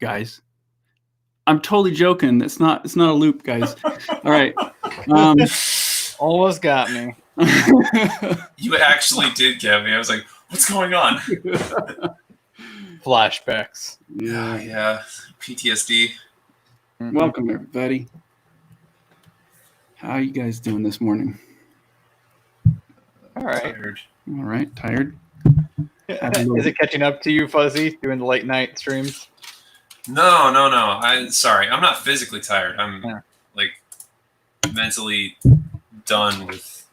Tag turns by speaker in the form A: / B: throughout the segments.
A: Guys. I'm totally joking. It's not a loop, guys. All right.
B: Almost got me.
C: You actually did get me. I was like, what's going on?
B: Flashbacks.
C: Yeah. PTSD.
A: Welcome, everybody. How are you guys doing this morning?
B: All right.
A: All right. Tired?
B: Is it catching up to you, Fuzzy, doing the late night streams?
C: No. I'm sorry. I'm not physically tired. I'm like mentally done with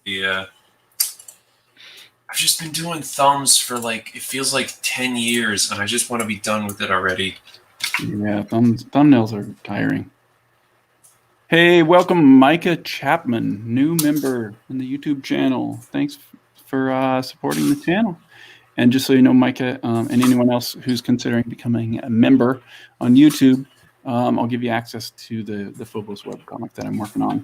C: the. I've just been doing thumbs for it feels like 10 years, and I just want to be done with it already.
A: Yeah, thumbnails are tiring. Hey, welcome, Micah Chapman, new member in the YouTube channel. Thanks for supporting the channel. And just so you know, Micah and anyone else who's considering becoming a member on YouTube, I'll give you access to the Phobos webcomic that I'm working on.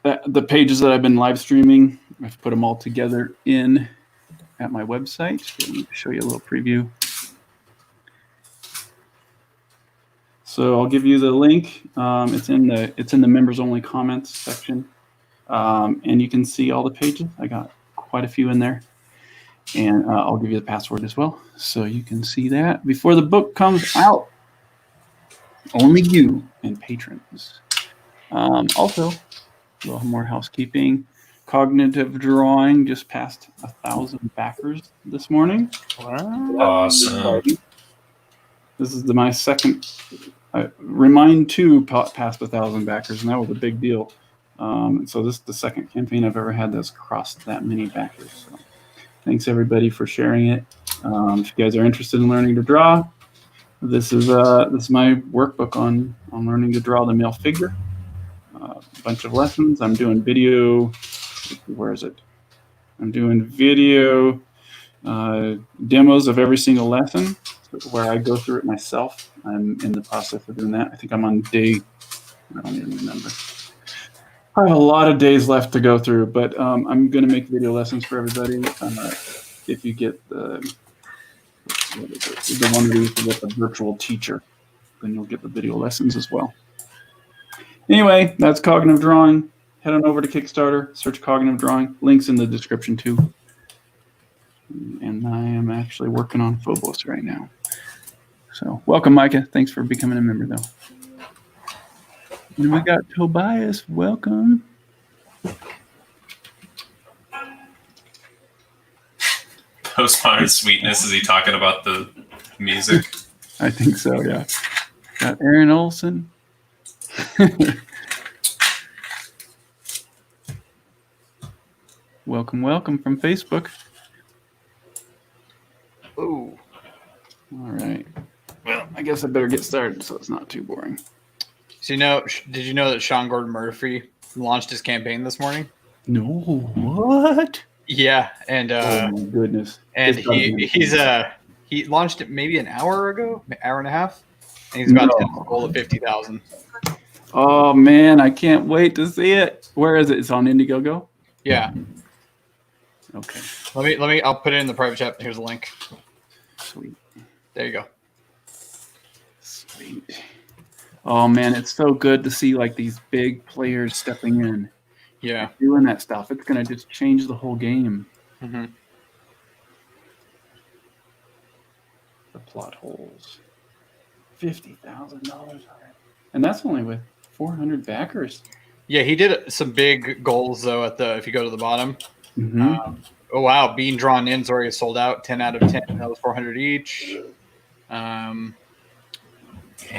A: The pages that I've been live streaming, I've put them all together at my website. Let me show you a little preview. So I'll give you the link. It's in the members only comments section, and you can see all the pages. I got quite a few in there. And I'll give you the password as well, so you can see that before the book comes out. Only you and patrons. Also, a little more housekeeping. Cognitive Drawing just passed 1,000 backers this morning.
C: Wow. Awesome.
A: This is my second. Remind 2 passed 1,000 backers, and that was a big deal. So this is the second campaign I've ever had that's crossed that many backers. So. Thanks everybody for sharing it. If you guys are interested in learning to draw, this is my workbook on learning to draw the male figure. A bunch of lessons. I'm doing video. Where is it? I'm doing video demos of every single lesson where I go through it myself. I'm in the process of doing that. I think I'm on day. I don't even remember. I have a lot of days left to go through, but I'm going to make video lessons for everybody. If you get the one where you get the virtual teacher, then you'll get the video lessons as well. Anyway, that's Cognitive Drawing. Head on over to Kickstarter, search Cognitive Drawing. Links in the description too. And I am actually working on Phobos right now. So welcome, Micah. Thanks for becoming a member, though. And we got Tobias. Welcome.
C: Postmodern sweetness. Is he talking about the music?
A: I think so, yeah. Got Aaron Olson. Welcome from Facebook.
B: Ooh.
A: All right. Well, I guess I better get started so it's not too boring.
B: So did you know that Sean Gordon Murphy launched his campaign this morning?
A: No, what?
B: Yeah, and
A: oh my goodness.
B: And he launched it maybe an hour ago, hour and a half, and he's about to hit a goal of 50,000.
A: Oh man, I can't wait to see it. Where is it? It's on Indiegogo?
B: Yeah.
A: Okay.
B: Let me I'll put it in the private chat. Here's the link.
A: Sweet.
B: There you go.
A: Sweet. Oh man, it's so good to see these big players stepping in.
B: Yeah.
A: Doing that stuff. It's gonna just change the whole game.
B: Mm-hmm.
A: The plot holes. $50,000. And that's only with 400 backers.
B: Yeah, he did some big goals though if you go to the bottom.
A: Mm-hmm.
B: Oh wow, being drawn in's already sold out, 10 out of 10. That was 400 each.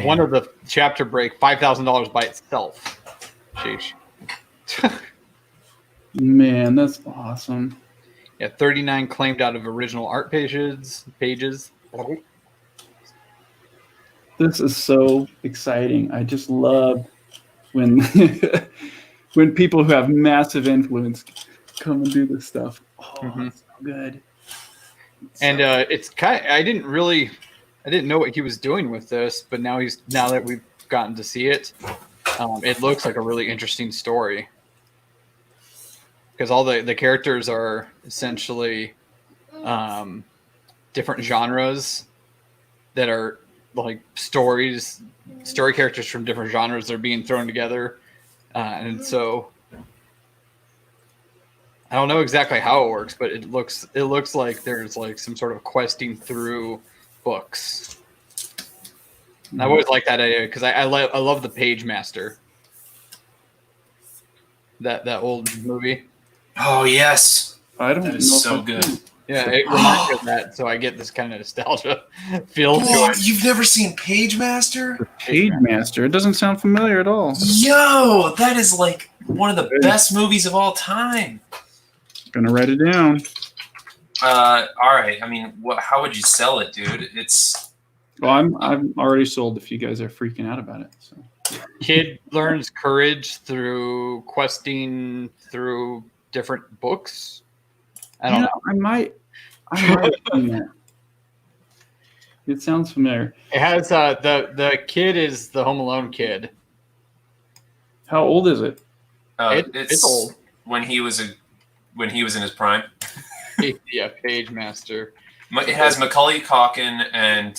B: One of the chapter break, $5,000 by itself. Sheesh.
A: Man, that's awesome.
B: Yeah, 39 claimed out of original art pages.
A: This is so exciting. I just love when when people who have massive influence come and do this stuff. Oh, it's so good.
B: And it's kind of, I didn't know what he was doing with this, but now that we've gotten to see it, it looks like a really interesting story. Because all the characters are essentially different genres that are like story characters from different genres that are being thrown together. And so I don't know exactly how it works, but it looks like there's like some sort of questing through books. And I always like that idea because I love the Page Master. That old movie.
C: Oh yes,
A: I don't
C: that
A: know.
C: is so
A: if
C: good.
B: Yeah, it reminds me of that, so I get this kind of nostalgia feel to
C: Oh,
B: it.
C: you've never seen Page Master?
A: Page Master. It doesn't sound familiar at all.
C: Yo, that is like one of the best movies of all time.
A: Gonna write it down.
C: All right. I mean, how would you sell it, dude? It's
A: Well, I'm already sold if you guys are freaking out about it. So
B: Kid learns courage through questing through different books. I don't know.
A: I might have seen that. It sounds familiar.
B: It has the kid is the Home Alone kid.
A: How old is it?
B: It's old.
C: when he was in his prime.
B: Yeah, Page Master.
C: It has Macaulay Culkin and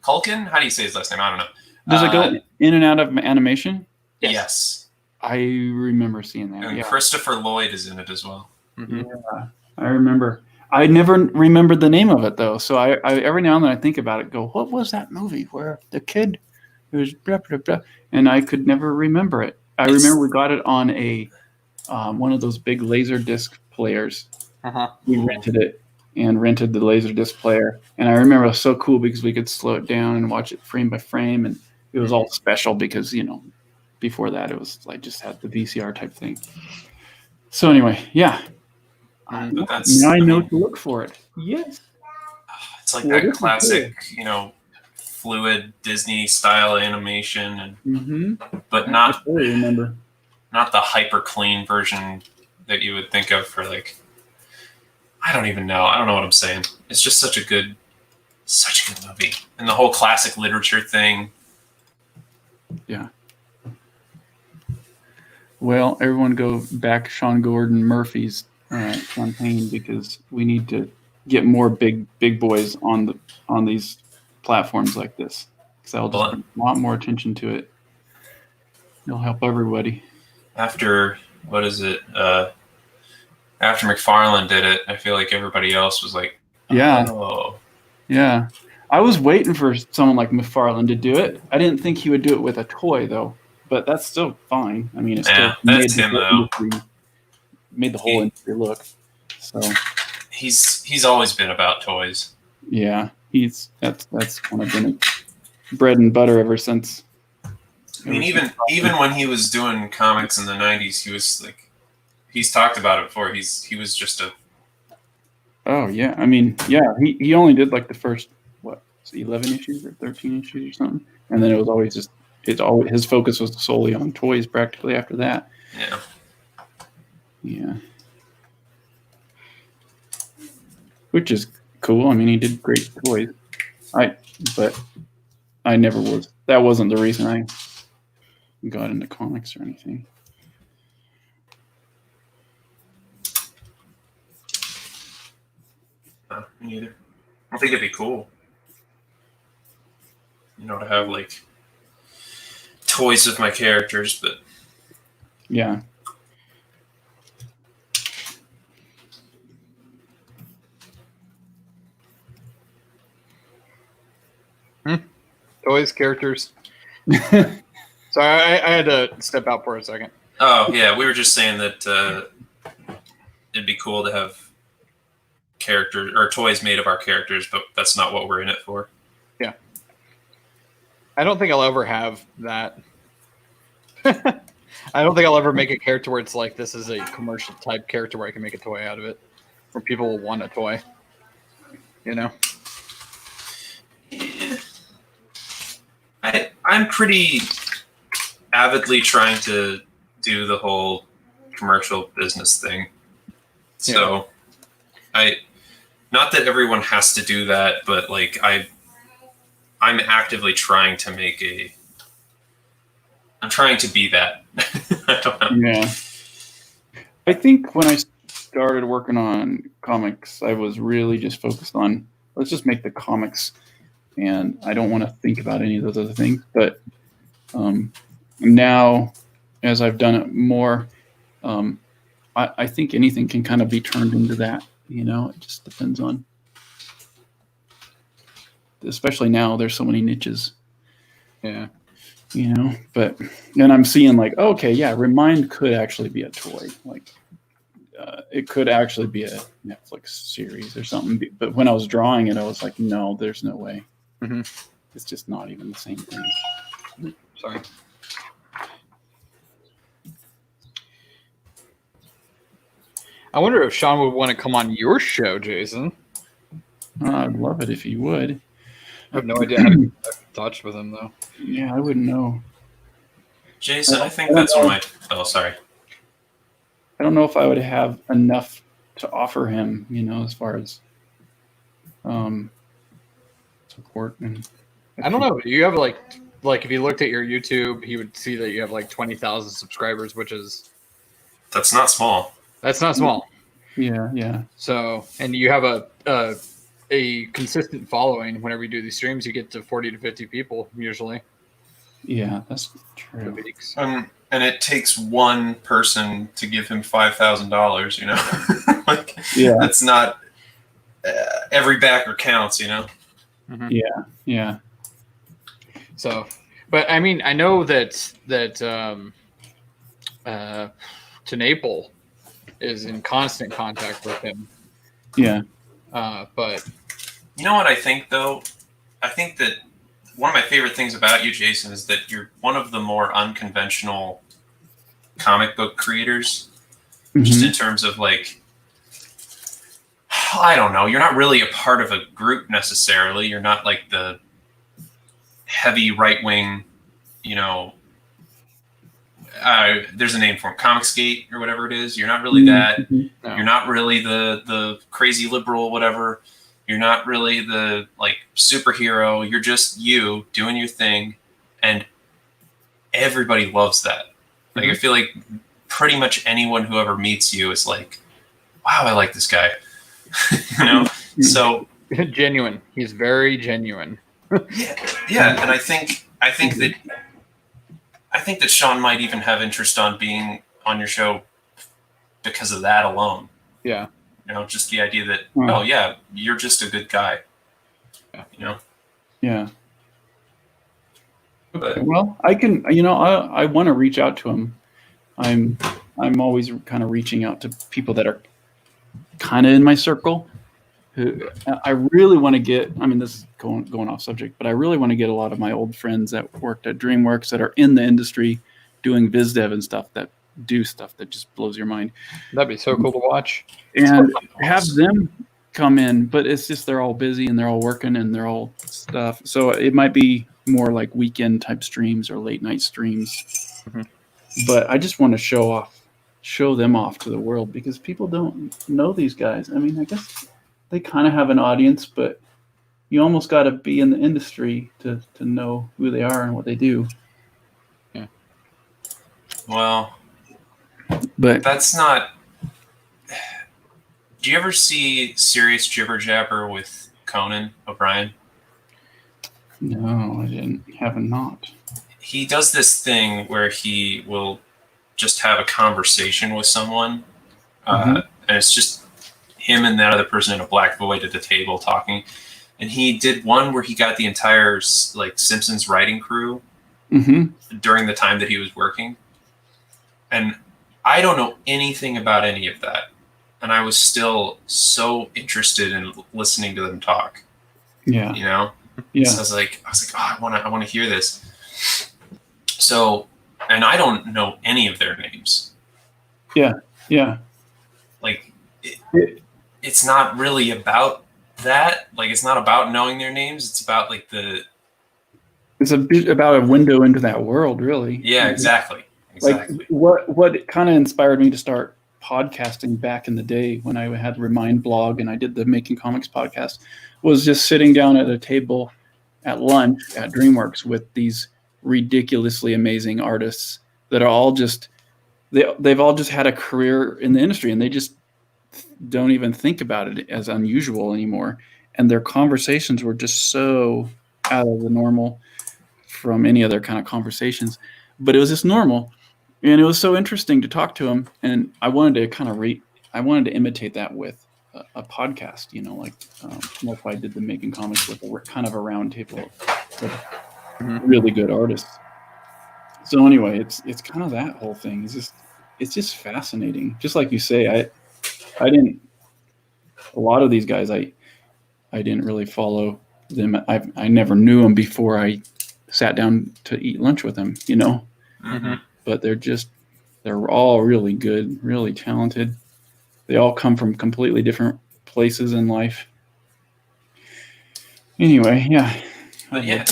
C: Culkin. How do you say his last name? I don't know.
A: Does it go in and out of animation?
C: Yes.
A: I remember seeing that.
C: And
A: Yeah.
C: Christopher Lloyd is in it as well.
B: Mm-hmm.
A: Yeah, I remember. I never remembered the name of it though, so I every now and then I think about it. Go, what was that movie where the kid was blah, blah, blah, and I could never remember it. I remember we got it on a one of those big laser disc players.
B: Uh-huh.
A: We rented it and rented the laser disc player, and I remember it was so cool because we could slow it down and watch it frame by frame, and it was all special because before that it was like just had the VCR type thing. So anyway, yeah.
C: But
A: Now I know to look for it. Yes.
C: It's like
A: Well,
C: that
A: this is
C: classic, fluid Disney style animation,
A: Mm-hmm.
C: but
A: I
C: not
A: totally remember.
C: not the hyper clean version that you would think of for like. I don't even know. I don't know what I'm saying. It's just such a good movie, and the whole classic literature thing.
A: Yeah. Well, everyone go back Sean Gordon Murphy's campaign because we need to get more big boys on these platforms like this. Because that'll just bring a lot more attention to it. It'll help everybody.
C: After what is it? After McFarlane did it, I feel like everybody else was like,
A: Yeah.
C: oh.
A: Yeah. I was waiting for someone like McFarlane to do it. I didn't think he would do it with a toy though, but that's still fine. I mean, it's
C: Yeah,
A: still
C: that's him, though.
A: Made the whole industry look. So
C: He's always been about toys.
A: yeah, that's kind of been bread and butter ever since.
C: I mean, even when he was doing comics in the '90s, he was like, he's talked about it before. He was just a.
A: Oh yeah, I mean, yeah, he only did like the first 11 issues or 13 issues or something, and then it was always just his focus was solely on toys practically after that.
C: Yeah.
A: Yeah. Which is cool. I mean, he did great toys. But I never was. That wasn't the reason I got into comics or anything.
C: No, me neither. I think it'd be cool. To have like toys with my characters, but
A: Yeah.
B: Toys, characters. Sorry, I had to step out for a second.
C: oh yeah, we were just saying that it'd be cool to have characters or toys made of our characters, but that's not what we're in it for.
B: Yeah. I don't think I'll ever have that. I don't think I'll ever make a character where it's like this is a commercial type character where I can make a toy out of it. where people will want a toy. You know?
C: I'm pretty avidly trying to do the whole commercial business thing. So not that everyone has to do that, but like I'm actively trying to I'm trying to be that. I don't know.
A: Yeah. I think when I started working on comics, I was really just focused on, let's just make the comics, and I don't want to think about any of those other things. But now, as I've done it more, I think anything can kind of be turned into that. You know, it just depends on, especially now, there's so many niches.
B: Yeah.
A: You know, but and I'm seeing like, okay, yeah, Remind could actually be a toy. Like, it could actually be a Netflix series or something. But when I was drawing it, I was like, no, there's no way.
B: Mm-hmm.
A: It's just not even the same thing.
B: Sorry. I wonder if Sean would want to come on your show, Jason.
A: I'd love it if you would.
B: I have no idea how to get in touch with him, though.
A: Yeah, I wouldn't know.
C: Jason, I think that's one of my. Oh, sorry.
A: I don't know if I would have enough to offer him, you know, as far as support. And
B: I don't know. You have like if you looked at your YouTube, he would see that you have like 20,000 subscribers, which is
C: That's not small.
B: that's not small.
A: Yeah.
B: So, and you have a consistent following. Whenever you do these streams, you get to 40 to 50 people usually.
A: Yeah, that's
B: per
A: true.
B: weeks.
C: And it takes one person to give him $5,000. You know, like
A: Yeah.
C: that's not every backer counts. You know.
A: Yeah.
B: So, but I mean, I know that Tenaple is in constant contact with him.
A: Yeah.
B: But
C: You know what I think, though? I think that one of my favorite things about you, Jason, is that you're one of the more unconventional comic book creators, just
A: Mhm.
C: in terms of, like, I don't know, you're not really a part of a group necessarily. You're not like the heavy right-wing, you know, there's a name for him, Comicsgate or whatever it is. You're not really that.
A: Mhm.
B: no.
C: You're not really the crazy liberal, whatever. You're not really the like superhero. You're just you doing your thing, and everybody loves that. Like I feel like pretty much anyone who ever meets you is like, "Wow, I like this guy." You know. So
B: Genuine. He's very genuine.
C: yeah, and I think that Sean might even have interest on being on your show because of that alone.
B: Yeah.
C: You know, just the idea that,
A: Wow.
C: oh yeah, you're just a good guy.
B: Yeah.
C: You know?
A: Yeah.
C: But
A: Well, I can, you know, I want to reach out to him. I'm always kind of reaching out to people that are kind of in my circle. Who I really want to get. I mean, this is going off subject, but I really want to get a lot of my old friends that worked at DreamWorks that are in the industry, doing biz dev and stuff, that do stuff that just blows your mind,
B: That'd be so cool to watch.
A: and have them come in. But it's just they're all busy and they're all working and they're all stuff. So it might be more like weekend type streams or late night streams.
B: Mhm.
A: But I just want to show them off to the world, because people don't know these guys. I mean, I guess they kind of have an audience, but you almost got to be in the industry to know who they are and what they do.
C: well,
A: But
C: that's not. Do you ever see Serious Jibber Jabber with Conan O'Brien?
A: no, I didn't. Haven't not.
C: He does this thing where he will just have a conversation with someone, and it's just him and that other person in a black void at the table talking. And he did one where he got the entire like Simpsons writing crew
A: Mm-hmm.
C: during the time that he was working. And I don't know anything about any of that. And I was still so interested in listening to them talk,
A: Yeah.
C: you know?
A: Yeah.
C: So I was like, oh, I want to hear this. So, and I don't know any of their names.
A: Yeah.
C: Like, it's not really about that. Like, it's not about knowing their names. It's about like
A: It's a bit about a window into that world, really.
C: yeah, exactly.
A: Like what kind of inspired me to start podcasting back in the day when I had Remind blog and I did the Making Comics podcast was just sitting down at a table at lunch at DreamWorks with these ridiculously amazing artists that are all just they've all just had a career in the industry and they just don't even think about it as unusual anymore. And their conversations were just so out of the normal from any other kind of conversations, but it was just normal. And it was so interesting to talk to him. And I wanted to kind of I wanted to imitate that with a podcast, you know, like that's why I did the Making Comics with kind of a round table of really good artists. So anyway, it's kind of that whole thing. It's just fascinating. Just like you say, I didn't, a lot of these guys, I didn't really follow them. I never knew them before I sat down to eat lunch with them, you know, but they're all really good, really talented. They all come from completely different places in life. Anyway, yeah.
C: But yeah,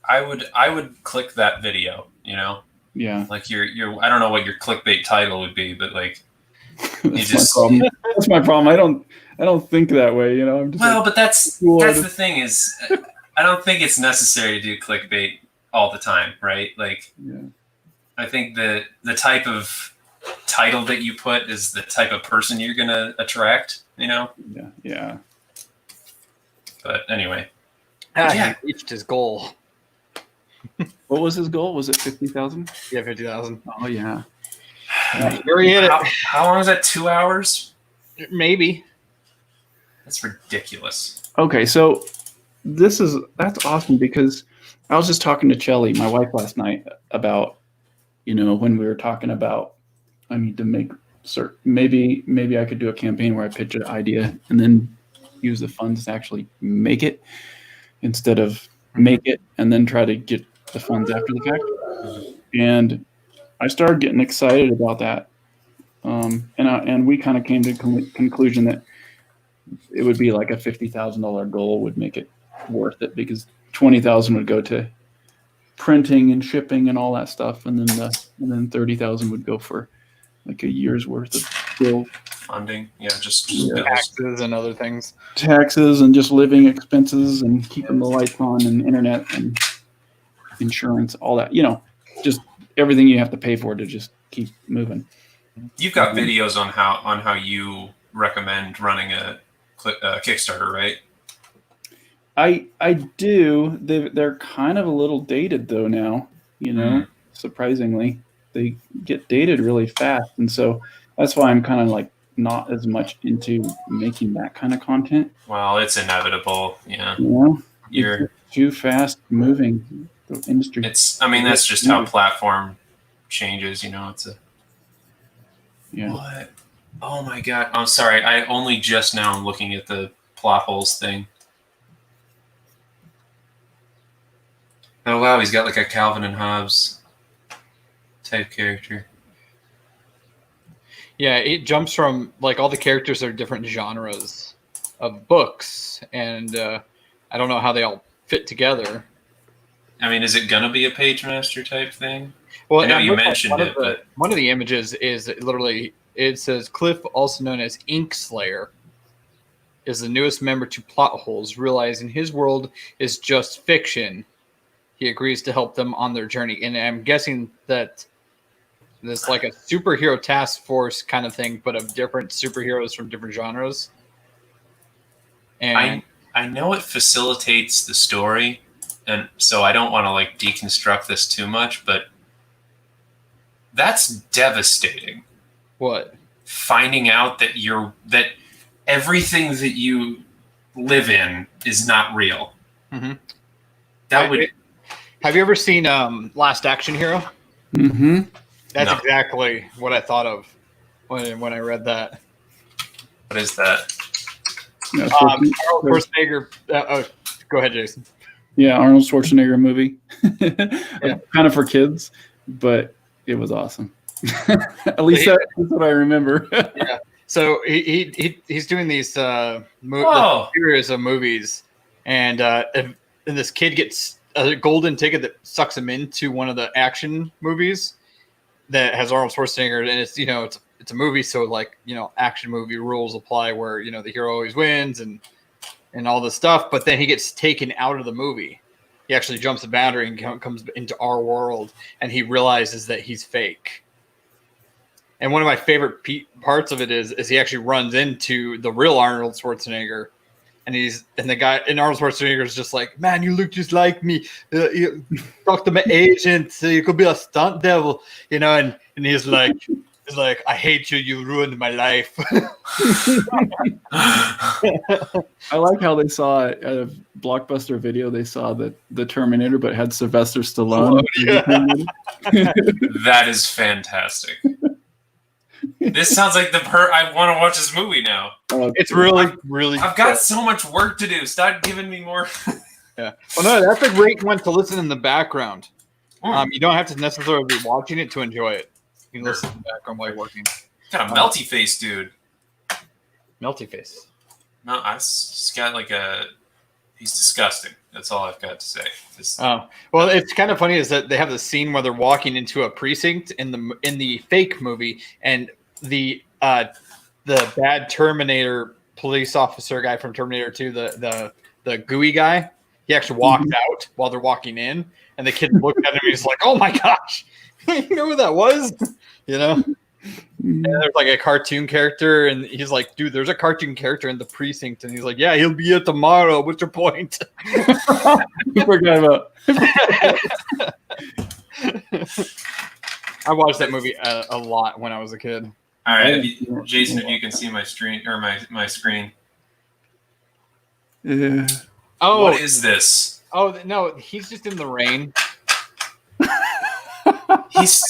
C: I would click that video, you know?
A: Yeah.
C: Like your I don't know what your clickbait title would be, but like
A: That's my problem. I don't think that way, you know. I'm just
C: but that's the thing is I don't think it's necessary to do clickbait all the time, right? Like I think the type of title that you put is the type of person you're gonna attract, you know?
A: Yeah.
C: But anyway.
B: He reached his goal.
A: What was his goal? Was it 50,000?
B: Yeah, 50,000.
A: Oh yeah.
B: Sure he hit it.
C: How long is that? 2 hours?
B: Maybe.
C: That's ridiculous.
A: Okay, so that's awesome because I was just talking to Chelly, my wife, last night about, you know, when we were talking about I need to make maybe I could do a campaign where I pitch an idea and then use the funds to actually make it instead of make it and then try to get the funds after the fact. And I started getting excited about that. And we kind of came to the conclusion that it would be like a $50,000 goal would make it worth it because 20,000 would go to printing and shipping and all that stuff, and then 30,000 would go for like a year's worth of bill
C: funding. Yeah, just
B: taxes and other things.
A: Taxes and just living expenses and keeping the lights on and internet and insurance, all that. You know, just everything you have to pay for to just keep moving.
C: You've got videos on how you recommend running a Kickstarter, right?
A: I do. They're kind of a little dated though now, you know, surprisingly. They get dated really fast. And so that's why I'm kind of like not as much into making that kind of content.
C: Well, it's inevitable. Yeah.
A: You know,
C: You're
A: too fast moving the industry.
C: That's just how platform changes, you know. What? Oh my God. I'm sorry. I only just now am looking at the plot holes thing. Oh wow, he's got like a Calvin and Hobbes type character.
B: Yeah, it jumps from like all the characters are different genres of books, and I don't know how they all fit together.
C: I mean, is it gonna be a page master type thing?
B: Well,
C: I know you mentioned it, but
B: one of the images is literally it says Cliff, also known as Inkslayer, is the newest member to Plot Holes, realizing his world is just fiction. He agrees to help them on their journey. And I'm guessing that there's like a superhero task force kind of thing, but of different superheroes from different genres. And
C: I know it facilitates the story, and so I don't want to like deconstruct this too much, but that's devastating.
B: What?
C: Finding out that everything that you live in is not real.
B: Mm-hmm.
C: Have
B: you ever seen Last Action Hero?
A: Mm-hmm.
B: That's exactly what I thought of when I read that.
C: What is that?
B: Arnold Schwarzenegger. Go ahead, Jason.
A: Yeah, Arnold Schwarzenegger movie. Kind of for kids, but it was awesome. At least that's what I remember.
B: Yeah. So he's doing these
C: Whoa.
B: series of movies, and this kid gets a golden ticket that sucks him into one of the action movies that has Arnold Schwarzenegger, and it's a movie, so like action movie rules apply where the hero always wins and all this stuff. But then he gets taken out of the movie. He actually jumps the boundary and comes into our world, and he realizes that he's fake. And one of my favorite parts of it is he actually runs into the real Arnold Schwarzenegger, and the guy, and Arnold Schwarzenegger is just like, man, you look just like me. You talk to my agent, so you could be a stunt devil, and he's like, I hate you. You ruined my life.
A: I like how they saw at a Blockbuster video. They saw the Terminator, but had Sylvester Stallone.
C: That is fantastic. This sounds like I want to watch this movie now.
B: It's really, really.
C: I've got so much work to do. Stop giving me more.
B: Yeah. Well, no, that's a great one to listen in the background. You don't have to necessarily be watching it to enjoy it. You can listen in the background while you're working.
C: Got a melty face, dude.
B: Melty face.
C: No, he's got he's disgusting. That's all I've got to say.
B: Well, it's kind of funny is that they have the scene where they're walking into a precinct in the fake movie, and the bad Terminator police officer guy from Terminator 2, the gooey guy, he actually walked out while they're walking in, and the kid looked at him and he's like, "Oh my gosh, you know who that was?" And there's like a cartoon character, and he's like, "Dude, there's a cartoon character in the precinct," and he's like, "Yeah, he'll be here tomorrow. What's your point?"
A: You forgot about.
B: I watched that movie a lot when I was a kid.
C: All right, Jason, if you can see my screen or my screen.
A: Yeah.
B: Oh,
C: what is this?
B: Oh no, he's just in the rain.
C: He's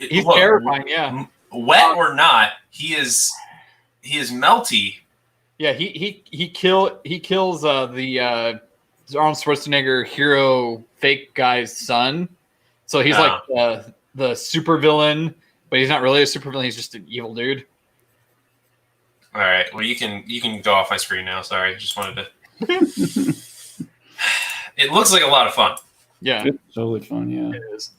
B: terrifying. Yeah,
C: wet or not, he is melty.
B: Yeah, he kills the Arnold Schwarzenegger hero fake guy's son. So he's like the super villain, but he's not really a super villain. He's just an evil dude.
C: All right. Well, you can go off my screen now. Sorry, just wanted to. It looks like a lot of fun.
B: Yeah,
A: it's totally fun. Yeah,
B: it is.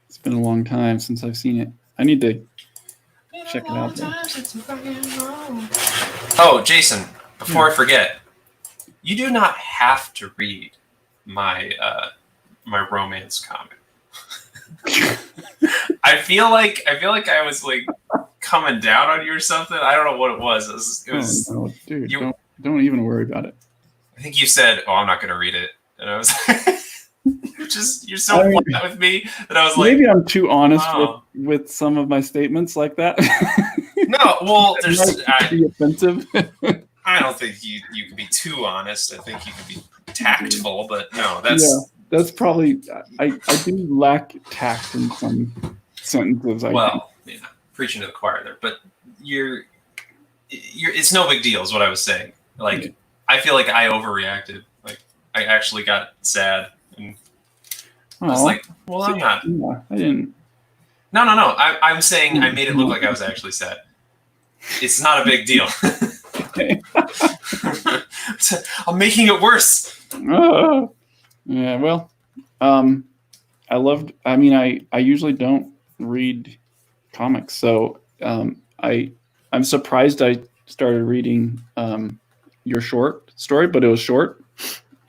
A: It's been a long time since I've seen it. I need to check it out.
C: Oh, Jason, before I forget, you do not have to read my my romance comic. I feel like I was like coming down on you or something. I don't know what it was. It was
A: no, dude, don't even worry about it.
C: I think you said, "Oh, I'm not going to read it," and I was you're so flat with me that I was like,
A: maybe I'm too honest with some of my statements like that.
C: No, well, there's
A: be offensive.
C: I don't think you can be too honest. I think you can be tactful, but no,
A: that's probably I do lack tact in some sentences.
C: Yeah, preaching to the choir there, but you're it's no big deal is what I was saying. Like I feel like I overreacted. Like I actually got sad and I was like, well, I'm not.
A: Yeah, I didn't.
C: No. I'm saying I made it look like I was actually sad. It's not a big deal. I'm making it worse.
A: Yeah, well, I usually don't read comics, so I'm surprised I started reading your short story, but it was short,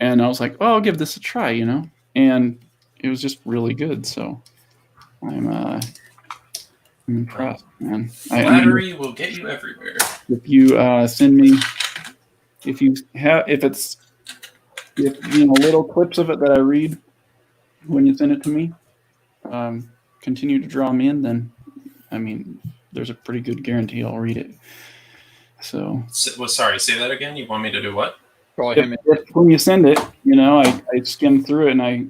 A: and I was like, oh, I'll give this a try, and it was just really good. So I'm impressed, man.
C: Flattery will get you everywhere.
A: If you send me, if little clips of it that I read when you send it to me, continue to draw me in, then there's a pretty good guarantee I'll read it. So
C: sorry, say that again. You want me to do what?
A: When you send it, I skim through it and I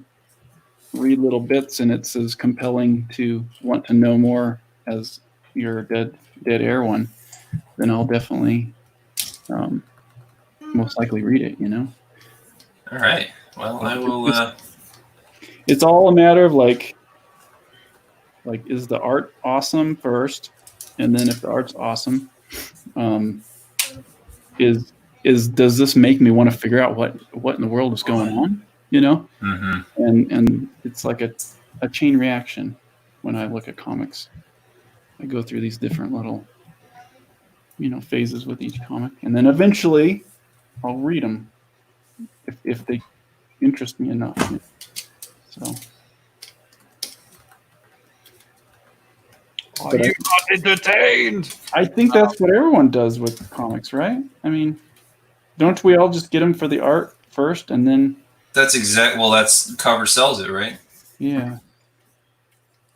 A: read little bits, and it's as compelling to want to know more as your dead air one, then I'll definitely most likely read it.
C: All right. Well, I will.
A: It's all a matter of like, is the art awesome first, and then if the art's awesome, is does this make me want to figure out what in the world is going on? You know, and it's like a chain reaction when I look at comics. I go through these different little, phases with each comic, and then eventually I'll read them if they interest me enough. So.
B: Are you not entertained?
A: I think that's what everyone does with comics, right? I mean, don't we all just get them for the art first, and then
C: That's cover sells it, right?
A: yeah,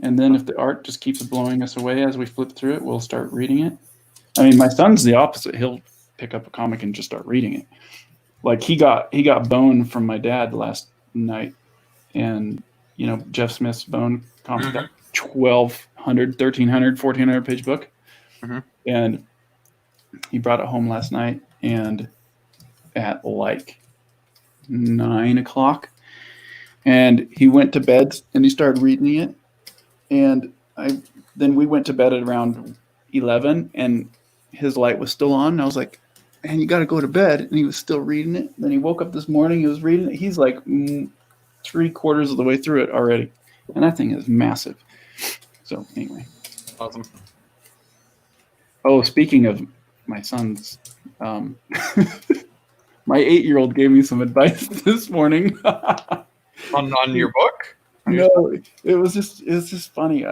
A: and then if the art just keeps blowing us away as we flip through it, we'll start reading it. I mean, my son's the opposite. He'll pick up a comic and just start reading it. Like he got Bone from my dad last night, and Jeff Smith's Bone comic, that 1,200, 1,300, 1,400 page book, and he brought it home last night, and at like 9 o'clock, and he went to bed and he started reading it, and then we went to bed at around 11, and his light was still on, and I was like, man, you got to go to bed, and he was still reading it. Then he woke up this morning, he was reading it. He's like 3/4 of the way through it already, and that thing is massive. So anyway,
B: Awesome.
A: Oh, speaking of my sons, my 8-year-old gave me some advice this morning.
B: On your book?
A: No, it was just funny.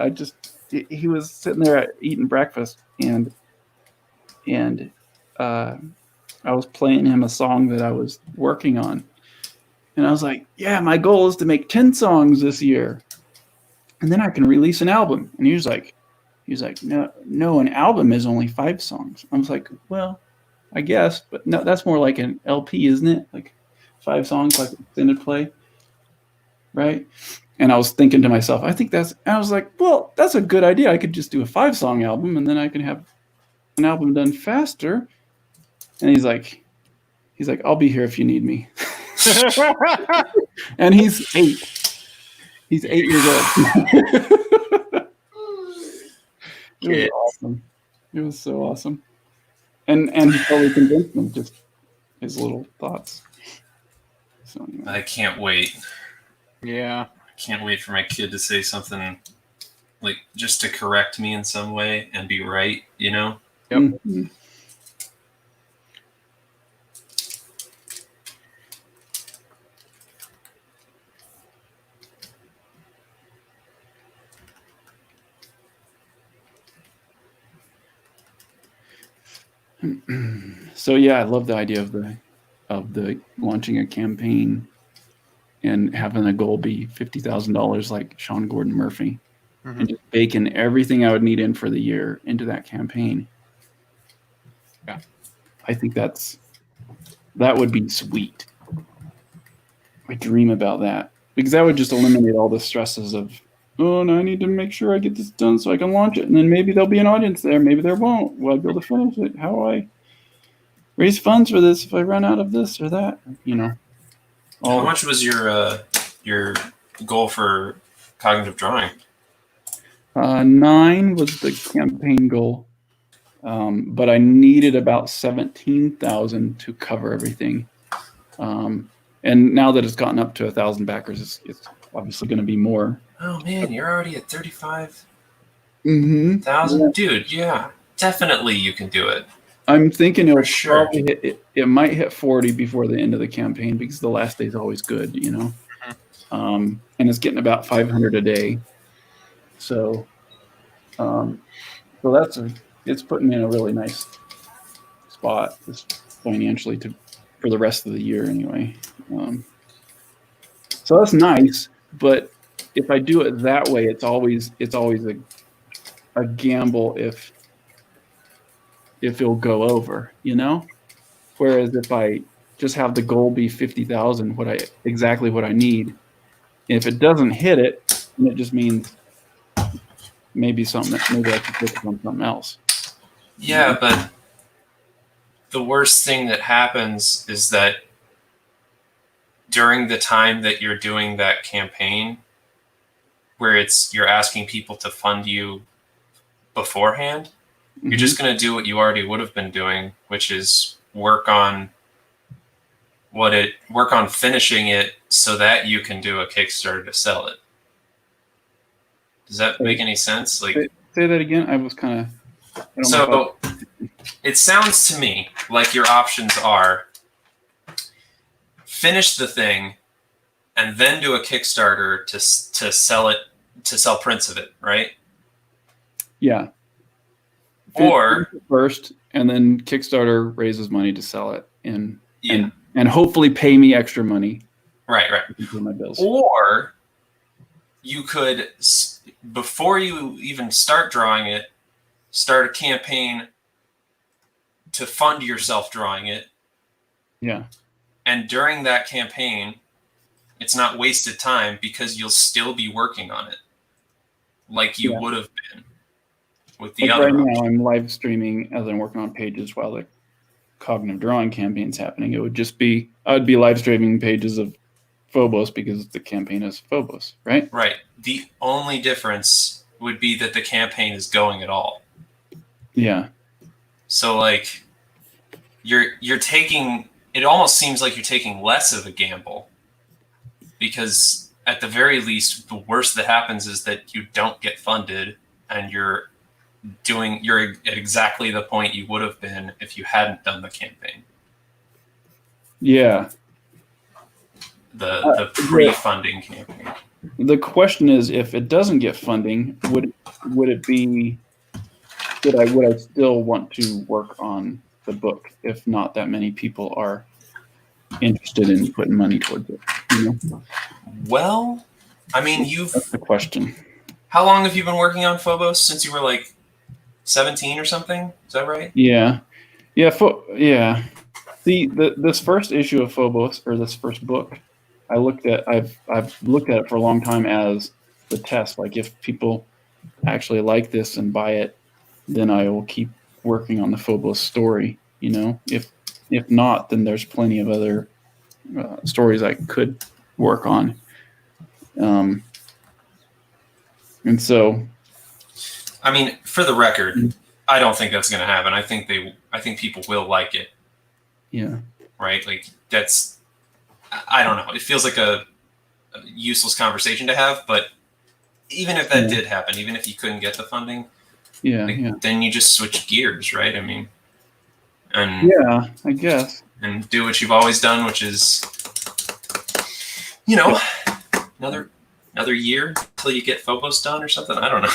A: He was sitting there eating breakfast, and I was playing him a song that I was working on, and I was like, "Yeah, my goal is to make 10 songs this year, and then I can release an album." And he was like, "No, an album is only 5 songs." I was like, "Well, I guess, but no, that's more like an LP, isn't it? Like 5 songs, like extended play, right?" And I was thinking to myself, I was like, "Well, that's a good idea. I could just do a 5-song album, and then I can have an album done faster." And he's like, "I'll be here if you need me." And he's 8. He's 8 years old. It was awesome. It was so awesome. And he totally convinced me, just his little thoughts. So anyway.
C: I can't wait.
B: Yeah.
C: I can't wait for my kid to say something like just to correct me in some way and be right,
B: Yep.
A: Mm-hmm. So yeah, I love the idea of the launching a campaign and having a goal be $50,000 like Sean Gordon Murphy, and just baking everything I would need in for the year into that campaign.
B: Yeah,
A: I think that would be sweet. I dream about that because that would just eliminate all the stresses of, oh, no, I need to make sure I get this done so I can launch it. And then maybe there'll be an audience there. Maybe there won't. Will I be able to finish it? How do I raise funds for this if I run out of this or that?
C: How much was your goal for cognitive drawing?
A: 9 was the campaign goal. But I needed about 17,000 to cover everything. And now that it's gotten up to 1,000 backers, it's obviously going to be more.
C: Oh man, you're already at 35,000,
A: Yeah.
C: dude. Yeah, definitely you can do it.
A: I'm thinking it'll
C: sure.
A: probably hit. It might hit 40 before the end of the campaign because the last day is always good, and it's getting about 500 a day. So, it's putting me in a really nice spot just financially for the rest of the year anyway. So that's nice, but if I do it that way, it's always a gamble if it'll go over, Whereas if I just have the goal be 50,000, exactly what I need, and if it doesn't hit it, then it just means maybe I can focus on something else.
C: Yeah, but the worst thing that happens is that during the time that you're doing that campaign, where you're asking people to fund you beforehand, You're just going to do what you already would have been doing, which is work on finishing it so that you can do a Kickstarter to sell it. Does that make any sense? Like,
A: say that again. I was kind of.
C: So it sounds to me like your options are finish the thing and then do a Kickstarter to sell it, to sell prints of it, right?
A: Yeah.
C: Or
A: first, and then Kickstarter raises money to sell it, and hopefully pay me extra money.
C: Right.
A: To pay my bills.
C: Or you could, before you even start drawing it, start a campaign to fund yourself drawing it.
A: Yeah.
C: And during that campaign, it's not wasted time because you'll still be working on it like you would have been with the other.
A: Right now, I'm live streaming as I'm working on pages while the cognitive drawing campaign's happening. It would just be, I would be live streaming pages of Phobos because the campaign is Phobos, right?
C: Right. The only difference would be that the campaign is going at all.
A: Yeah.
C: So like you're taking, it almost seems like you're taking less of a gamble, because at the very least, the worst that happens is that you don't get funded and you're at exactly the point you would have been if you hadn't done the campaign.
A: Yeah.
C: The pre-funding campaign.
A: The question is, if it doesn't get funding, would it be, would I still want to work on the book if not that many people are interested in putting money towards it? You know?
C: Well, I mean,
A: That's the question.
C: How long have you been working on Phobos? Since you were like 17 or something? Is that right?
A: Yeah. Yeah. This first issue of Phobos, or this first book, I've looked at it for a long time as the test. Like, if people actually like this and buy it, then I will keep working on the Phobos story. You know, if not, then there's plenty of other stories I could work on. And so,
C: I mean, for the record, I don't think that's going to happen. I think people will like it.
A: Yeah.
C: Right. Like, I don't know. It feels like a useless conversation to have, but even if that did happen, even if you couldn't get the funding, then you just switch gears, right? I mean, and
A: yeah, I guess,
C: and do what you've always done, which is, you know, another year till you get Phobos done or something. I don't know.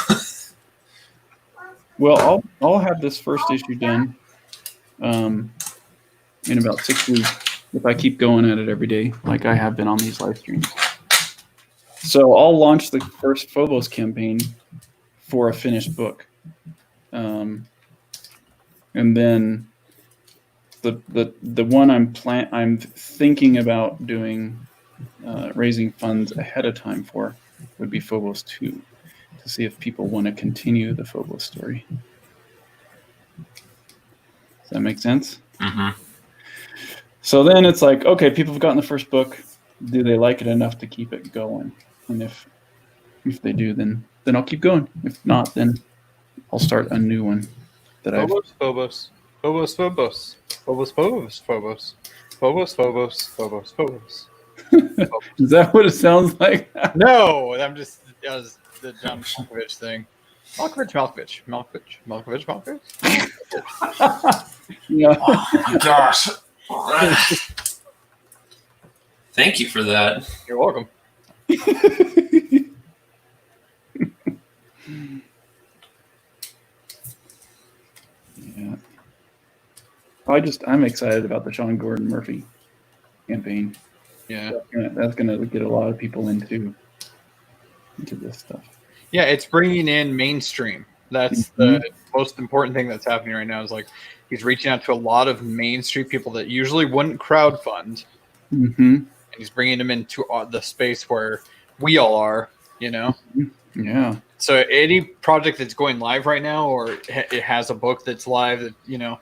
A: Well, I'll have this first issue done in about 6 weeks if I keep going at it every day, like I have been on these live streams. So I'll launch the first Phobos campaign for a finished book, and then the one I'm thinking about doing, raising funds ahead of time for, would be Phobos 2, to see if people want to continue the Phobos story. Does that make sense?
C: Mm-hmm.
A: So then it's like, okay, people have gotten the first book. Do they like it enough to keep it going? And if they do, then I'll keep going. If not, then I'll start a new one.
B: Phobos.
A: Is that what it sounds like?
B: No, that was the John Malkovich thing. Malkovich.
A: Yeah.
C: Oh my gosh. Thank you for that.
B: You're welcome.
A: Yeah. I'm excited about the Sean Gordon Murphy campaign.
B: Yeah.
A: That's gonna get a lot of people into this stuff.
B: Yeah, it's bringing in mainstream. That's the most important thing that's happening right now, is like he's reaching out to a lot of mainstream people that usually wouldn't crowdfund.
A: Mm-hmm.
B: And he's bringing them into the space where we all are, you know?
A: Yeah.
B: So any project that's going live right now, or it has a book that's live, that, you know,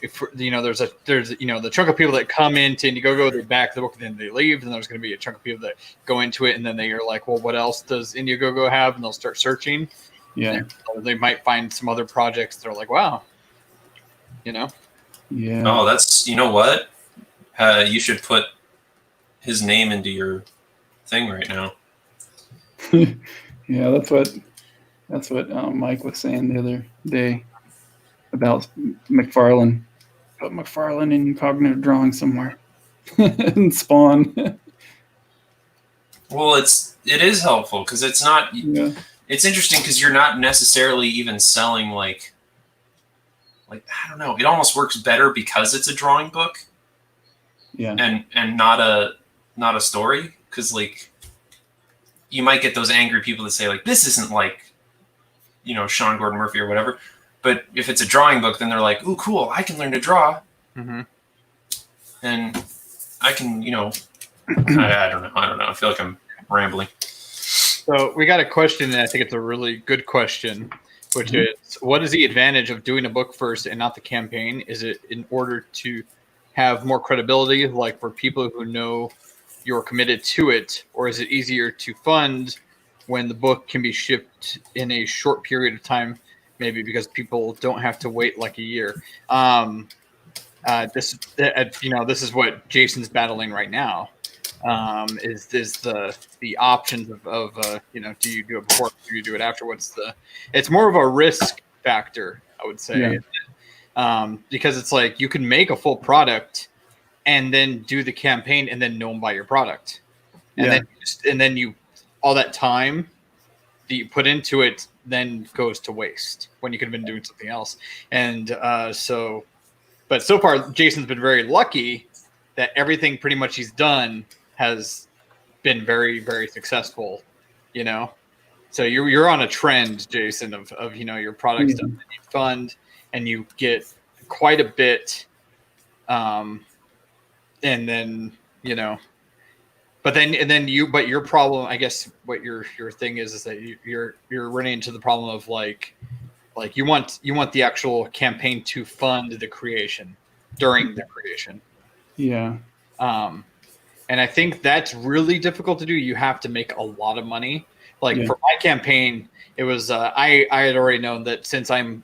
B: if you know, there's the chunk of people that come into Indiegogo, they back the book, and then they leave, and there's going to be a chunk of people that go into it, and then they're like, well, what else does Indiegogo have? And they'll start searching.
A: Yeah.
B: Or they might find some other projects that are like, wow, you know.
A: Yeah.
C: Oh, that's, you know what? You should put his name into your thing right now.
A: Yeah, that's what Mike was saying the other day about McFarlane. Put McFarlane in cognitive drawing somewhere and Spawn.
C: Well, it is helpful because it's not.
A: Yeah.
C: It's interesting because you're not necessarily even selling like I don't know. It almost works better because it's a drawing book
A: Yeah.
C: and not a story, because like you might get those angry people that say like this isn't like, you know, Sean Gordon Murphy or whatever. But if it's a drawing book, then they're like, ooh, cool, I can learn to draw.
B: Mm-hmm.
C: And I can, you know, I don't know. I feel like I'm rambling.
B: So we got a question, and I think it's a really good question, which is, what is the advantage of doing a book first and not the campaign? Is it in order to have more credibility, like for people who know you're committed to it, or is it easier to fund when the book can be shipped in a short period of time, maybe because people don't have to wait like a year? This is what Jason's battling right now. Is the options of do you do it before, do you do it after? It's more of a risk factor, I would say. Yeah. Because it's like you can make a full product and then do the campaign and then no one buy your product. And then you all that time that you put into it then goes to waste when you could have been doing something else. And but so far Jason's been very lucky that everything pretty much he's done has been very, very successful, you know. So you're on a trend, Jason, of your product stuff that you fund and you get quite a bit, and then but your problem, I guess, what your thing is that you're running into the problem of like you want the actual campaign to fund the creation during the creation.
A: Yeah.
B: And I think that's really difficult to do. You have to make a lot of money. Like for my campaign, it was I had already known that since I'm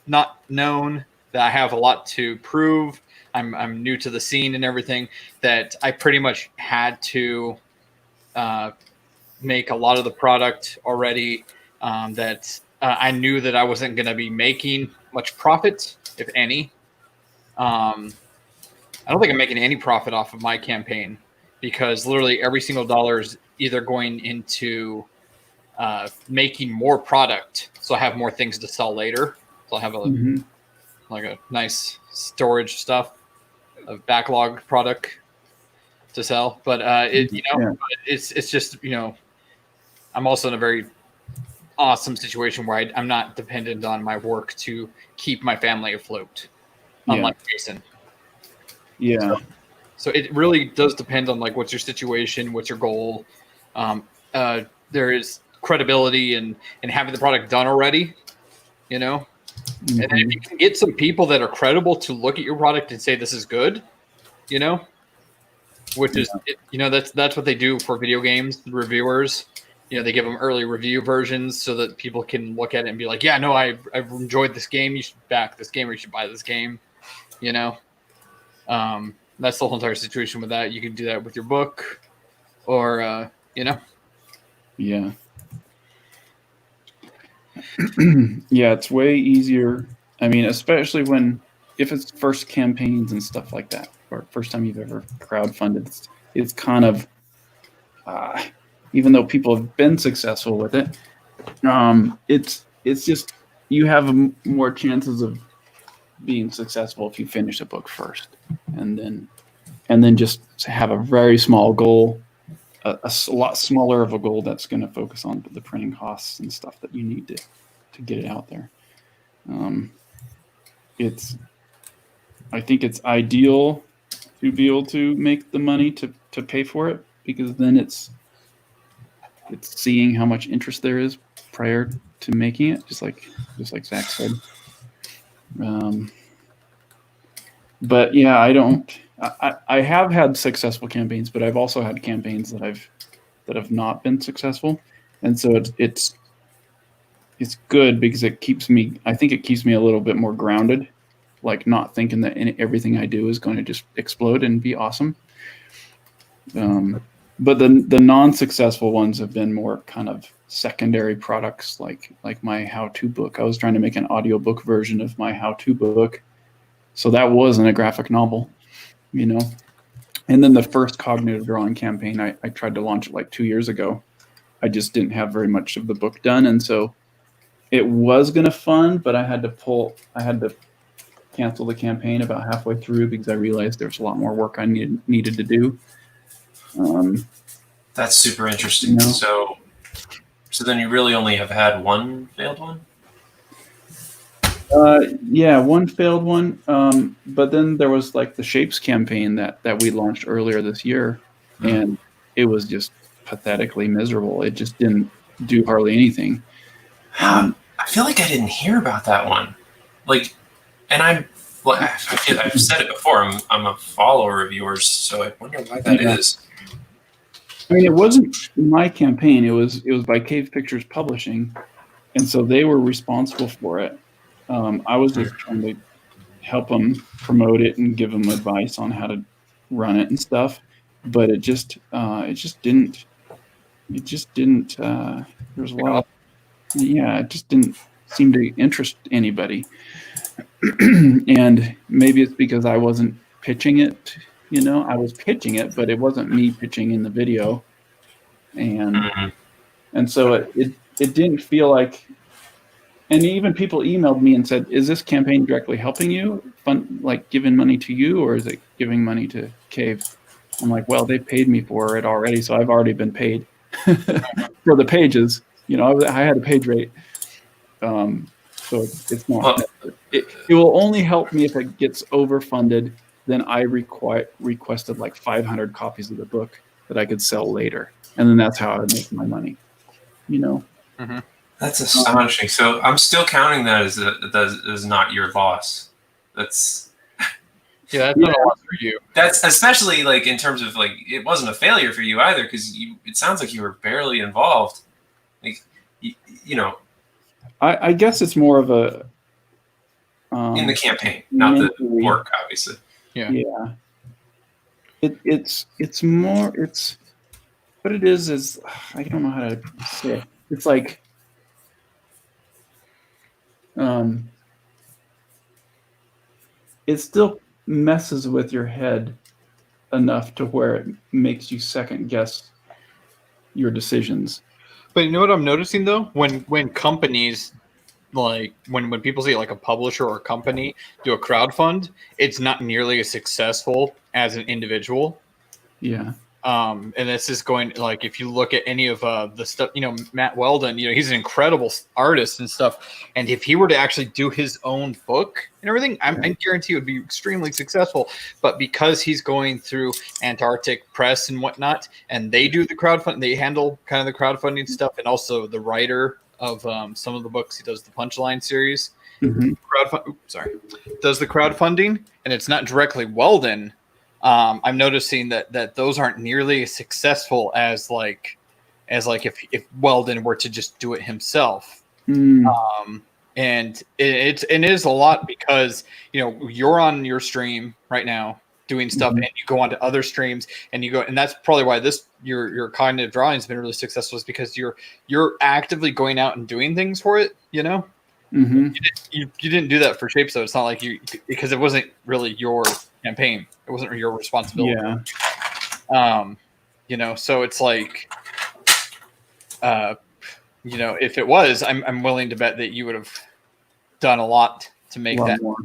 B: not known, that I have a lot to prove. I'm new to the scene and everything, that I pretty much had to make a lot of the product already. That I knew that I wasn't going to be making much profit, if any. I don't think I'm making any profit off of my campaign because literally every single dollar is either going into making more product, so I have more things to sell later. So I have a nice storage stuff, a backlog product to sell. But it's just I'm also in a very awesome situation where I'm not dependent on my work to keep my family afloat, unlike Jason.
A: Yeah.
B: So it really does depend on like what's your situation, what's your goal. There is credibility and having the product done already, and then if you can get some people that are credible to look at your product and say this is good, which is that's what they do for video games reviewers. They give them early review versions so that people can look at it and be like, yeah, no, I've enjoyed this game. You should back this game or you should buy this game. That's the whole entire situation with that. You can do that with your book or, Yeah.
A: Yeah, it's way easier. I mean, especially if it's first campaigns and stuff like that, or first time you've ever crowdfunded, it's kind of, even though people have been successful with it, it's just, you have more chances of being successful if you finish a book first, and then just have a very small goal, a lot smaller of a goal that's going to focus on the printing costs and stuff that you need to get it out there. I think it's ideal to be able to make the money to pay for it, because then it's seeing how much interest there is prior to making it, just like Zach said. But yeah, I have had successful campaigns, but I've also had campaigns that have not been successful. And so it's good because it keeps me. I think it keeps me a little bit more grounded, like not thinking that everything I do is going to just explode and be awesome. But the non-successful ones have been more kind of secondary products, like my how-to book. I was trying to make an audiobook version of my how-to book, so that wasn't a graphic novel, you know. And then the first cognitive drawing campaign, I tried to launch it like 2 years ago. I just didn't have very much of the book done, and so it was gonna fund, but I had to cancel the campaign about halfway through because I realized there's a lot more work I needed to do.
C: That's super interesting.
A: You know?
C: So then you really only have had one failed one?
A: Yeah, one failed one. But then there was like the Shapes campaign that we launched earlier this year, and it was just pathetically miserable. It just didn't do hardly anything.
C: I feel like I didn't hear about that one. Like, and I've said it before. I'm a follower of yours, so I wonder why that is.
A: I mean, it wasn't my campaign. It was by Cave Pictures Publishing, and so they were responsible for it. I was just trying to help them promote it and give them advice on how to run it and stuff. But it just didn't. There's a lot. It just didn't seem to interest anybody. And maybe it's because I wasn't pitching it. You know, I was pitching it, but it wasn't me pitching in the video, and so it didn't feel like. And even people emailed me and said, "Is this campaign directly helping you, like giving money to you, or is it giving money to Cave?" I'm like, "Well, they paid me for it already, so I've already been paid for the pages. You know, I had a page rate, so it's not.
C: Well,
A: it will only help me if it gets overfunded. Then I requested like 500 copies of the book that I could sell later, and then that's how I would make my money. You know."
B: Mm-hmm.
C: That's astonishing. So I'm still counting that as not your loss. That's
B: that's not a loss for you.
C: That's especially like in terms of like it wasn't a failure for you either because it sounds like you were barely involved. Like you know,
A: I guess it's more of a
C: in the campaign, not the work, obviously.
B: Yeah.
A: It's more what it is I don't know how to say it. It's like it still messes with your head enough to where it makes you second guess your decisions.
B: But you know what I'm noticing though? When companies like when people see like a publisher or a company do a crowdfund, it's not nearly as successful as an individual.
A: Yeah.
B: And this is going like if you look at any of the stuff, you know, Matt Weldon, you know, he's an incredible artist and stuff. And if he were to actually do his own book and everything, I guarantee it would be extremely successful. But because he's going through Antarctic Press and whatnot, and they do the crowdfunding, they handle kind of the crowdfunding stuff, and also the writer of some of the books. He does the Punchline series, does the crowdfunding, and it's not directly Weldon. I'm noticing that those aren't nearly as successful as like if Weldon were to just do it himself. And it is a lot because, you know, you're on your stream right now doing stuff and you go on to other streams and you go, and that's probably why your cognitive drawing has been really successful, is because you're actively going out and doing things for it, you know. You didn't do that for Shapes, though. It's not like because it wasn't really your campaign. It wasn't your responsibility. You know, so it's like, you know, if it was, I'm willing to bet that you would have done a lot to make that
A: more.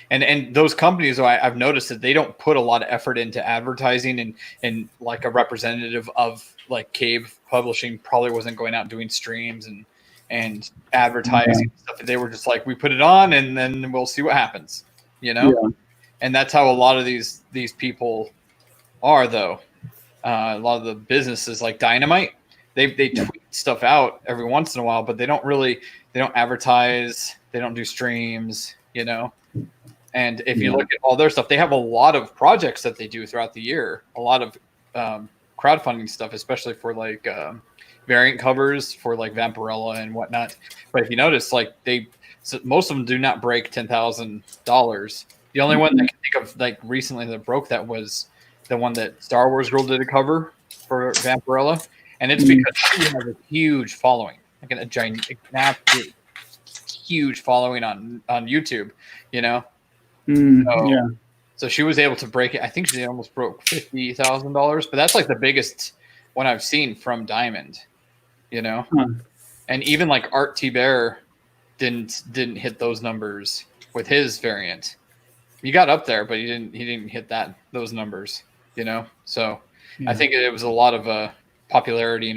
B: And those companies, though, I've noticed that they don't put a lot of effort into advertising, and like a representative of like Cave Publishing probably wasn't going out doing streams and advertising stuff. They were just like, we put it on and then we'll see what happens, you know? And that's how a lot of these people are, though. A lot of the businesses like Dynamite, they tweet stuff out every once in a while, but they don't advertise, they don't do streams, you know? And if you look at all their stuff, they have a lot of projects that they do throughout the year, a lot of crowdfunding stuff, especially for like variant covers for like Vampirella and whatnot. But if you notice, like most of them do not break $10,000. The only one I can think of like recently that broke that was the one that Star Wars Girl did a cover for Vampirella, and it's because she has a huge following, like a giant, huge following on YouTube. You know, so she was able to break it. I think she almost broke $50,000, but that's like the biggest one I've seen from Diamond. You know, and even like Art T Bear didn't hit those numbers with his variant. He got up there, but he didn't hit those numbers. You know, so I think it was a lot of popularity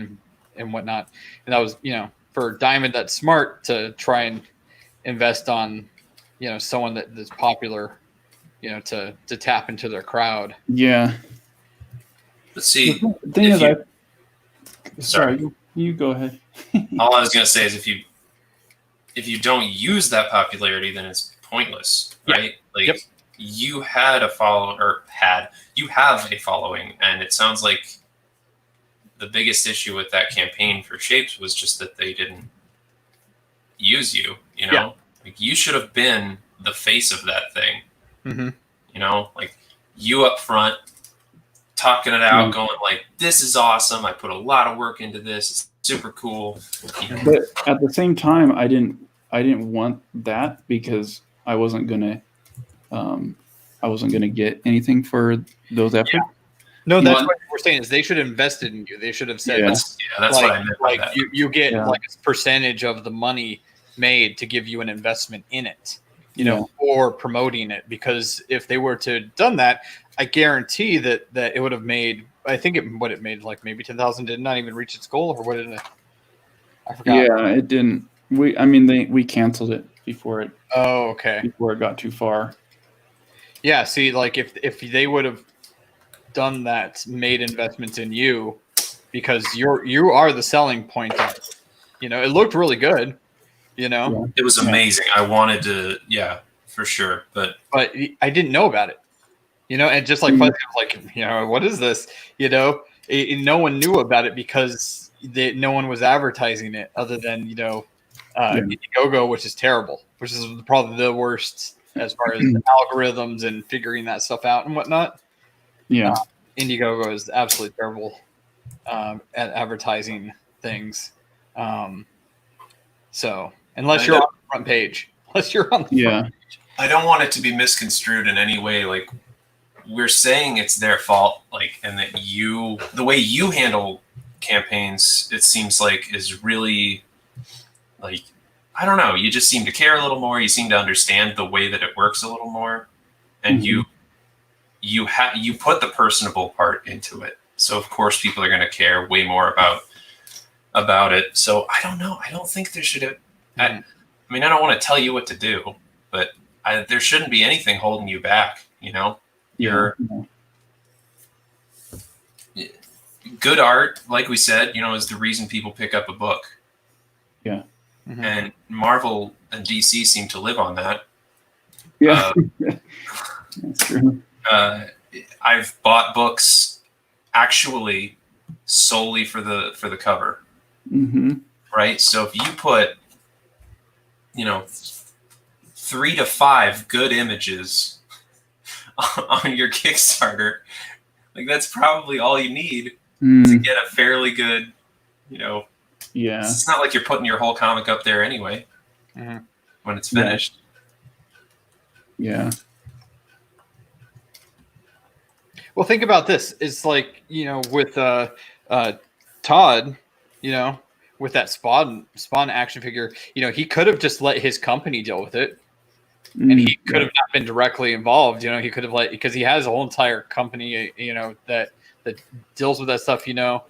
B: and whatnot, and that was, you know, for Diamond, that's smart to try and invest on, you know, someone that's popular, you know, to tap into their crowd.
A: Yeah.
C: Let's see.
A: The thing is, sorry, you go ahead.
C: All I was gonna say is if you don't use that popularity, then it's pointless, right? Like you had a you have a following, and it sounds like the biggest issue with that campaign for Shapes was just that they didn't use you. You know, like you should have been the face of that thing.
B: Mm-hmm.
C: You know, like you up front, talking it out, going like, "This is awesome. I put a lot of work into this. It's super cool."
A: But at the same time, I didn't want that because I wasn't gonna get anything for those efforts.
B: No, that's what we're saying is they should have invested in you. They should have said,
C: that's like, what I meant.
B: Like
C: by that.
B: you get like a percentage of the money made to give you an investment in it, you know, or promoting it. Because if they were to have done that, I guarantee that it would have made. I think what it made, like maybe 10,000 did not even reach its goal, or what did it? I forgot.
A: Yeah, it didn't. We canceled it before it.
B: Oh, okay.
A: Before it got too far.
B: Yeah. See, like if they would have done that, made investments in you, because you are the selling point of it. You know, it looked really good. You know,
C: it was amazing. I wanted to, for sure, but
B: I didn't know about it. You know, and just like Fuzzy was like, you know, what is this? You know, no one knew about it because no one was advertising it other than, you know, Indiegogo, which is terrible, which is probably the worst as far as algorithms and figuring that stuff out and whatnot.
A: Yeah,
B: Indiegogo is absolutely terrible at advertising things. So unless you're on the front page, front page.
C: I don't want it to be misconstrued in any way. Like we're saying it's their fault, like, and that the way you handle campaigns, it seems like is really like, I don't know. You just seem to care a little more. You seem to understand the way that it works a little more, and you put the personable part into it. So of course people are going to care way more about it. So I don't know. I don't think there should have. I mean, I don't want to tell you what to do, but there shouldn't be anything holding you back. You know, good art, like we said, you know, is the reason people pick up a book.
A: Yeah.
B: Mm-hmm.
C: And Marvel and DC seem to live on that.
A: Yeah, that's true.
C: I've bought books actually solely for the cover.
A: Mm-hmm.
C: Right. So if you put, you know, 3 to 5 good images on your Kickstarter, like that's probably all you need to get a fairly good, you know.
A: Yeah.
C: It's not like you're putting your whole comic up there anyway when it's finished.
A: Yeah.
B: Well, think about this. It's like, you know, with Todd, you know, with that Spawn action figure, you know, he could have just let his company deal with it. And he could have not been directly involved. You know, he could have because he has a whole entire company, you know, that deals with that stuff, you know,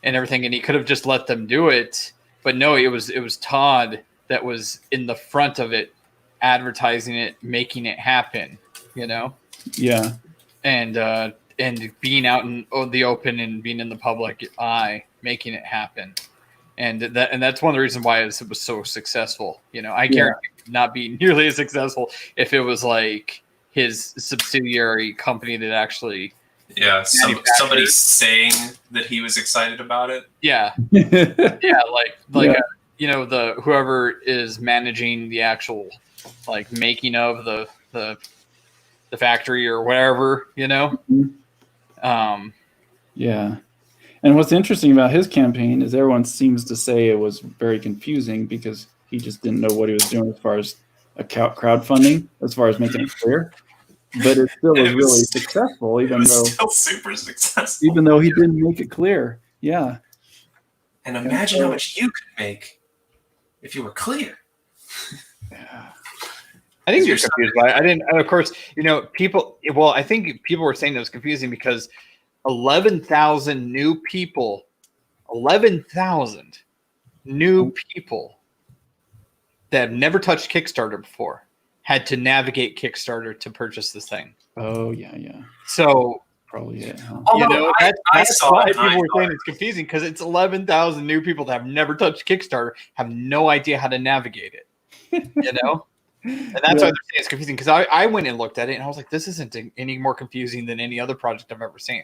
B: and everything. And he could have just let them do it. But no, it was Todd that was in the front of it, advertising it, making it happen, you know?
A: Yeah.
B: And being out in the open and being in the public eye, making it happen. And that's one of the reasons why it was so successful. You know, I guarantee it would not be nearly as successful if it was like his subsidiary company that actually
C: Yeah, somebody saying that he was excited about it.
B: Yeah, like the whoever is managing the actual like making of the factory or whatever,
A: Yeah. And what's interesting about his campaign is everyone seems to say it was very confusing because he just didn't know what he was doing as far as crowdfunding, as far as making it clear. But it still was really successful,
C: still super successful,
A: even though he didn't make it clear. Yeah.
C: And imagine how much you could make if you were clear.
A: Yeah.
B: I think you're confused by it. I didn't. Of course, people. Well, I think people were saying it was confusing because 11,000 new people, 11,000 new people that have never touched Kickstarter before had to navigate Kickstarter to purchase this thing.
A: Oh yeah.
B: So
A: probably it. Huh?
B: That's why people were saying it's confusing because it's 11,000 new people that have never touched Kickstarter, have no idea how to navigate it. And that's why they're saying it's confusing because I went and looked at it and I was like, this isn't any more confusing than any other project I've ever seen.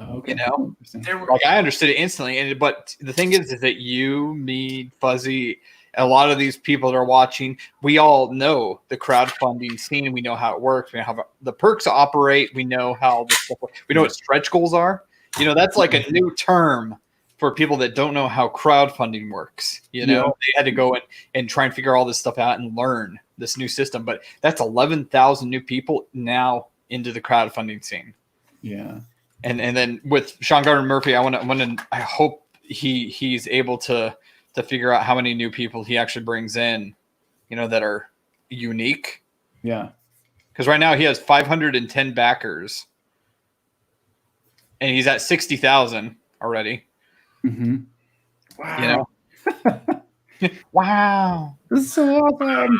A: Okay.
B: Like I understood it instantly, but the thing is that you, me, Fuzzy, a lot of these people that are watching, we all know the crowdfunding scene. We know how it works. We know how the perks operate. We know how this stuff works. We know what stretch goals are. That's like a new term for people that don't know how crowdfunding works. They had to go and try and figure all this stuff out and learn this new system. But that's 11,000 new people now into the crowdfunding scene.
A: Yeah.
B: And then with Sean Gardner Murphy, I hope he's able to figure out how many new people he actually brings in, that are unique.
A: Yeah.
B: Because right now he has 510 backers, and he's at 60,000 already.
A: Mm-hmm. Wow.
B: Wow.
A: This is so awesome.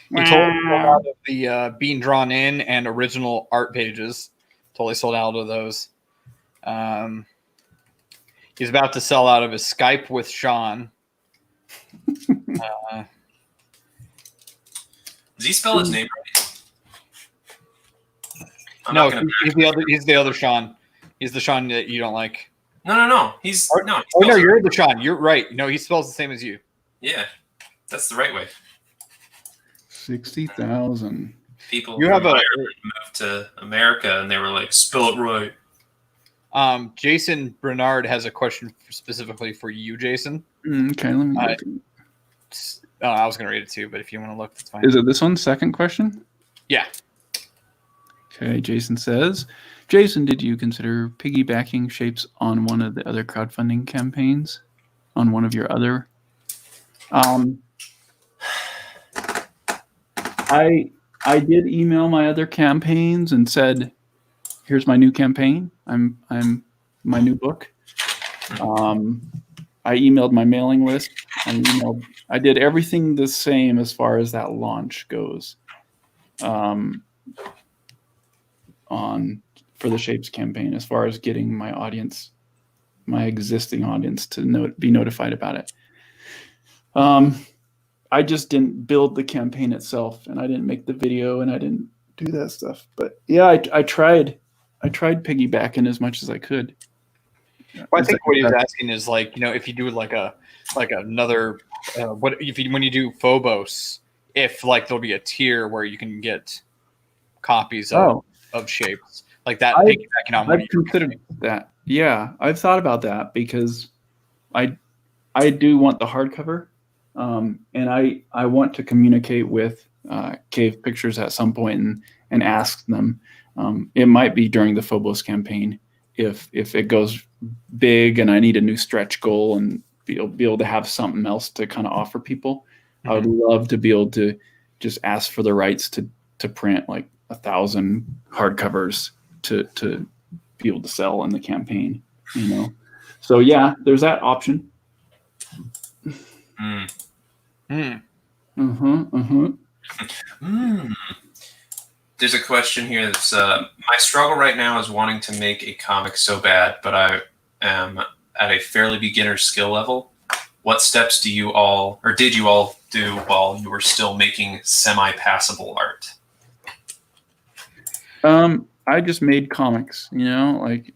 B: He totally sold out of the being drawn in and original art pages. Totally sold out of those. He's about to sell out of his Skype with Sean.
C: Does he spell his name right?
B: No, he's the other Sean. He's the Sean that you don't like.
C: No.
B: No, you're the Sean. You're right. No, he spells the same as you.
C: Yeah, that's the right way.
A: 60,000
C: people. You have moved to America, and they were like, "Spell it right."
B: Jason Bernard has a question specifically for you, Jason.
A: Okay, let me look.
B: I was going to read it too, but if you want to look, that's fine.
A: Is it this one? Second question?
B: Yeah.
A: Okay, Jason says, Jason, did you consider piggybacking shapes on one of the other crowdfunding campaigns? On one of your other? I did email my other campaigns and said, here's my new campaign. I'm my new book. I emailed my mailing list. I did everything the same as far as that launch goes. For the Shapes campaign, as far as getting my audience, my existing audience, to be notified about it. I just didn't build the campaign itself, and I didn't make the video, and I didn't do that stuff. But yeah, I tried piggybacking as much as I could.
B: Well, I think what he's asking is if you do another when you do Phobos, if there'll be a tier where you can get copies of shapes like that. Piggybacking on
A: I've considered that. Yeah, I've thought about that because I do want the hardcover, and I want to communicate with Cave Pictures at some point and ask them. It might be during the Phobos campaign if it goes big and I need a new stretch goal and be able to have something else to kind of offer people. Mm-hmm. I would love to be able to just ask for the rights to print 1,000 hardcovers to be able to sell in the campaign, So yeah, there's that option.
C: There's a question here that's my struggle right now is wanting to make a comic so bad, but I am at a fairly beginner skill level. What steps did you all do while you were still making semi-passable art?
A: I just made comics, like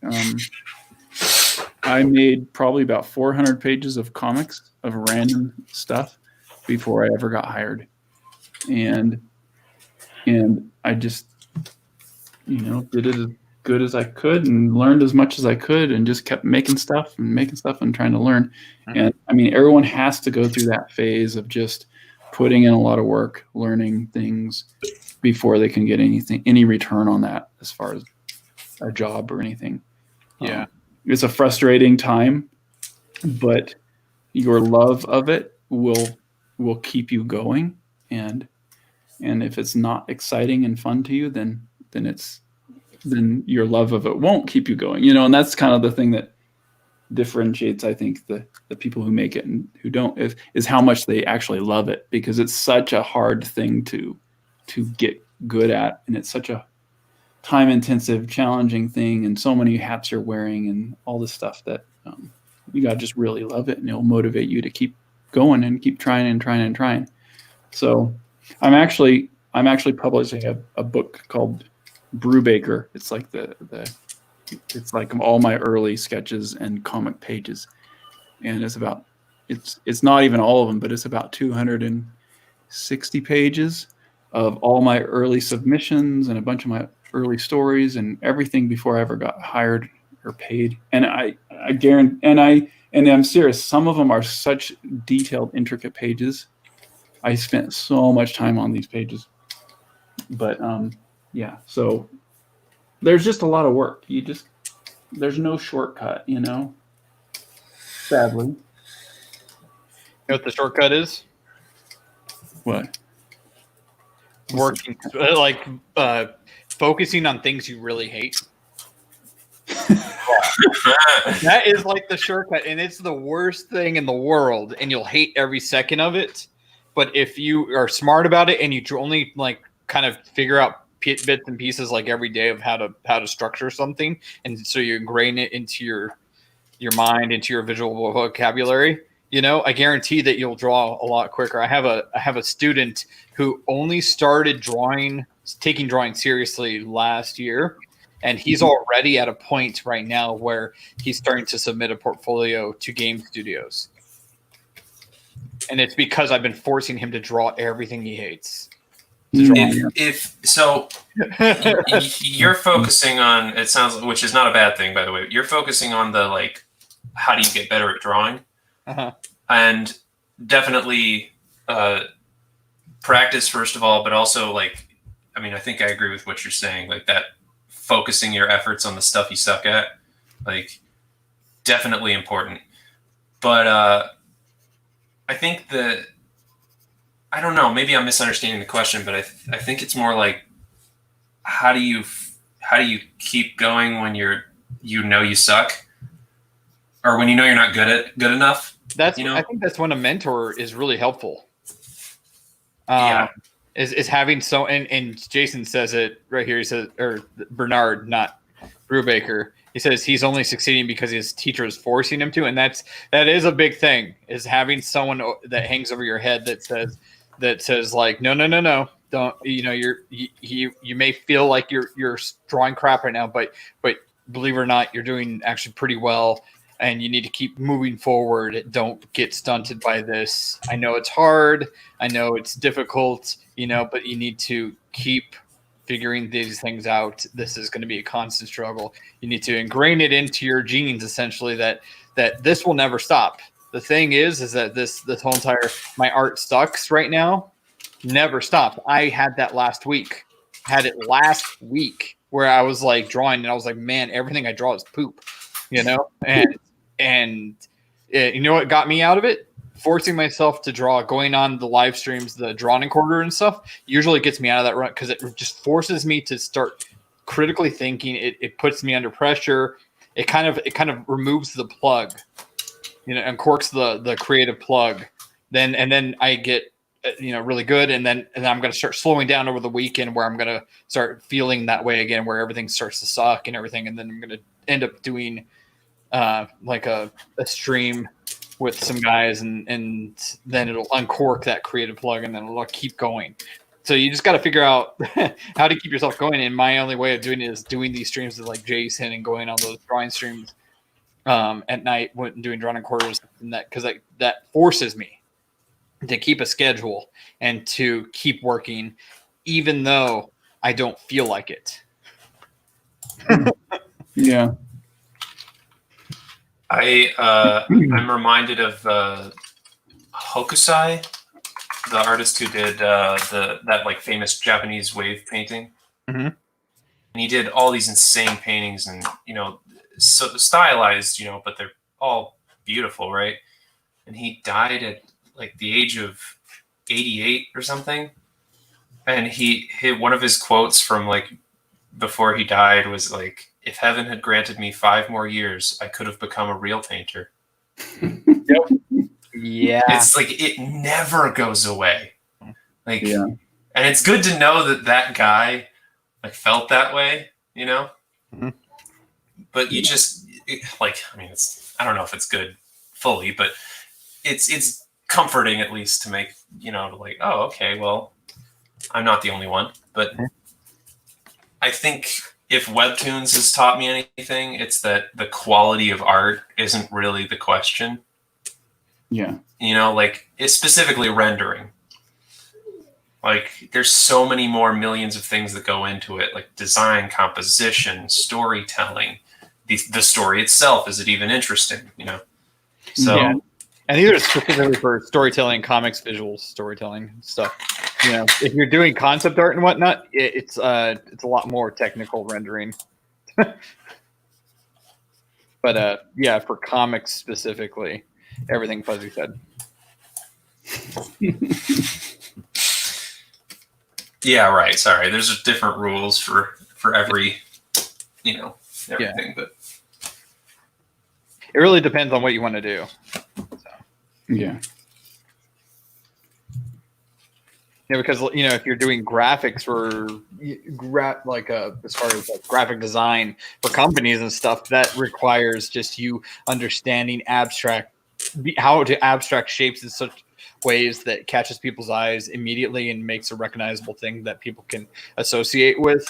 A: I made probably about 400 pages of comics of random stuff before I ever got hired. And I just, did it as good as I could and learned as much as I could and just kept making stuff and trying to learn. And I mean, everyone has to go through that phase of just putting in a lot of work, learning things before they can get any return on that as far as a job or anything.
B: Yeah.
A: It's a frustrating time, but your love of it will keep you going. And if it's not exciting and fun to you, then your love of it won't keep you going, and that's kind of the thing that differentiates, I think, the people who make it and who don't is how much they actually love it, because it's such a hard thing to get good at, and it's such a time intensive, challenging thing, and so many hats you're wearing and all this stuff that you got to just really love it, and it'll motivate you to keep going and keep trying and trying and trying. So I'm actually publishing a book called Brubaker. It's like it's like all my early sketches and comic pages, and it's not even all of them, but it's about 260 pages of all my early submissions and a bunch of my early stories and everything before I ever got hired or paid. And I guarantee, and I'm serious, some of them are such detailed, intricate pages. I spent so much time on these pages, but yeah, so there's just a lot of work. There's no shortcut, sadly.
B: You know what the shortcut is?
A: What?
B: Working, focusing on things you really hate. That is like the shortcut, and it's the worst thing in the world, and you'll hate every second of it. But if you are smart about it and you only kind of figure out bits and pieces every day of how to structure something, and so you ingrain it into your mind, into your visual vocabulary, I guarantee that you'll draw a lot quicker. I have a student who only started taking drawing seriously last year, and he's already at a point right now where he's starting to submit a portfolio to game studios. And it's because I've been forcing him to draw everything he hates.
C: If so, you're focusing on, it sounds, which is not a bad thing, by the way. You're focusing on the how do you get better at drawing, and definitely practice first of all, but also I think I agree with what you're saying, that focusing your efforts on the stuff you suck at, definitely important. But I think I don't know, maybe I'm misunderstanding the question, but I think it's more how do you keep going when you suck, or when you're not good enough?
B: I think that's when a mentor is really helpful.
C: Yeah.
B: Is having and Jason says it right here. He says, or Bernard, not Brubaker. He says he's only succeeding because his teacher is forcing him to, and that is a big thing. Is having someone that hangs over your head that says no, don't, you may feel like you're drawing crap right now, but believe it or not, you're doing actually pretty well, and you need to keep moving forward. Don't get stunted by this. I know it's hard. I know it's difficult, but you need to keep figuring these things out. This is going to be a constant struggle. You need to ingrain it into your genes, essentially, that this will never stop. The thing is that this whole entire, my art sucks right now, never stopped. I had that last week. Where I was drawing, and I was like, man, everything I draw is poop, and you know what got me out of it? Forcing myself to draw, going on the live streams, the drawing quarter and stuff, usually gets me out of that rut, because it just forces me to start critically thinking. It puts me under pressure. It kind of removes the plug, uncorks the creative plug. Then I get really good, and then I'm going to start slowing down over the weekend, where I'm going to start feeling that way again, where everything starts to suck and everything, and then I'm going to end up doing a stream with some guys, and then it'll uncork that creative plug, and then it'll keep going. So you just got to figure out how to keep yourself going. And my only way of doing it is doing these streams with like Jason and going on those drawing streams at night when doing drawing quarters, and that because that forces me to keep a schedule and to keep working, even though I don't feel like it.
A: Yeah.
C: I'm reminded of Hokusai, the artist who did that like famous Japanese wave painting.
B: Mhm.
C: And he did all these insane paintings, and so stylized, but they're all beautiful, right? And he died at like the age of 88 or something. And he one of his quotes from like before he died was like, "If heaven had granted me 5 more years, I could have become a real painter."
B: Yeah.
C: It's like it never goes away. Like,
A: Yeah.
C: and it's good to know that guy like felt that way,
B: Mhm.
C: But you just it's, I don't know if it's good fully, but it's comforting at least to make, like, oh, okay, well, I'm not the only one. But I think if Webtoons has taught me anything, it's that the quality of art isn't really the question.
A: Yeah.
C: Like it's specifically rendering. Like there's so many more millions of things that go into it, like design, composition, storytelling, the story itself. Is it even interesting? So
B: Yeah. And these are specifically for storytelling, comics, visual storytelling stuff. If you're doing concept art and whatnot, it's a lot more technical rendering. But yeah, for comics specifically, everything Fuzzy said.
C: yeah, right. Sorry, there's different rules for every, everything. But
B: It really depends on what you want to do.
A: Yeah.
B: Because if you're doing graphics for as far as like graphic design for companies and stuff, that requires just you understanding how to abstract shapes in such ways that catches people's eyes immediately and makes a recognizable thing that people can associate with,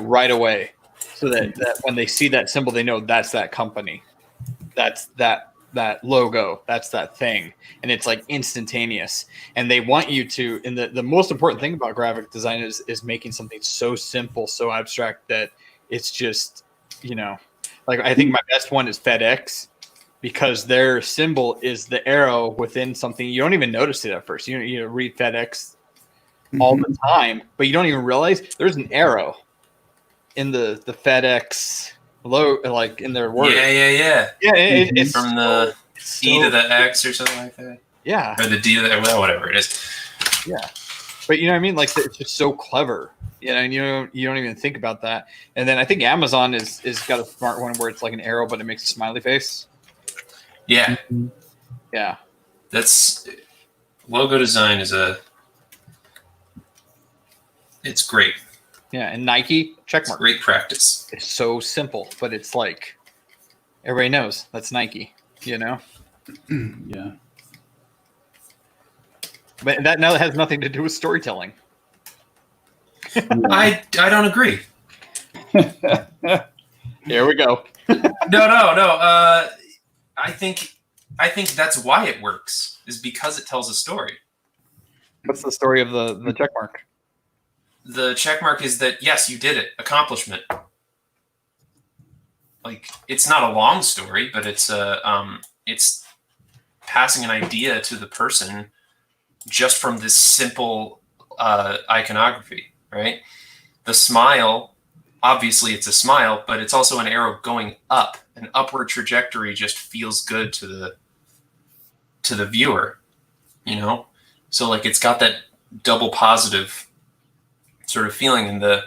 B: right away, so that when they see that symbol, they know that's that company, that's that logo, that's that thing, and it's like instantaneous. And they want you to, and the most important thing about graphic design is making something so simple, so abstract that it's just, like I think my best one is FedEx, because their symbol is the arrow within something. You don't even notice it at first. You read FedEx all the time, but you don't even realize there's an arrow in the FedEx logo, like in their word.
C: yeah.
B: It's
C: from the E to the X or something like that.
B: Yeah.
C: Or the D to the, well, whatever it is.
B: Yeah. But you know what I mean? Like it's just so clever. And you don't even think about that. And then I think Amazon is got a smart one where it's like an arrow, but it makes a smiley face.
C: Yeah.
B: Yeah.
C: That's logo design it's great.
B: Yeah. And Nike, check
C: It's
B: mark.
C: great practice.
B: It's so simple, but it's like everybody knows that's Nike,
A: Yeah.
B: But that now has nothing to do with storytelling.
C: I don't agree.
B: Here we go.
C: No. I think that's why it works, is because it tells a story.
B: What's the story of the check mark?
C: The check mark is that, yes, you did it. Accomplishment. Like, it's not a long story, but it's passing an idea to the person just from this simple iconography, right? The smile, obviously it's a smile, but it's also an arrow going up. An upward trajectory just feels good to the viewer, So like it's got that double positive sort of feeling, and the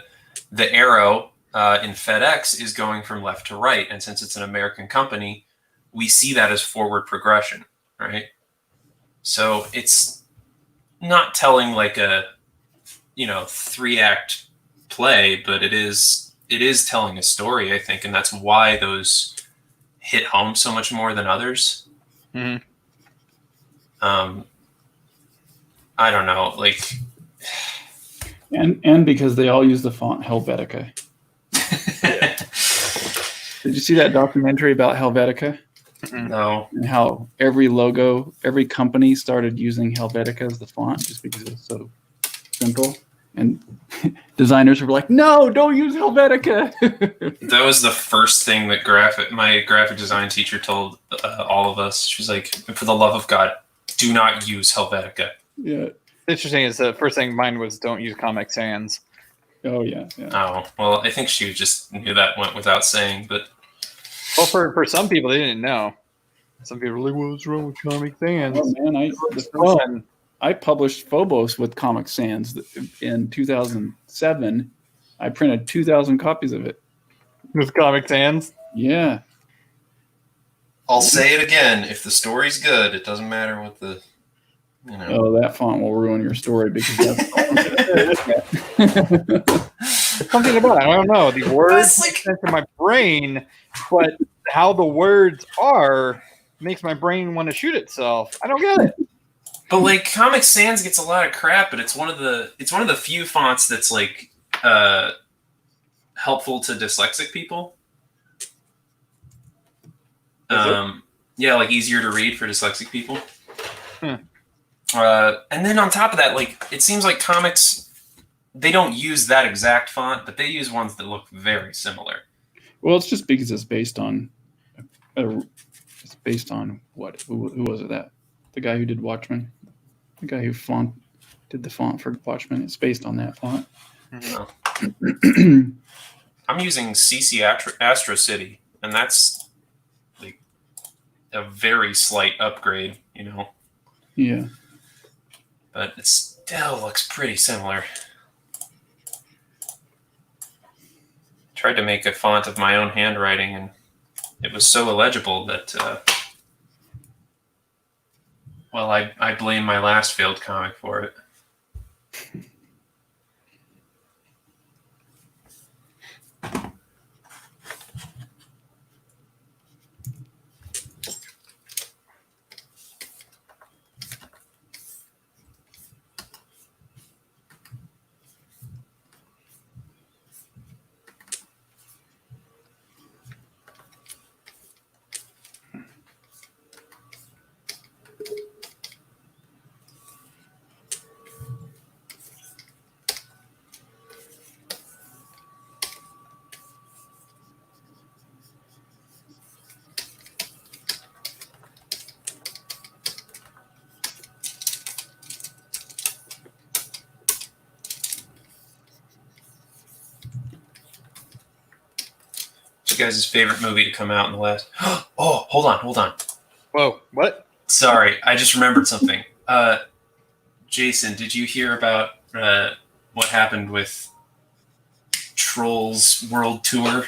C: arrow in FedEx is going from left to right, and since it's an American company, we see that as forward progression, right? So it's not telling like a 3-act play, but it is telling a story, I think, and that's why those hit home so much more than others.
B: Mm-hmm.
C: I don't know, like
A: And because they all use the font Helvetica. Did you see that documentary about Helvetica
C: No.
A: and how every logo, every company started using Helvetica as the font just because it was so simple? And designers were like, "No, don't use Helvetica."
C: That was the first thing that my graphic design teacher told all of us. She was like, "For the love of God, do not use Helvetica."
A: Yeah.
B: Interesting is the first thing mine was don't use Comic Sans.
A: Oh yeah. Yeah.
C: Oh, well, I think she just knew that went without saying, but
B: Well, for some people, they didn't know. Some people were like, what's wrong with Comic Sans?
A: Oh man,
B: It's fun.
A: I published Phobos with Comic Sans in 2007. I printed 2,000 copies of it.
B: With Comic Sans?
A: Yeah.
C: I'll say it again. If the story's good, it doesn't matter what the,
A: Oh, that font will ruin your story because that's
B: There's something about it. I don't know. The words make sense in my brain, but how the words are makes my brain want to shoot itself. I don't get it.
C: But like Comic Sans gets a lot of crap, but it's one of the few fonts that's like helpful to dyslexic people. Yeah, like easier to read for dyslexic people. And then on top of that, like it seems like comics, they don't use that exact font, but they use ones that look very similar.
A: Well, it's just because it's based on what? Who was it? That the guy who did Watchmen, the guy who did the font for Watchmen. It's based on that font.
C: I'm using CC Astro City, and that's like a very slight upgrade,
A: Yeah.
C: But it still looks pretty similar. Tried to make a font of my own handwriting, and it was so illegible that, well, I blame my last failed comic for it. What's your guys' favorite movie to come out in the last? Oh, hold on.
B: Whoa, what?
C: Sorry, I just remembered something. Jason, did you hear about what happened with Trolls World Tour?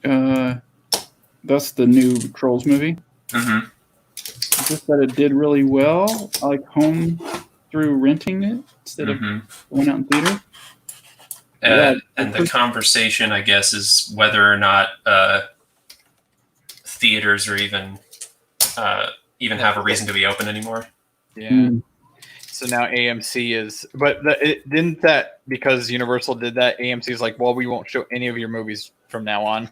A: That's the new Trolls movie.
C: Mm-hmm.
A: Just that it did really well, like home through renting it instead of going out in theater.
C: And the conversation, I guess, is whether or not theaters are even have a reason to be open anymore.
B: Yeah. So now AMC is, but didn't that, because Universal did that, AMC is like, well, we won't show any of your movies from now on.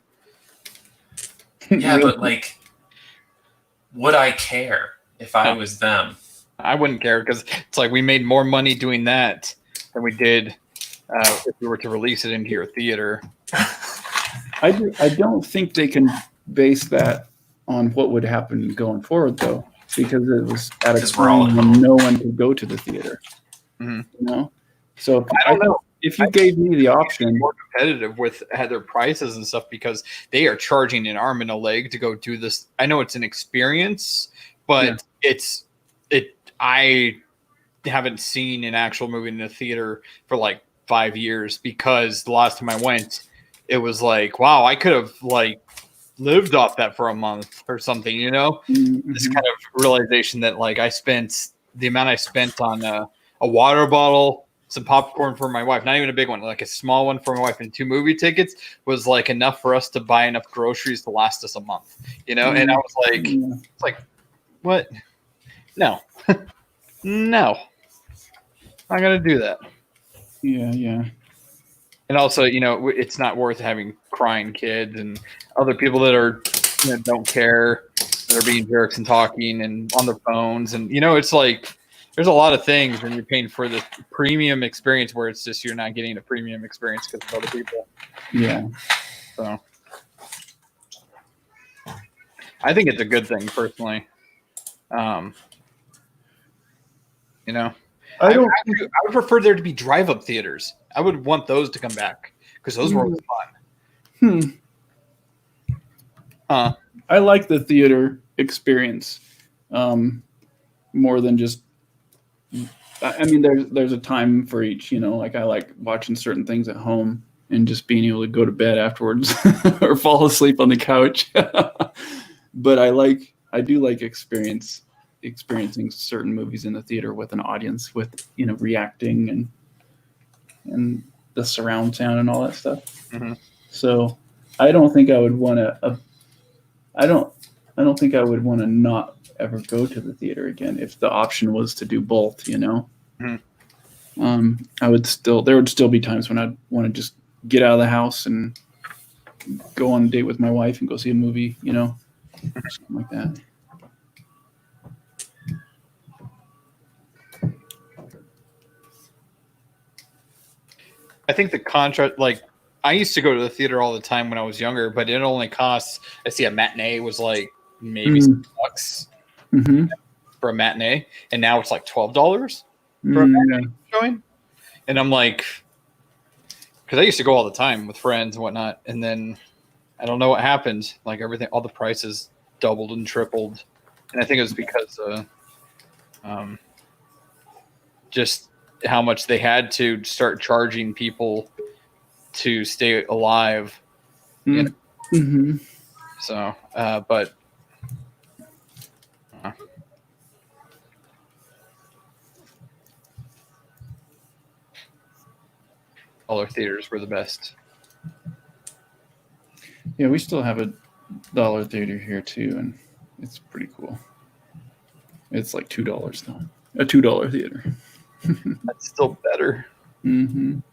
C: Yeah, but like, would I care if I was them?
B: I wouldn't care, because it's like we made more money doing that than we did if we were to release it into your theater.
A: I don't think they can base that on what would happen going forward, though, because it was at a time when no one could go to the theater. So
B: I don't know.
A: If you gave me the option,
B: more competitive with their prices and stuff, because they are charging an arm and a leg to go do this. I know it's an experience, but I haven't seen an actual movie in a theater for like 5 years, because the last time I went, it was like, wow, I could have like lived off that for a month or something, This kind of realization that like the amount I spent on a water bottle, some popcorn for my wife, not even a big one, like a small one for my wife, and 2 movie tickets was like enough for us to buy enough groceries to last us a month, And I was like, it's like, what? No, no, not gonna do that.
A: Yeah.
B: And also, it's not worth having crying kids and other people that are don't care, that are being jerks and talking and on their phones, and it's like there's a lot of things when you're paying for the premium experience where it's just you're not getting a premium experience because of other people.
A: Yeah.
B: So I think it's a good thing personally. I would prefer there to be drive-up theaters. I would want those to come back because those were fun.
A: I like the theater experience more than just. I mean, there's a time for each. Like I like watching certain things at home and just being able to go to bed afterwards or fall asleep on the couch. But I do like experiencing certain movies in the theater with an audience, with reacting and the surround sound and all that stuff.
B: Mm-hmm.
A: So I don't think I would want to. I don't think I would want to not ever go to the theater again if the option was to do both.
B: Mm-hmm.
A: There would still be times when I'd want to just get out of the house and go on a date with my wife and go see a movie. Something like that.
B: I think the contract, like I used to go to the theater all the time when I was younger, but it only costs. I see a matinee was like maybe $6 for a matinee, and now it's like $12 for a matinee showing. And I'm like, because I used to go all the time with friends and whatnot, and then I don't know what happened. Like all the prices doubled and tripled, and I think it was because just how much they had to start charging people to stay alive. So, but all our theaters were the best.
A: Yeah, we still have a dollar theater here too, and it's pretty cool. It's like $2 though. A $2 theater.
B: That's still better.
A: And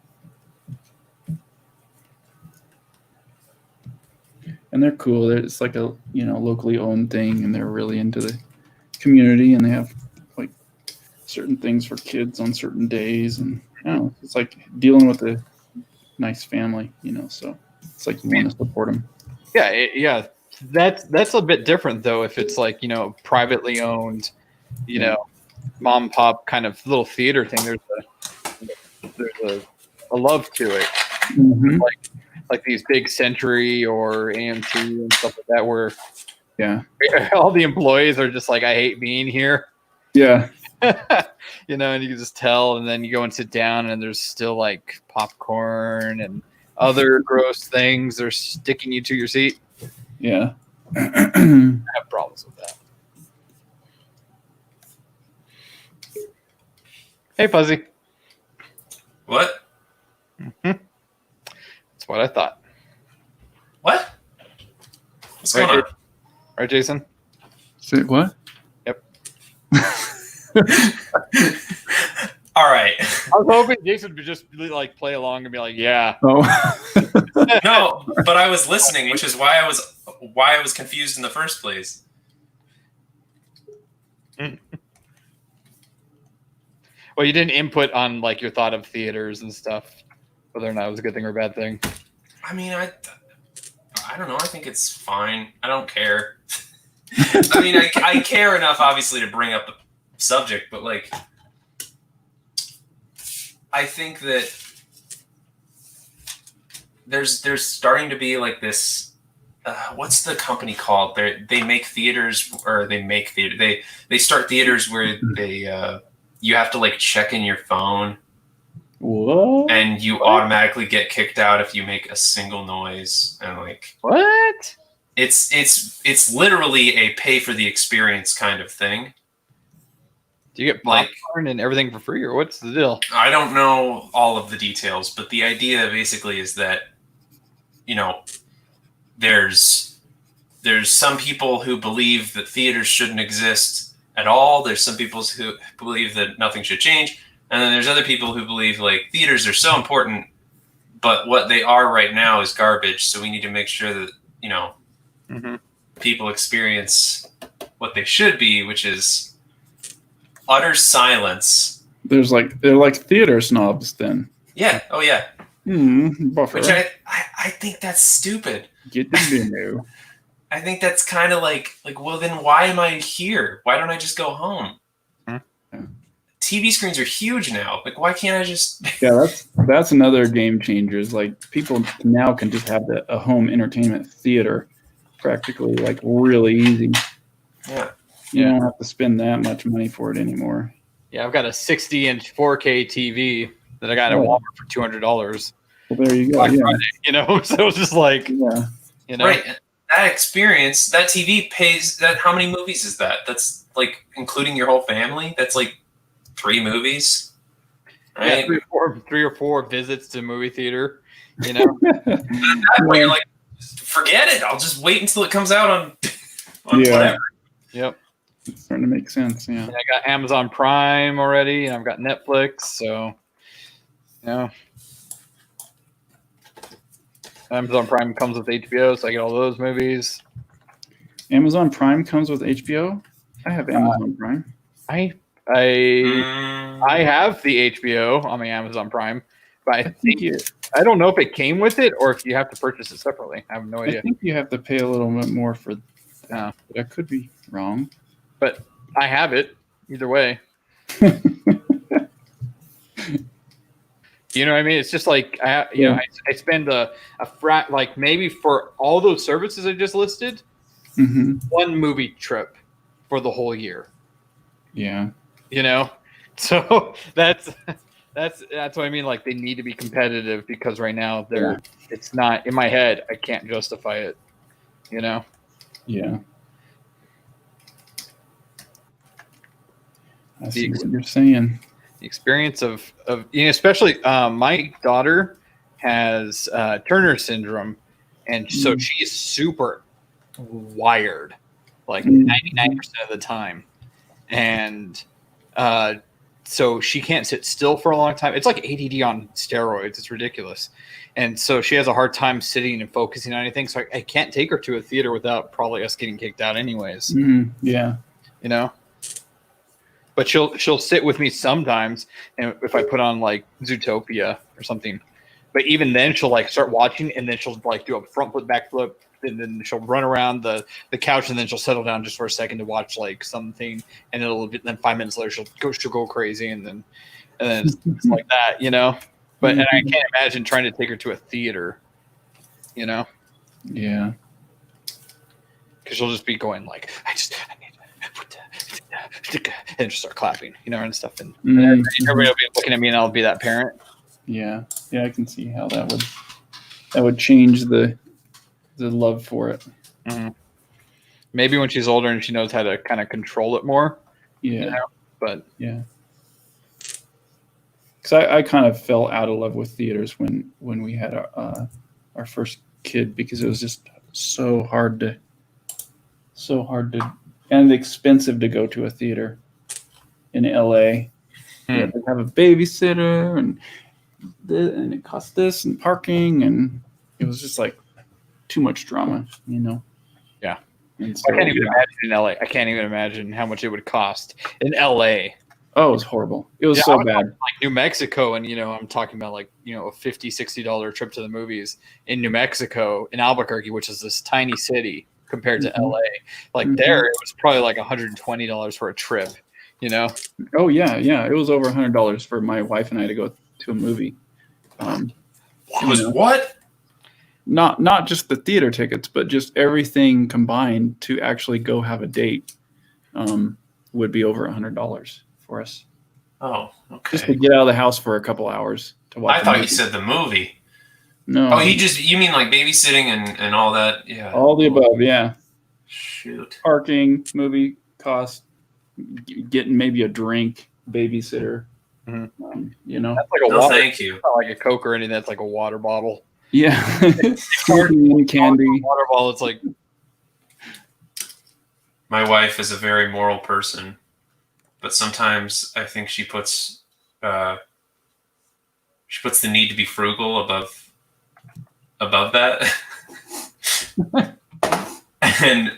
A: they're cool. It's like a locally owned thing, and they're really into the community, and they have like certain things for kids on certain days, and it's like dealing with a nice family, So it's like you want to support them.
B: Yeah. That's a bit different though. If it's like privately owned, mom and pop kind of little theater thing. There's a love to it. Like these big Century or AMT and stuff like that, where all the employees are just like, I hate being here.
A: Yeah.
B: And you can just tell, and then you go and sit down and there's still like popcorn and other gross things. They're sticking you to your seat.
A: Yeah.
B: I have problems with that. Hey, Fuzzy.
C: What?
B: That's what I thought.
C: What? What's going on?
B: Right, Jason?
A: Say what?
B: Yep.
C: All right.
B: I was hoping Jason would just like play along and be like, "Yeah."
A: Oh.
C: No, but I was listening, which is why I was confused in the first place.
B: Well, you didn't input on like your thought of theaters and stuff, whether or not it was a good thing or a bad thing.
C: I mean, I don't know. I think it's fine. I don't care. I mean, I care enough, obviously, to bring up the subject, but like, I think that there's starting to be like this. What's the company called? They make theaters, or they start theaters where they you have to like check in your phone.
A: What?
C: And you automatically get kicked out if you make a single noise. And like,
B: what?
C: It's literally a pay for the experience kind of thing.
B: Do you get popcorn and everything for free, or what's the deal?
C: I don't know all of the details, but the idea basically is that, there's some people who believe that theaters shouldn't exist at all. There's some people who believe that nothing should change. And then there's other people who believe like theaters are so important, but what they are right now is garbage. So we need to make sure that, you know, people experience what they should be, which is utter silence.
A: They're like theater snobs then.
C: Yeah. Oh yeah.
A: Buffer.
C: Which I think that's stupid.
A: Get the menu.
C: I think that's kind of like, well, then why am I here? Why don't I just go home? TV screens are huge now. Like, why can't I just?
A: Yeah, that's another game changer. Is like people now can just have a home entertainment theater, practically like really easy.
C: Yeah.
A: You don't have to spend that much money for it anymore.
B: Yeah, I've got a 60-inch 4K TV that I got at Walmart for $200.
A: Well, there you go.
B: Black
A: Yeah.
B: Friday, you know, so it's just like,
A: Yeah.
B: you know,
C: Right. That experience, that TV pays that. How many movies is that? That's like including your whole family. That's like 3 movies.
B: yeah,
C: Right.
B: 3 or 4 visits to movie theater, you know.
C: That way you're like, forget it. I'll just wait until it comes out on
A: Yeah.
C: whatever.
B: Yep.
A: It's starting to make sense. Yeah.
B: And I got Amazon Prime already, and I've got Netflix, so you know. Amazon Prime comes with HBO, so I get all those movies.
A: Amazon Prime comes with HBO. I have Amazon Prime.
B: I
C: Mm,
B: have the HBO on my Amazon Prime, but I think
A: you-
B: I don't know if it came with it or if you have to purchase it separately. I have no
A: I
B: idea.
A: think you have to pay a little bit more for that. But I could be wrong.
B: But I have it either way. You know what I mean? It's just like I spend a like maybe for all those services I just listed,
A: Mm-hmm.
B: one movie trip for the whole year.
A: Yeah.
B: You know, so that's what I mean. Like they need to be competitive because right now it's not in my head. I can't justify it. You know.
A: Yeah. I see what you're saying.
B: The experience of you know, especially my daughter has Turner syndrome, and so she's super wired, like 99% of the time, and so she can't sit still for a long time. It's like ADD on steroids. It's ridiculous, and so she has a hard time sitting and focusing on anything. So I can't take her to a theater without probably us getting kicked out, anyways.
A: Yeah.
B: You know. But she'll sit with me sometimes, and if I put on like Zootopia or something, but even then she'll like start watching, and then she'll like do a front flip, back flip, and then she'll run around the couch, and then she'll settle down just for a second to watch like something, and then 5 minutes later she'll go crazy, and then it's like that, you know. But and I can't imagine trying to take her to a theater, you know.
A: Yeah.
B: Because she'll just be going like, and just start clapping, you know, and stuff, and everybody will be looking at me, and I'll be that parent.
A: Yeah. I can see how that would change the love for it.
B: Mm-hmm. Maybe when she's older and she knows how to kind of control it more.
A: Yeah.
B: You know? But
A: yeah. Because I kind of fell out of love with theaters when we had our first kid, because it was just so hard to and expensive to go to a theater in LA. You had to have a babysitter, and it cost this, and parking, and it was just like too much drama, you know.
B: Yeah.
A: And so,
B: I can't even imagine in LA. I can't even imagine how much it would cost in LA.
A: Oh, it was horrible. It was so bad.
B: Like New Mexico, and you know, I'm talking about like, you know, a $50-$60 trip to the movies in New Mexico, in Albuquerque, which is this tiny city compared to LA. Like there, it was probably like $120 for a trip, you know?
A: Oh yeah. It was over $100 for my wife and I to go to a movie.
C: It was what?
A: Not just the theater tickets, but just everything combined to actually go have a date would be over $100 for us.
C: Oh, okay.
A: Just to get out of the house for a couple hours to watch.
C: I thought you said the movie.
A: No.
C: Oh, you mean like babysitting and all that? Yeah.
A: All the above, yeah.
C: Shoot.
A: Parking, movie cost, getting maybe a drink, babysitter. You know.
B: That's like a
C: No,
B: water.
C: thank you.
B: It's not like a Coke or anything. That's like a water bottle.
A: Yeah. Smoking candy.
B: Water bottle. It's like,
C: My wife is a very moral person, but sometimes I think she puts she puts the need to be frugal above that. And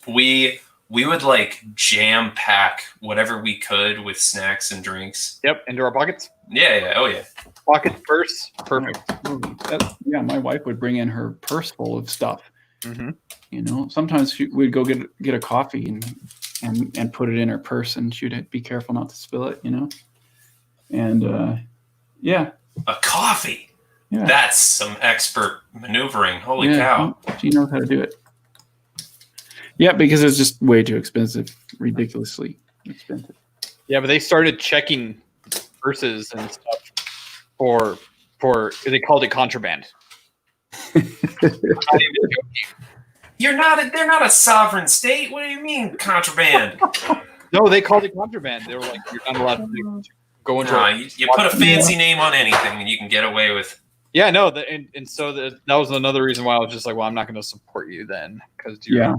C: we would like jam pack whatever we could with snacks and drinks.
B: Yep, into our pockets.
C: Yeah. Oh yeah.
B: Pocket purse. Perfect.
A: Yeah, my wife would bring in her purse full of stuff.
B: Mm-hmm.
A: You know, sometimes we'd go get a coffee and put it in her purse, and she'd be careful not to spill it. You know, and yeah,
C: A coffee.
A: yeah,
C: That's some expert maneuvering. Holy
A: yeah,
C: cow.
A: she knows how to do it. Yeah, because it's just way too expensive, ridiculously expensive.
B: Yeah, but they started checking purses and stuff for they called it contraband. I'm not even joking.
C: They're not a sovereign state. What do you mean contraband?
B: No, they called it contraband. They were like, you're not allowed to go into.
C: You put a fancy name on anything and you can get away with.
B: Yeah, no, and so that was another reason why I was just like, well, I'm not going to support you then because you're
A: Yeah,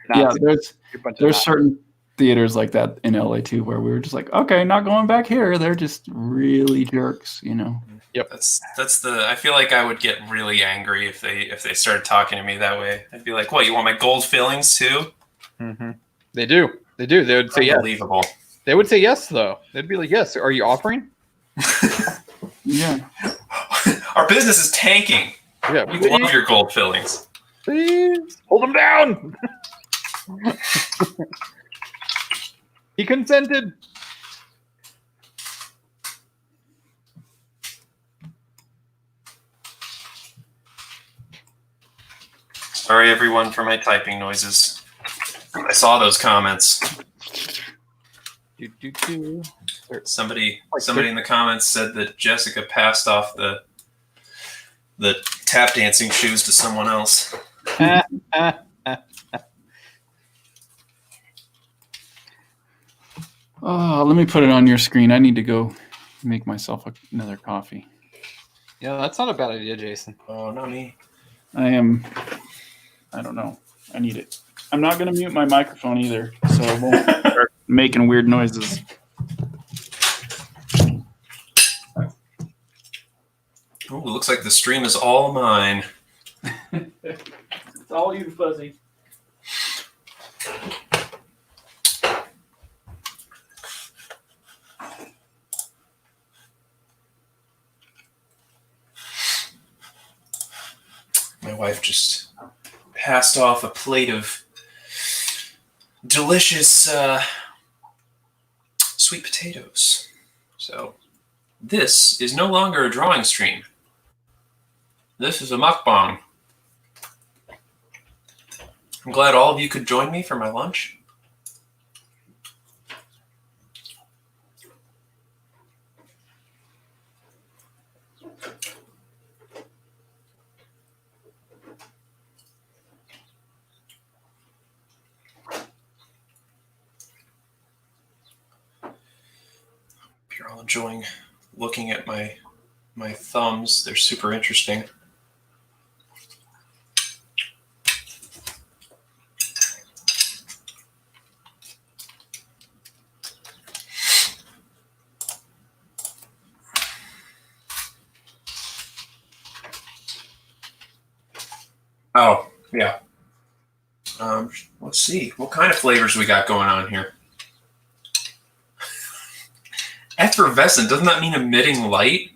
B: not
A: there's
B: you're a bunch of
A: there's
B: Nazis.
A: certain theaters like that in LA too, where we were just like, okay, not going back here. They're just really jerks, you know.
C: That's the. I feel like I would get really angry if they started talking to me that way. I'd be like, "What? You want my gold fillings too?"
B: Mm-hmm. They do. They would say yes.
C: Unbelievable.
B: They would say yes though. They'd be like, yes. Are you offering?
A: Yeah,
C: Our business is tanking.
B: Yeah.
C: We love your gold fillings.
B: Please hold him down. He consented.
C: Sorry, everyone, for my typing noises. I saw those comments. Somebody in the comments said that Jessica passed off the tap dancing shoes to someone else.
A: oh, let me put it on your screen. I need to go make myself another coffee.
B: Yeah, that's not a bad idea, Jason.
C: Oh, not me.
A: I don't know. I need it. I'm not going to mute my microphone either, so I won't start making weird noises.
C: Oh, looks like the stream is all mine.
A: It's all you, Fuzzy.
C: My wife just passed off a plate of delicious sweet potatoes. So this is no longer a drawing stream. This is a mukbang. I'm glad all of you could join me for my lunch. You're all enjoying looking at my thumbs. They're super interesting. Oh, yeah. Let's see. What kind of flavors we got going on here? Effervescent, doesn't that mean emitting light?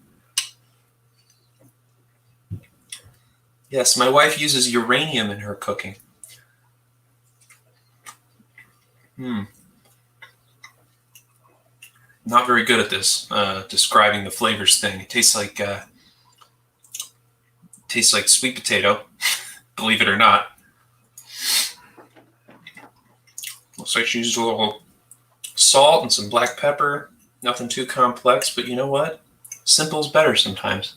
C: Yes, my wife uses uranium in her cooking. Not very good at this, describing the flavors thing. It tastes like sweet potato, believe it or not. Looks like she used a little salt and some black pepper. Nothing too complex, but you know what? Simple's better sometimes.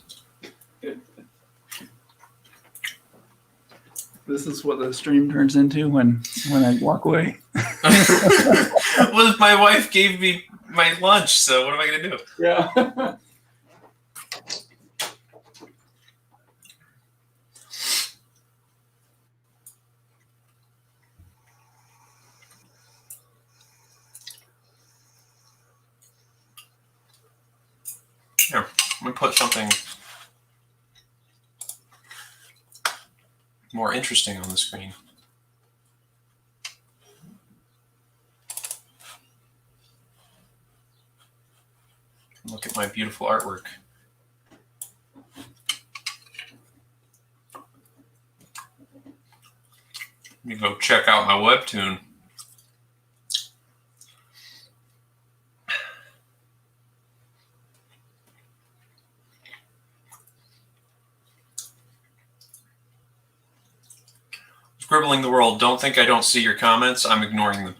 A: This is what the stream turns into when I walk away.
C: Well, my wife gave me my lunch, so what am I going to do?
A: Yeah.
C: Here, I'm gonna put something more interesting on the screen. Look at my beautiful artwork. You go check out my webtoon. Scribbling the world. Don't think I don't see your comments. I'm ignoring them.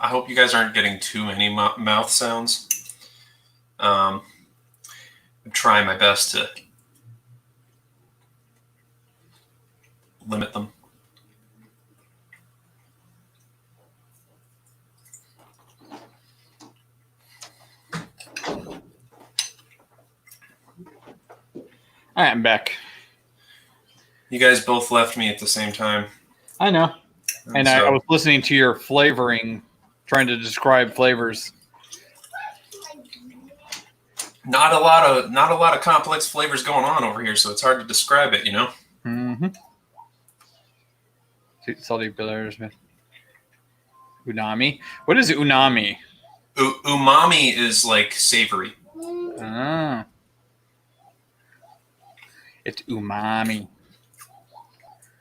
C: I hope you guys aren't getting too many mouth sounds. I'm trying my best to limit them.
B: All right, I'm back.
C: You guys both left me at the same time.
B: I know. And
C: so,
B: I was listening to your flavoring, trying to describe flavors.
C: not a lot of complex flavors going on over here, so it's hard to describe it, you know.
B: Mm-hmm. Sweet, salty, bitter, unami. What is unami?
C: Umami is like savory.
B: Ah. It's umami.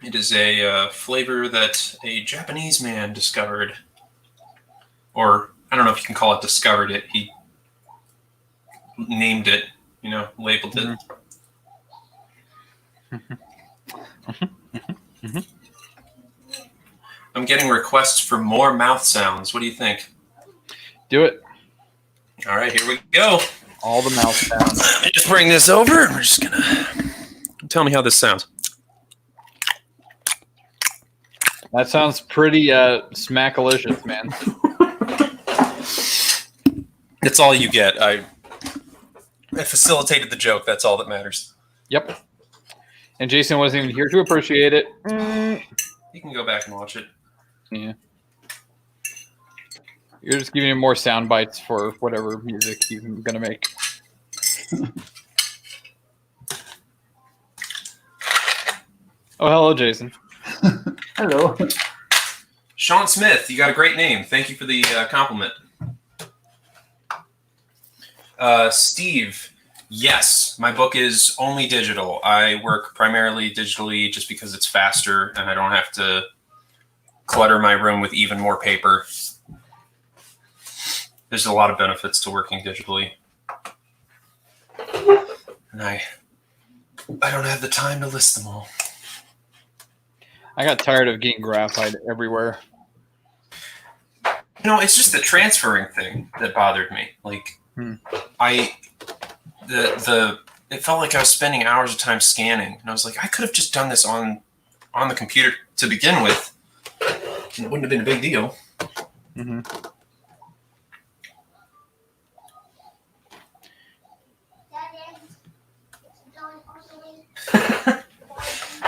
C: It is a flavor that a Japanese man discovered. Or, I don't know if you can call it discovered it. He named it, you know, labeled it.
B: Mm-hmm.
C: I'm getting requests for more mouth sounds. What do you think?
B: Do it.
C: All right, here we go.
B: All the mouth sounds.
C: Let me just bring this over. We're just going to... Tell me how this sounds.
B: That sounds pretty smackalicious, man.
C: It's all you get. I facilitated the joke. That's all that matters.
B: Yep. And Jason wasn't even here to appreciate it.
C: You can go back and watch it.
B: Yeah. You're just giving him more sound bites for whatever music he's going to make. Oh, hello, Jason.
A: Hello.
C: Sean Smith, you got a great name. Thank you for the compliment. Steve, yes, my book is only digital. I work primarily digitally just because it's faster and I don't have to clutter my room with even more paper. There's a lot of benefits to working digitally. And I don't have the time to list them all.
B: I got tired of getting graphite everywhere.
C: You know, it's just the transferring thing that bothered me. Like, it felt like I was spending hours of time scanning, and I was like, I could have just done this on the computer to begin with, and it wouldn't have been a big deal.
B: Mm-hmm.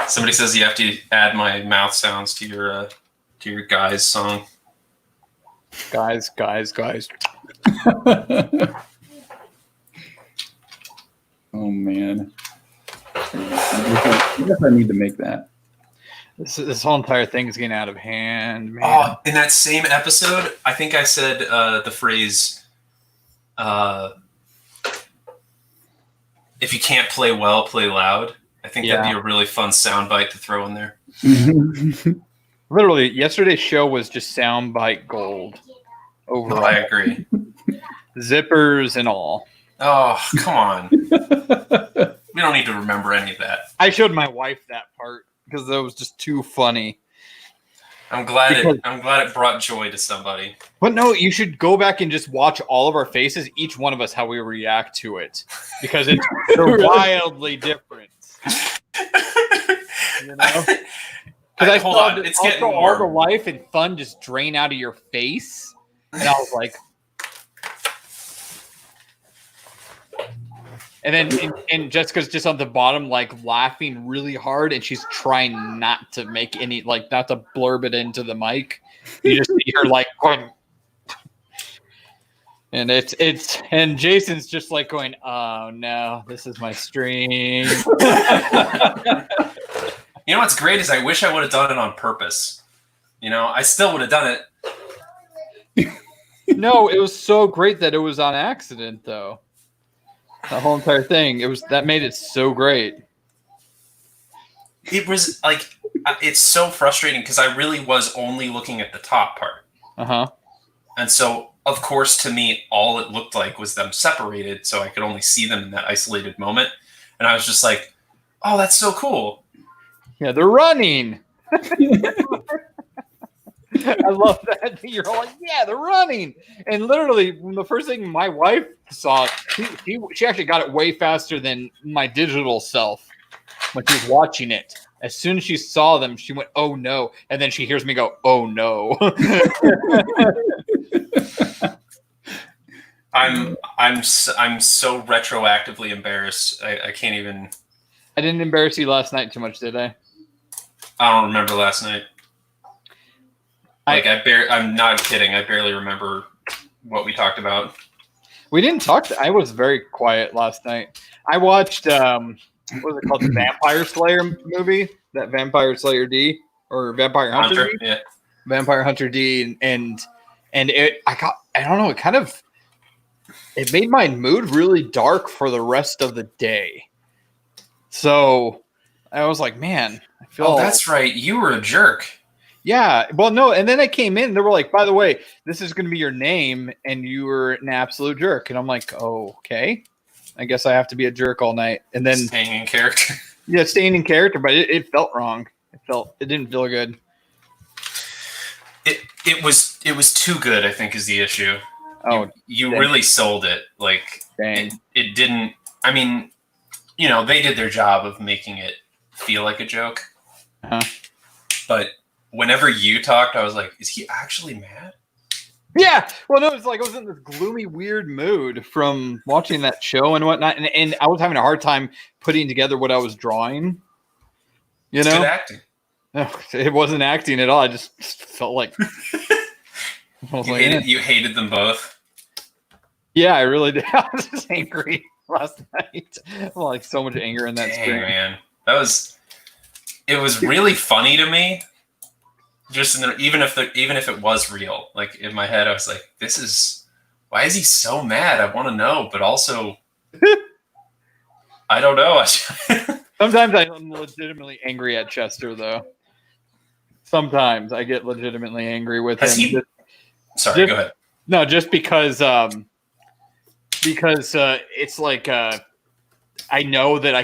C: Somebody says you have to add my mouth sounds to your guys song.
B: Guys.
A: Oh man. I guess I need to make that.
B: This whole entire thing is getting out of hand, man.
C: Oh, in that same episode, I think I said the phrase, if you can't play well, play loud. I think that'd be a really fun soundbite to throw in there.
B: Literally, yesterday's show was just soundbite gold. Overall.
C: Oh, I agree.
B: Zippers and all.
C: Oh, come on. We don't need to remember any of that.
B: I showed my wife that part because that was just too funny.
C: I'm glad it brought joy to somebody.
B: But no, you should go back and just watch all of our faces, each one of us, how we react to it, because they're wildly different. You know? Because I saw all the life and fun just drain out of your face, and I was like, And then and Jessica's just on the bottom, like laughing really hard, and she's trying not to make any, like, not to blurb it into the mic. You just see her like going, and and Jason's just like going, "Oh no, this is my stream."
C: You know what's great is I wish I would have done it on purpose. You know, I still would have done it.
B: No, it was so great that it was on accident, though. The whole entire thing, that made it so great.
C: It was like, it's so frustrating because I really was only looking at the top part.
B: Uh-huh.
C: And so, of course, to me, all it looked like was them separated, so I could only see them in that isolated moment. And I was just like, oh, that's so cool.
B: Yeah, they're running. I love that. You're all like, yeah, they're running. And literally, the first thing my wife saw, she actually got it way faster than my digital self when she was watching it. As soon as she saw them, she went, oh no. And then she hears me go, oh no.
C: I'm so retroactively embarrassed. I can't even.
B: I didn't embarrass you last night too much, did I?
C: I don't remember last night. Like I'm not kidding. I barely remember what we talked about.
B: We didn't talk. I was very quiet last night. I watched what was it called, the Vampire Slayer movie? That Vampire Slayer D or Vampire Hunter D?
C: Yeah.
B: Vampire Hunter D, and it. I don't know. It made my mood really dark for the rest of the day. So I was like, man, I feel.
C: Oh, that's right. You were a jerk.
B: Yeah, well, no, and then I came in. They were like, "By the way, this is going to be your name, and you were an absolute jerk." And I'm like, "Oh, okay, I guess I have to be a jerk all night." And then
C: staying in character.
B: Yeah, staying in character, but it felt wrong. It didn't feel good.
C: It was too good, I think, is the issue.
B: Oh,
C: you really sold it. Like, it didn't. I mean, you know, they did their job of making it feel like a joke.
B: Uh-huh.
C: But whenever you talked, I was like, is he actually mad?
B: Yeah. Well, no, it's like I was in this gloomy, weird mood from watching that show and whatnot. And I was having a hard time putting together what I was drawing. You know?
C: It's good acting.
B: No, it wasn't acting at all. I just felt like...
C: You hated them both?
B: Yeah, I really did. I was just angry last night. Like, so much anger in that screen.
C: Man. It was really funny to me. Just even if it was real, like in my head, I was like, why is he so mad? I want to know, but also, I don't know.
B: Sometimes I'm legitimately angry at Chester, though. Sometimes I get legitimately angry with him.
C: Sorry, go ahead.
B: No, just because it's like I know that I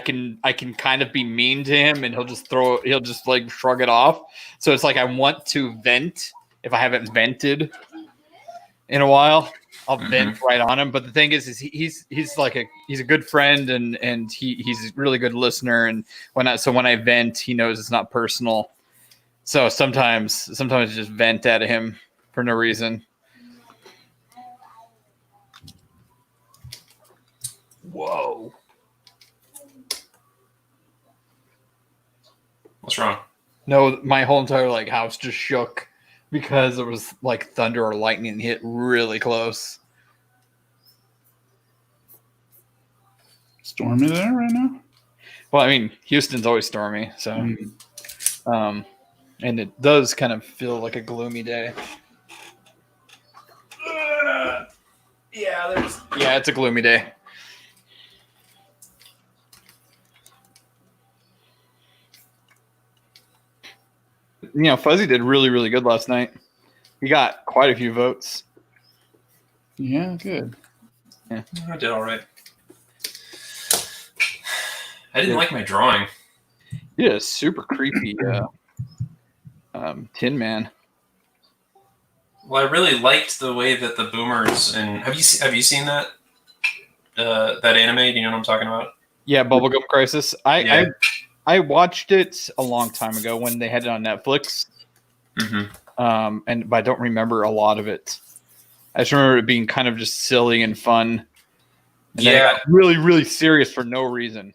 B: can kind of be mean to him, and he'll just like shrug it off. So it's like I want to vent. If I haven't vented in a while, I'll vent right on him. But the thing is he's a good friend, and he's a really good listener. And when I vent, he knows it's not personal. So sometimes I just vent at him for no reason. Whoa.
C: What's wrong?
B: No, my whole entire house just shook because there was like thunder or lightning hit really close.
A: Stormy there right now?
B: Well, I mean, Houston's always stormy, so and it does kind of feel like a gloomy day. Yeah, it's a gloomy day. You know, Fuzzy did really, really good last night. He got quite a few votes.
A: Yeah, good.
B: Yeah,
C: I did all right. I didn't like my drawing.
B: Yeah, super creepy Tin Man.
C: Well, I really liked the way that the boomers and have you seen that that anime? Do you know what I'm talking about?
B: Yeah, Bubblegum Crisis. I watched it a long time ago when they had it on Netflix. But I don't remember a lot of it. I just remember it being kind of just silly and fun. And then it
C: Yeah,
B: got really, really serious for no reason.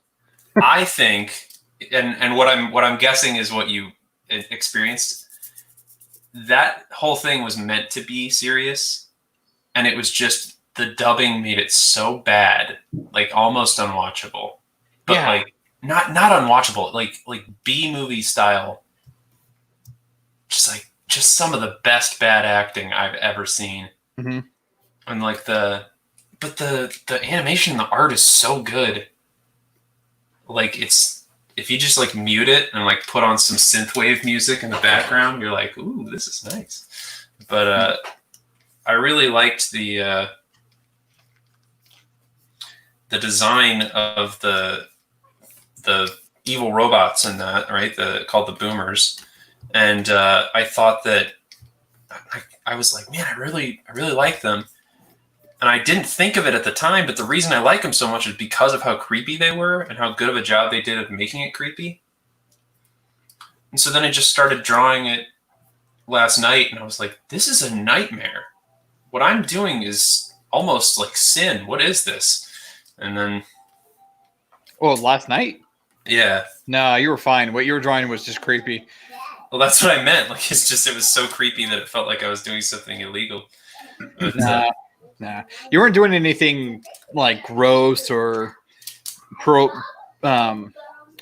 C: I think, and what I'm guessing is what you experienced. That whole thing was meant to be serious, and it was just the dubbing made it so bad, like almost unwatchable. But
B: Yeah.
C: like not unwatchable, like B movie style. Just some of the best bad acting I've ever seen.
B: Mm-hmm.
C: And like the animation and the art is so good. Like it's if you just like mute it and like put on some synthwave music in the background, you're like, ooh, this is nice. But I really liked the design of the evil robots in that, right? Called the boomers. And I thought that I was like, man, I really like them. And I didn't think of it at the time, but the reason I like them so much is because of how creepy they were and how good of a job they did of making it creepy. And so then I just started drawing it last night, and I was like, this is a nightmare. What I'm doing is almost like sin. What is this? And then,
B: Oh, last night?
C: yeah.
B: No, you were fine. What you were drawing was just creepy.
C: Well, that's what I meant. Like, it was so creepy that it felt like I was doing something illegal. But,
B: Nah. You weren't doing anything like gross or what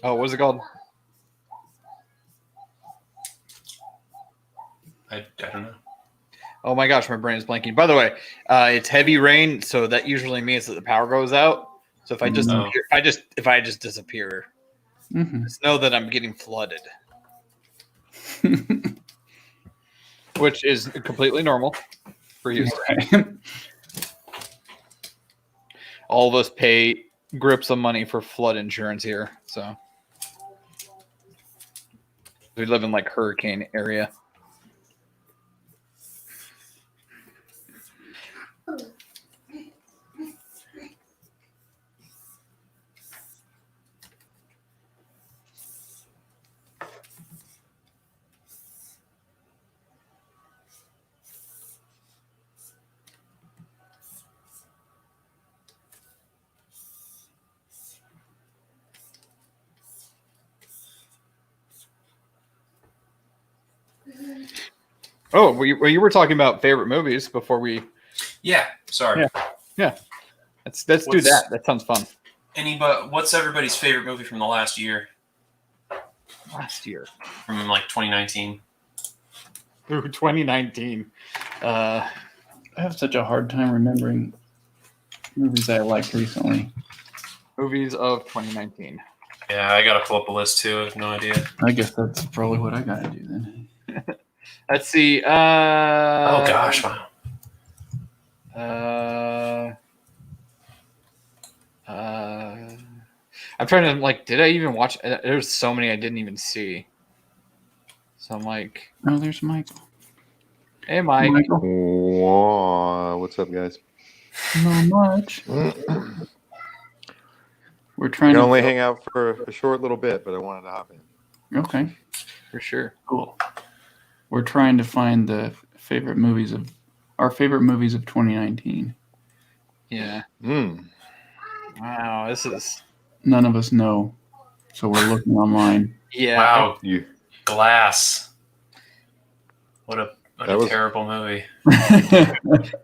B: was it called?
C: I don't know.
B: Oh my gosh, my brain is blanking. By the way, it's heavy rain, so that usually means that the power goes out. So if I just if I just disappear, just know that I'm getting flooded, which is completely normal for you.
A: Right.
B: All of us pay grips of money for flood insurance here, so we live in like hurricane area. Oh, well, you were talking about favorite movies before we.
C: Yeah, sorry.
B: Yeah. Let's do that. That sounds fun.
C: What's everybody's favorite movie from the last year?
B: Last year.
C: From like 2019?
B: Through 2019.
A: I have such a hard time remembering movies I liked recently.
B: Movies of 2019.
C: Yeah, I gotta pull up a list too. I have no idea.
A: I guess that's probably what I gotta do then.
B: Let's see.
C: Oh gosh, wow.
B: I'm trying to like. Did I even watch? There's so many I didn't even see. So I'm like,
A: Oh, there's Michael.
B: hey, Mike.
A: Michael.
D: Whoa, what's up, guys?
A: Not much.
D: I
A: We're trying
D: can
A: to
D: only hang out for a short little bit, but I wanted to hop in.
A: Okay,
B: For sure.
A: cool. We're trying to find the favorite movies of our favorite movies of 2019.
B: Yeah.
D: Mm.
B: Wow. This is.
A: None of us know, so we're looking online.
B: Yeah.
C: Wow,
D: You,
C: Glass. What a
D: That was-
C: terrible movie.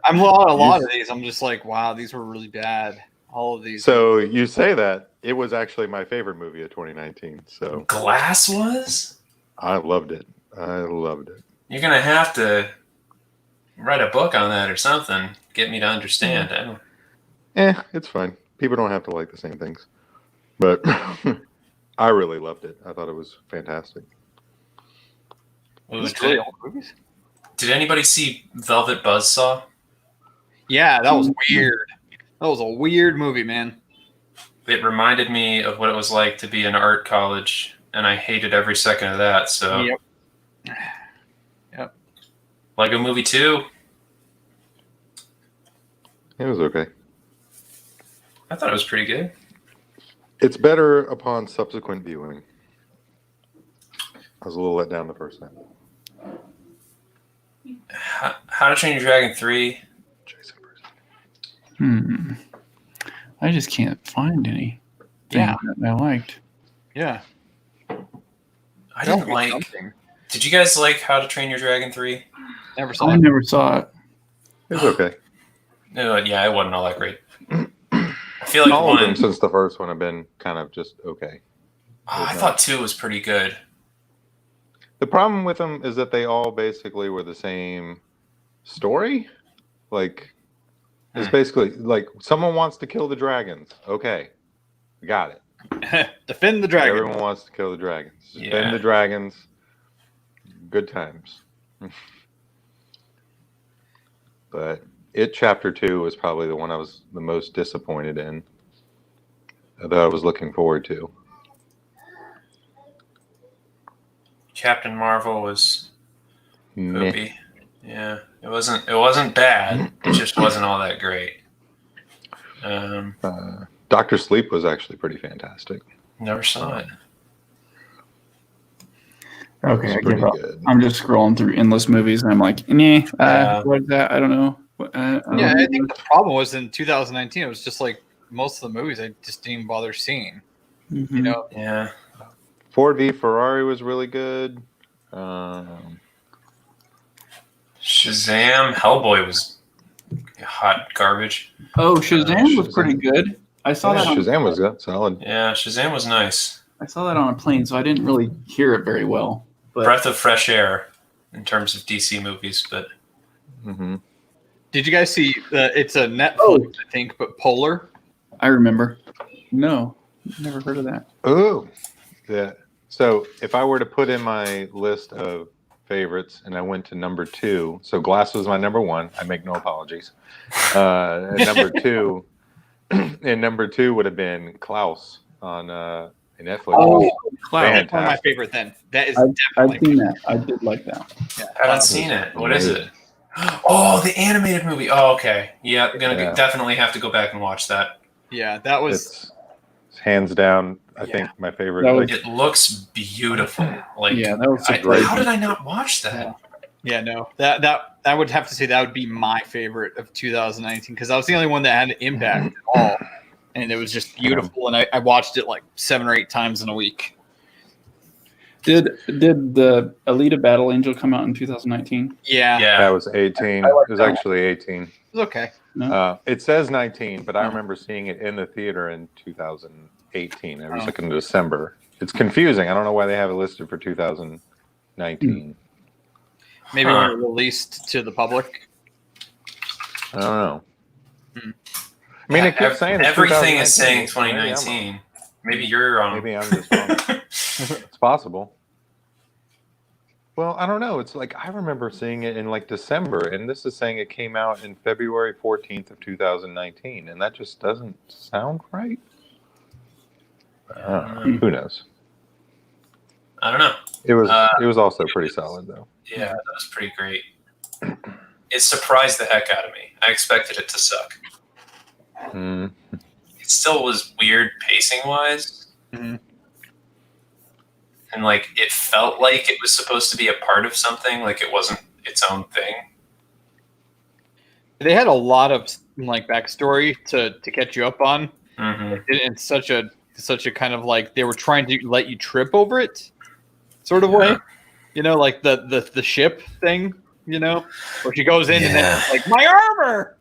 B: I'm a lot of these. I'm just like, wow, these were really bad. All of these.
D: so you say that it was actually my favorite movie of 2019. So
C: Glass was?
D: I loved it. I loved it.
C: You're gonna have to write a book on that or something. Get me to understand. I don't.
D: It's fine. People don't have to like the same things, but I really loved it. I thought it was fantastic.
C: Ooh,
B: These really old movies?
C: did anybody see Velvet Buzzsaw?
B: Yeah, that was weird. That was a weird movie, man.
C: It reminded me of what it was like to be in art college, and I hated every second of that. So,
B: Yep.
C: Lego Movie 2,
D: It was okay.
C: I thought it was pretty good.
D: It's better upon subsequent viewing. I was a little let down the first time.
C: How to Train Your Dragon 3.
D: Jason Bruce.
A: I just can't find any.
B: Yeah.
A: That I liked.
B: Yeah.
C: I didn't like.
B: Something.
C: Did you guys like How to Train Your Dragon 3?
B: Never saw
A: I
B: it.
A: never saw it.
D: It was okay.
C: No, yeah, it wasn't all that great. I feel like
D: All of them
C: one.
D: since the first one have been kind of just okay.
C: I thought 2 was pretty good.
D: The problem with them is that they all basically were the same story. Like, it's basically like someone wants to kill the dragons. Okay, got it.
B: Defend the dragon.
D: Everyone wants to kill the dragons.
C: Yeah.
D: Defend the dragons. Good times. But It Chapter 2 was probably the one I was the most disappointed in. That I was looking forward to.
C: Captain Marvel was
D: Meh.
C: poopy. Yeah, it wasn't bad. It just wasn't all that great.
D: Dr. Sleep was actually pretty fantastic.
C: Never saw it.
A: Okay, I
D: It's pretty
A: give up.
D: good.
A: I'm just scrolling through endless movies, and I'm like, what is that? I don't know.
B: Yeah, I think the problem was in 2019. It was just like most of the movies I just didn't even bother seeing.
A: Mhm.
B: You know,
C: Yeah.
D: Ford v Ferrari was really good.
C: Shazam, Hellboy was hot garbage.
A: Oh, Shazam was
D: Shazam.
A: pretty good. I saw that.
D: Shazam was good, solid.
C: Yeah, Shazam was nice.
A: I saw that on a plane, so I didn't really hear it very well. But
C: Breath of fresh air in terms of DC movies, but
D: Hmm.
B: did you guys see? It's a Netflix,
A: Oh.
B: I think, but Polar.
A: I remember. No, never heard of that.
D: Oh, yeah. So if I were to put in my list of favorites and I went to number 2, so Glass was my number 1. I make no apologies. Number 2, and number 2 would have been Klaus on Netflix.
A: Oh, Cloud.
D: Man.
B: That's one of my favorite. Then that is
A: I've
B: definitely.
A: seen that. I did like that.
C: I haven't seen it. What is it? Oh, the animated movie. Oh, okay. Yeah, I'm gonna
D: Yeah.
C: definitely have to go back and watch that.
B: Yeah, that was.
D: It's hands down, I
B: Yeah.
D: think, my favorite.
A: That was-
C: It looks beautiful. Like,
A: Yeah, that was
C: I,
A: great.
C: how did I not watch that?
B: Yeah, no, that I would have to say that would be my favorite of 2019 because that was the only one that had an impact at all, and it was just beautiful. And I watched it like 7 or 8 times in a week.
A: Did the Alita Battle Angel come out in 2019?
B: Yeah,
C: Yeah.
D: That was 18.
A: I like
D: It was
A: that.
D: actually 18.
B: it was okay.
A: No.
D: It says 19, but I
A: Oh.
D: remember seeing it in the theater in 2018. It was
B: Oh.
D: like in December. It's confusing. I don't know why they have it listed for 2019.
B: Maybe
C: Huh.
B: when it released to the public.
D: I don't know.
B: Hmm.
D: I mean, it keeps saying it's
C: everything is saying
D: 2019.
C: 2019. Maybe you're wrong.
D: Maybe I'm just wrong. It's possible. Well, I don't know. It's like I remember seeing it in like December, and this is saying it came out in February 14th of 2019, and that just doesn't sound right. Who knows?
C: I don't know.
D: It was also pretty solid though.
C: Yeah, that was pretty great. It surprised the heck out of me. I expected it to suck.
D: Mm.
C: It still was weird pacing wise.
B: Mhm.
C: And like it felt like it was supposed to be a part of something, like it wasn't its own thing.
B: They had a lot of like backstory to catch you up on.
C: Mm-hmm.
B: It's such a kind of like they were trying to let you trip over it, sort of way. You know, like the ship thing. You know, where she goes in and then it's like my armor.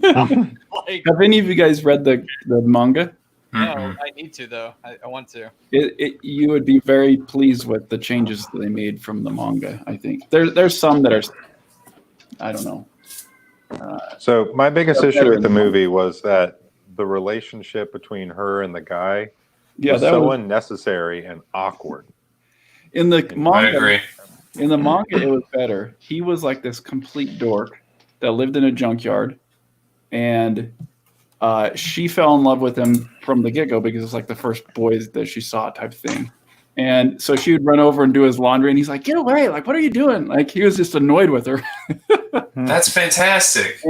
B: Like,
A: Have any of you guys read the manga?
B: no, I need to though. I want to.
A: You would be very pleased with the changes that they made from the manga. I think there's some that are, I don't know.
D: So my biggest
A: They're
D: issue
A: better
D: with the
A: in the
D: movie was that the relationship between her and the guy
A: Yeah,
D: was
A: that
D: so
A: was
D: unnecessary and awkward.
A: in the
C: I
A: manga.
C: agree.
A: In the manga, it was better. He was like this complete dork that lived in a junkyard, and she fell in love with him from the get-go because it's like the first boys that she saw type thing. And so she would run over and do his laundry, and he's like, "Get away! Like, what are you doing?" Like he was just annoyed with her.
C: That's fantastic.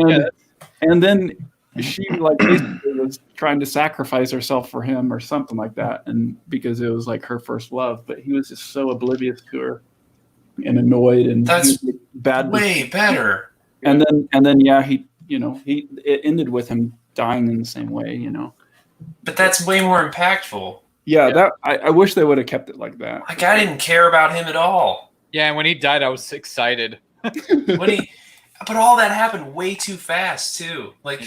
A: And then she like basically was trying to sacrifice herself for him or something like that, and because it was like her first love, but he was just so oblivious to her and annoyed, and
C: That's
A: he was bad.
C: Way better.
A: And then yeah, it ended with him dying in the same way, you know.
C: But that's way more impactful.
A: Yeah, that I wish they would have kept it like that.
C: Like I didn't care about him at all.
B: Yeah, and when he died, I was excited.
C: But all that happened way too fast too. Like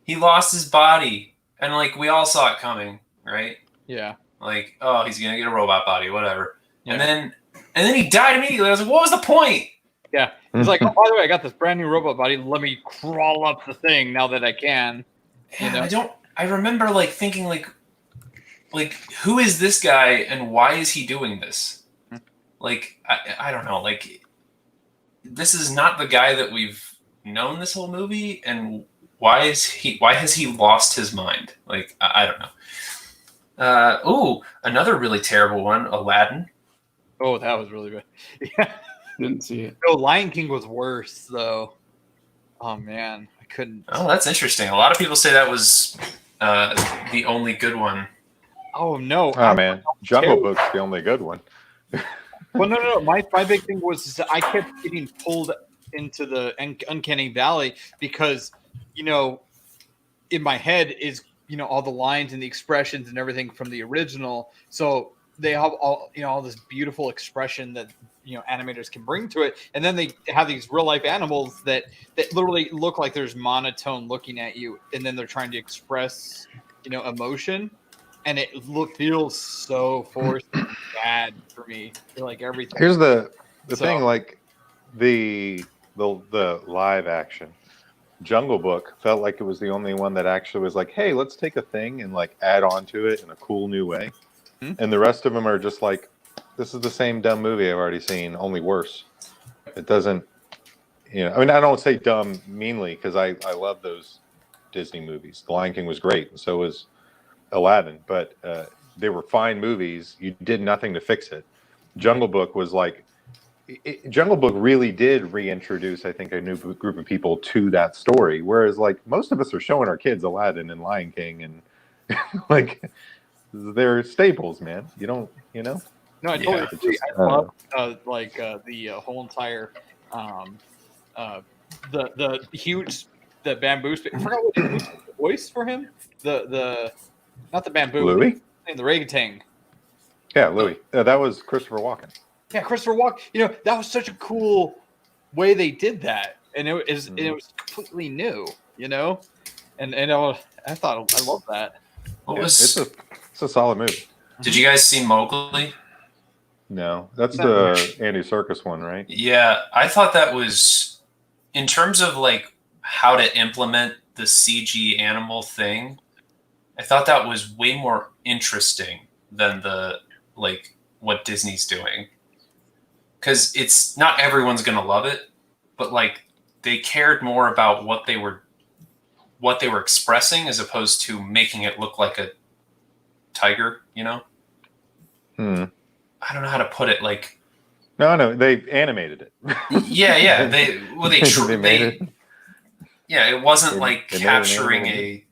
C: he lost his body, and like we all saw it coming, right?
B: Yeah.
C: Like, oh, he's gonna get a robot body, whatever.
B: Yeah.
C: And then he died immediately. I was like, what was the point?
B: Yeah. He's like, oh, by the way, I got this brand new robot body. Let me crawl up the thing now that I can.
C: Yeah, I remember like thinking like who is this guy and why is he doing this? Like I don't know. Like this is not the guy that we've known this whole movie, and why has he lost his mind? Like I don't know. Another really terrible one, Aladdin.
B: Oh, that was really good. Yeah.
A: Didn't see it.
B: No, Lion King was worse though. Oh man, I couldn't.
C: Oh, that's interesting. A lot of people say that was the only good one.
B: Oh no.
D: Oh man, Jungle Book's the only good one.
B: Well, no. My big thing was I kept getting pulled into the uncanny valley because, you know, in my head is, you know, all the lines and the expressions and everything from the original. So they have all this beautiful expression that, you know, animators can bring to it. And then they have these real life animals that literally look like there's monotone looking at you. And then they're trying to express, you know, emotion. And it feels so forced and bad for me. Like everything.
D: Here's the thing, like the live action Jungle Book felt like it was the only one that actually was like, hey, let's take a thing and like add on to it in a cool new way.
B: Mm-hmm.
D: And the rest of them are just like, this is the same dumb movie I've already seen, only worse. It doesn't, you know, I mean, I don't say dumb meanly because I love those Disney movies. The Lion King was great, and so was Aladdin, but they were fine movies. You did nothing to fix it. Jungle Book was like, Jungle Book really did reintroduce, I think, a new group of people to that story. Whereas, like, most of us are showing our kids Aladdin and Lion King, and like, they're staples, man. You don't, you know.
B: No, I totally
C: Yeah,
B: agree. I love the whole entire the huge bamboo. I forgot what the voice for him. The not the bamboo.
D: Louis?
B: The orangutan.
D: Yeah, Louis. That was Christopher Walken.
B: Yeah, Christopher Walken. You know, that was such a cool way they did that, and it was completely new. You know, and I thought I love that.
D: It's a solid movie.
C: Did you guys see Mowgli?
D: No, that's the Andy Serkis one, right?
C: Yeah, I thought that was, in terms of like how to implement the CG animal thing, I thought that was way more interesting than the like what Disney's doing. Because it's not everyone's gonna love it, but like they cared more about what they were expressing as opposed to making it look like a tiger, you know? I don't know how to put it. Like,
D: no, they animated it.
C: yeah. They
D: made it.
C: Yeah, it wasn't
D: They
C: like
D: made it
C: capturing
D: animated.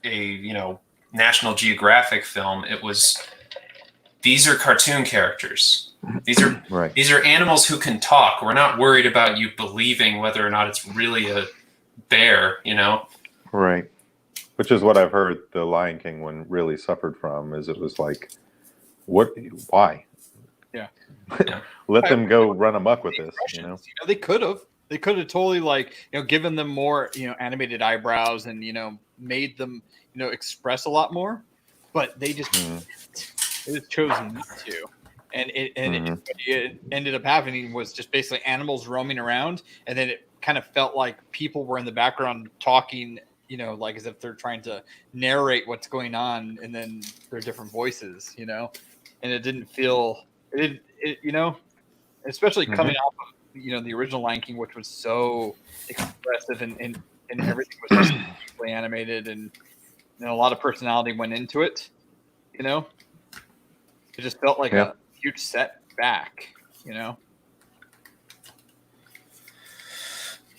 C: a you know National Geographic film. It was, these are cartoon characters. These are
D: Right.
C: These are animals who can talk. We're not worried about you believing whether or not it's really a bear. You know.
D: Right. Which is what I've heard the Lion King one really suffered from, is it was like, why?
B: Yeah.
D: Let them go run amok with this, you know?
B: They could have totally, like, you know, given them more, you know, animated eyebrows and, you know, made them, you know, express a lot more, but they just chose not to. And it ended up happening was just basically animals roaming around, and then it kind of felt like people were in the background talking, you know, like as if they're trying to narrate what's going on, and then their different voices, you know, and it didn't feel you know, especially coming off of, you know, the original Lion King, which was so expressive and everything was so beautifully animated, and a lot of personality went into it, you know. It just felt like a huge setback, you know.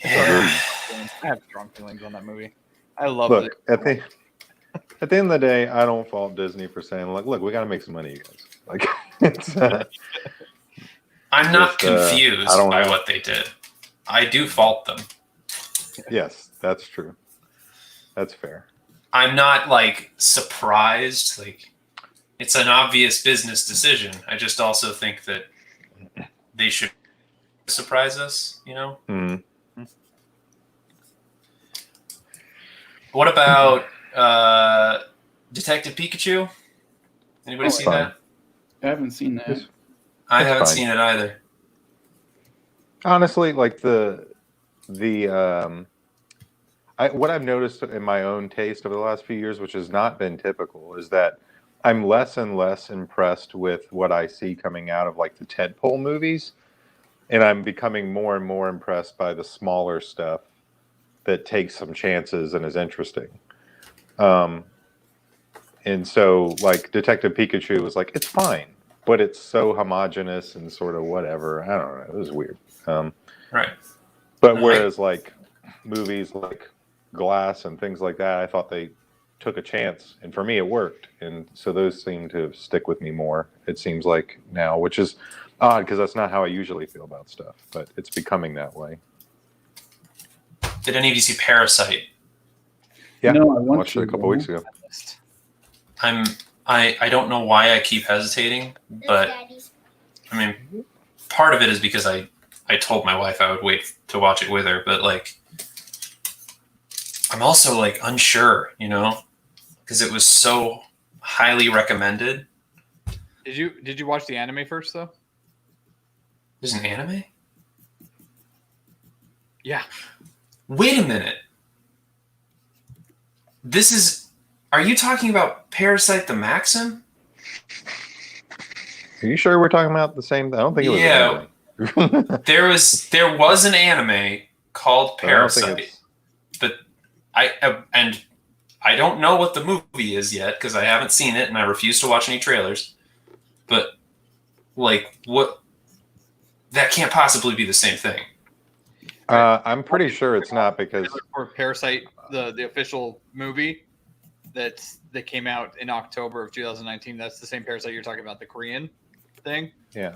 C: Yeah.
B: I have strong feelings on that movie. I love
D: Look,
B: it.
D: at the end of the day, I don't fault Disney for saying, like, look, we got to make some money, you guys. Like, it's,
C: I'm not
D: Just,
C: confused
D: I don't
C: by
D: know.
C: what they did. I do fault them.
D: yes, that's true. That's fair.
C: I'm not like surprised. Like, it's an obvious business decision. I just also think that they should surprise us, you know?
D: Mhm.
C: What about Detective Pikachu? Anybody
A: Oh,
C: see
D: fine.
C: that?
A: I haven't seen that.
D: It's-
C: I
D: It's
C: haven't
D: fine.
C: seen it either.
D: Honestly, like what I've noticed in my own taste over the last few years, which has not been typical, is that I'm less and less impressed with what I see coming out of like the tentpole movies, and I'm becoming more and more impressed by the smaller stuff that takes some chances and is interesting. And so, like Detective Pikachu was like, it's fine, but it's so homogenous and sort of whatever. I don't know. It was weird.
C: Right.
D: But
C: No,
D: whereas like movies like Glass and things like that, I thought they took a chance, and for me it worked, and so those seem to stick with me more. It seems like now, which is odd because that's not how I usually feel about stuff, but it's becoming that way.
C: Did any of you see Parasite?
D: Yeah,
A: No, I
D: I
A: want
D: watched
A: to.
D: it a couple weeks ago.
C: I don't know why I keep hesitating, but I mean, part of it is because I told my wife I would wait to watch it with her, but like, I'm also like unsure, you know, because it was so highly recommended.
B: Did you watch the anime first though?
C: There's an anime?
B: Yeah.
C: Wait a minute. Are you talking about Parasite the Maxim?
D: Are you sure we're talking about the same? I don't think it was.
C: Yeah.
D: Anime.
C: There was an anime called
D: But I don't think
C: Parasite,
D: it's-
C: but I don't know what the movie is yet because I haven't seen it and I refuse to watch any trailers. But like, what? That can't possibly be the same thing.
D: I'm pretty sure it's not because
B: For Parasite, the official movie that came out in October of 2019. That's the same Parasite you're talking about, the Korean thing.
D: yeah.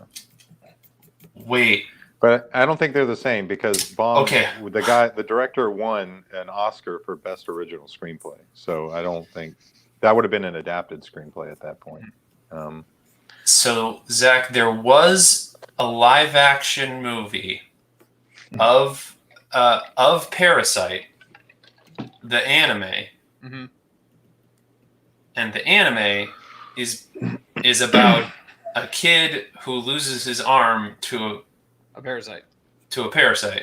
C: Wait,
D: But I don't think they're the same because Bong,
C: Okay.
D: the director won an Oscar for Best Original Screenplay. So I don't think that would have been an adapted screenplay at that point.
C: so Zach, there was a live action movie of Parasite, the anime,
B: Mm-hmm.
C: and the anime is about a kid who loses his arm to
B: A Parasite.
C: a parasite.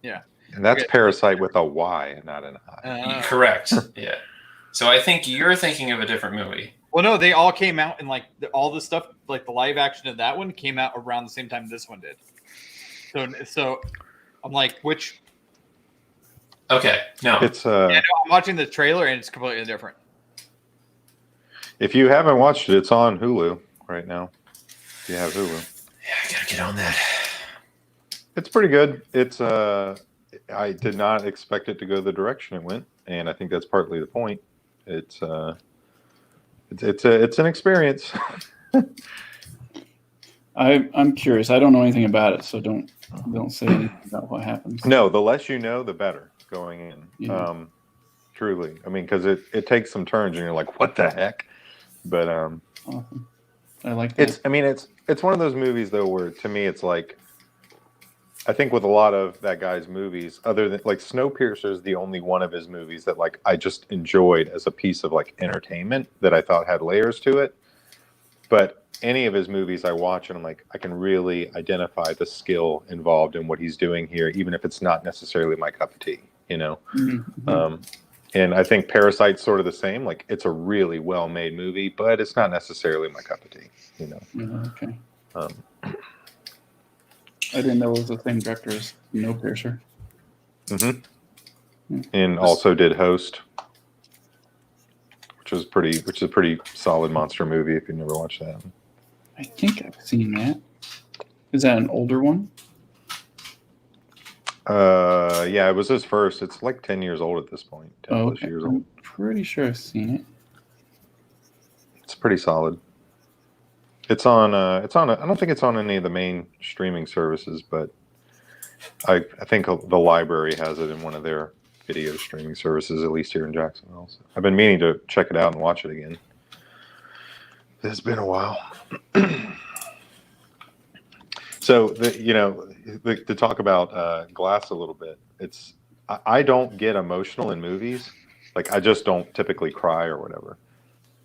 D: Yeah. And that's
B: Okay.
D: Parasite with a Y and not an I.
C: Correct. Yeah. So I think you're thinking of a different movie.
B: Well, no, they all came out and like all the stuff, like the live action of that one came out around the same time this one did. So I'm like, which?
C: Okay. No.
D: It's
B: Yeah, no, I'm watching the trailer and it's completely different.
D: if you haven't watched it, it's on Hulu right now. If you have Hulu.
C: Yeah, I gotta get on that.
D: It's pretty good. It's I did not expect it to go the direction it went, and I think that's partly the point. It's an experience.
A: I'm curious. I don't know anything about it, so don't say anything about what happens.
D: No, the less you know, the better going in.
A: Yeah.
D: Truly, I mean, because it takes some turns, and you're like, what the heck? But
A: Awesome. I like that.
D: it's one of those movies though where to me it's like, I think with a lot of that guy's movies, other than like Snowpiercer is the only one of his movies that like I just enjoyed as a piece of like entertainment that I thought had layers to it. But any of his movies I watch and I'm like, I can really identify the skill involved in what he's doing here, even if it's not necessarily my cup of tea, you know?
A: Mhm.
D: And I think Parasite's sort of the same. Like, it's a really well-made movie, but it's not necessarily my cup of tea, you know?
A: Yeah, okay.
D: Um,
A: I didn't know it was the same director as Snowpiercer.
D: and also did Host, which is a pretty solid monster movie if you've never watched that.
A: I think I've seen that. Is that an older one?
D: Yeah, it was his first. It's like 10 years old at this point. 10 plus
A: Okay.
D: years old.
A: I'm pretty sure I've seen it.
D: It's pretty solid. It's on I don't think it's on any of the main streaming services, but I think the library has it in one of their video streaming services, at least here in Jacksonville. So I've been meaning to check it out and watch it again. It's been a while. So, to talk about Glass a little bit, I don't get emotional in movies. Like, I just don't typically cry or whatever.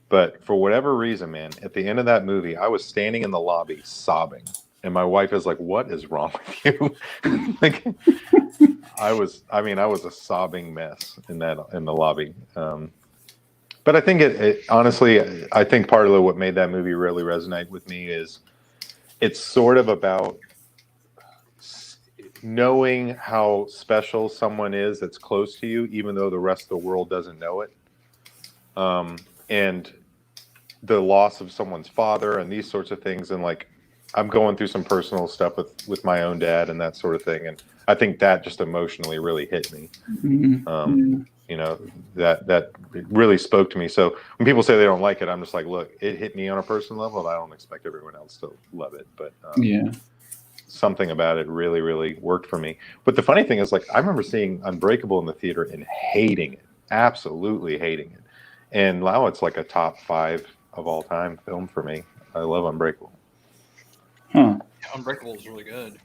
D: But for whatever reason, man, at the end of that movie, I was standing in the lobby sobbing. And my wife is like, "What is wrong with you?" Like, I was a sobbing mess in the lobby. But I think it honestly, I think part of what made that movie really resonate with me is it's sort of about knowing how special someone is that's close to you, even though the rest of the world doesn't know it. And the loss of someone's father and these sorts of things. And like, I'm going through some personal stuff with my own dad and that sort of thing. And I think that just emotionally really hit me. That really spoke to me. So when people say they don't like it, I'm just like, look, it hit me on a personal level, and I don't expect everyone else to love it. But something about it really, really worked for me. But the funny thing is, like, I remember seeing Unbreakable in the theater and hating it, absolutely hating it. And now it's like a top 5 of all time film for me. I love Unbreakable.
A: Huh.
B: Unbreakable is really good.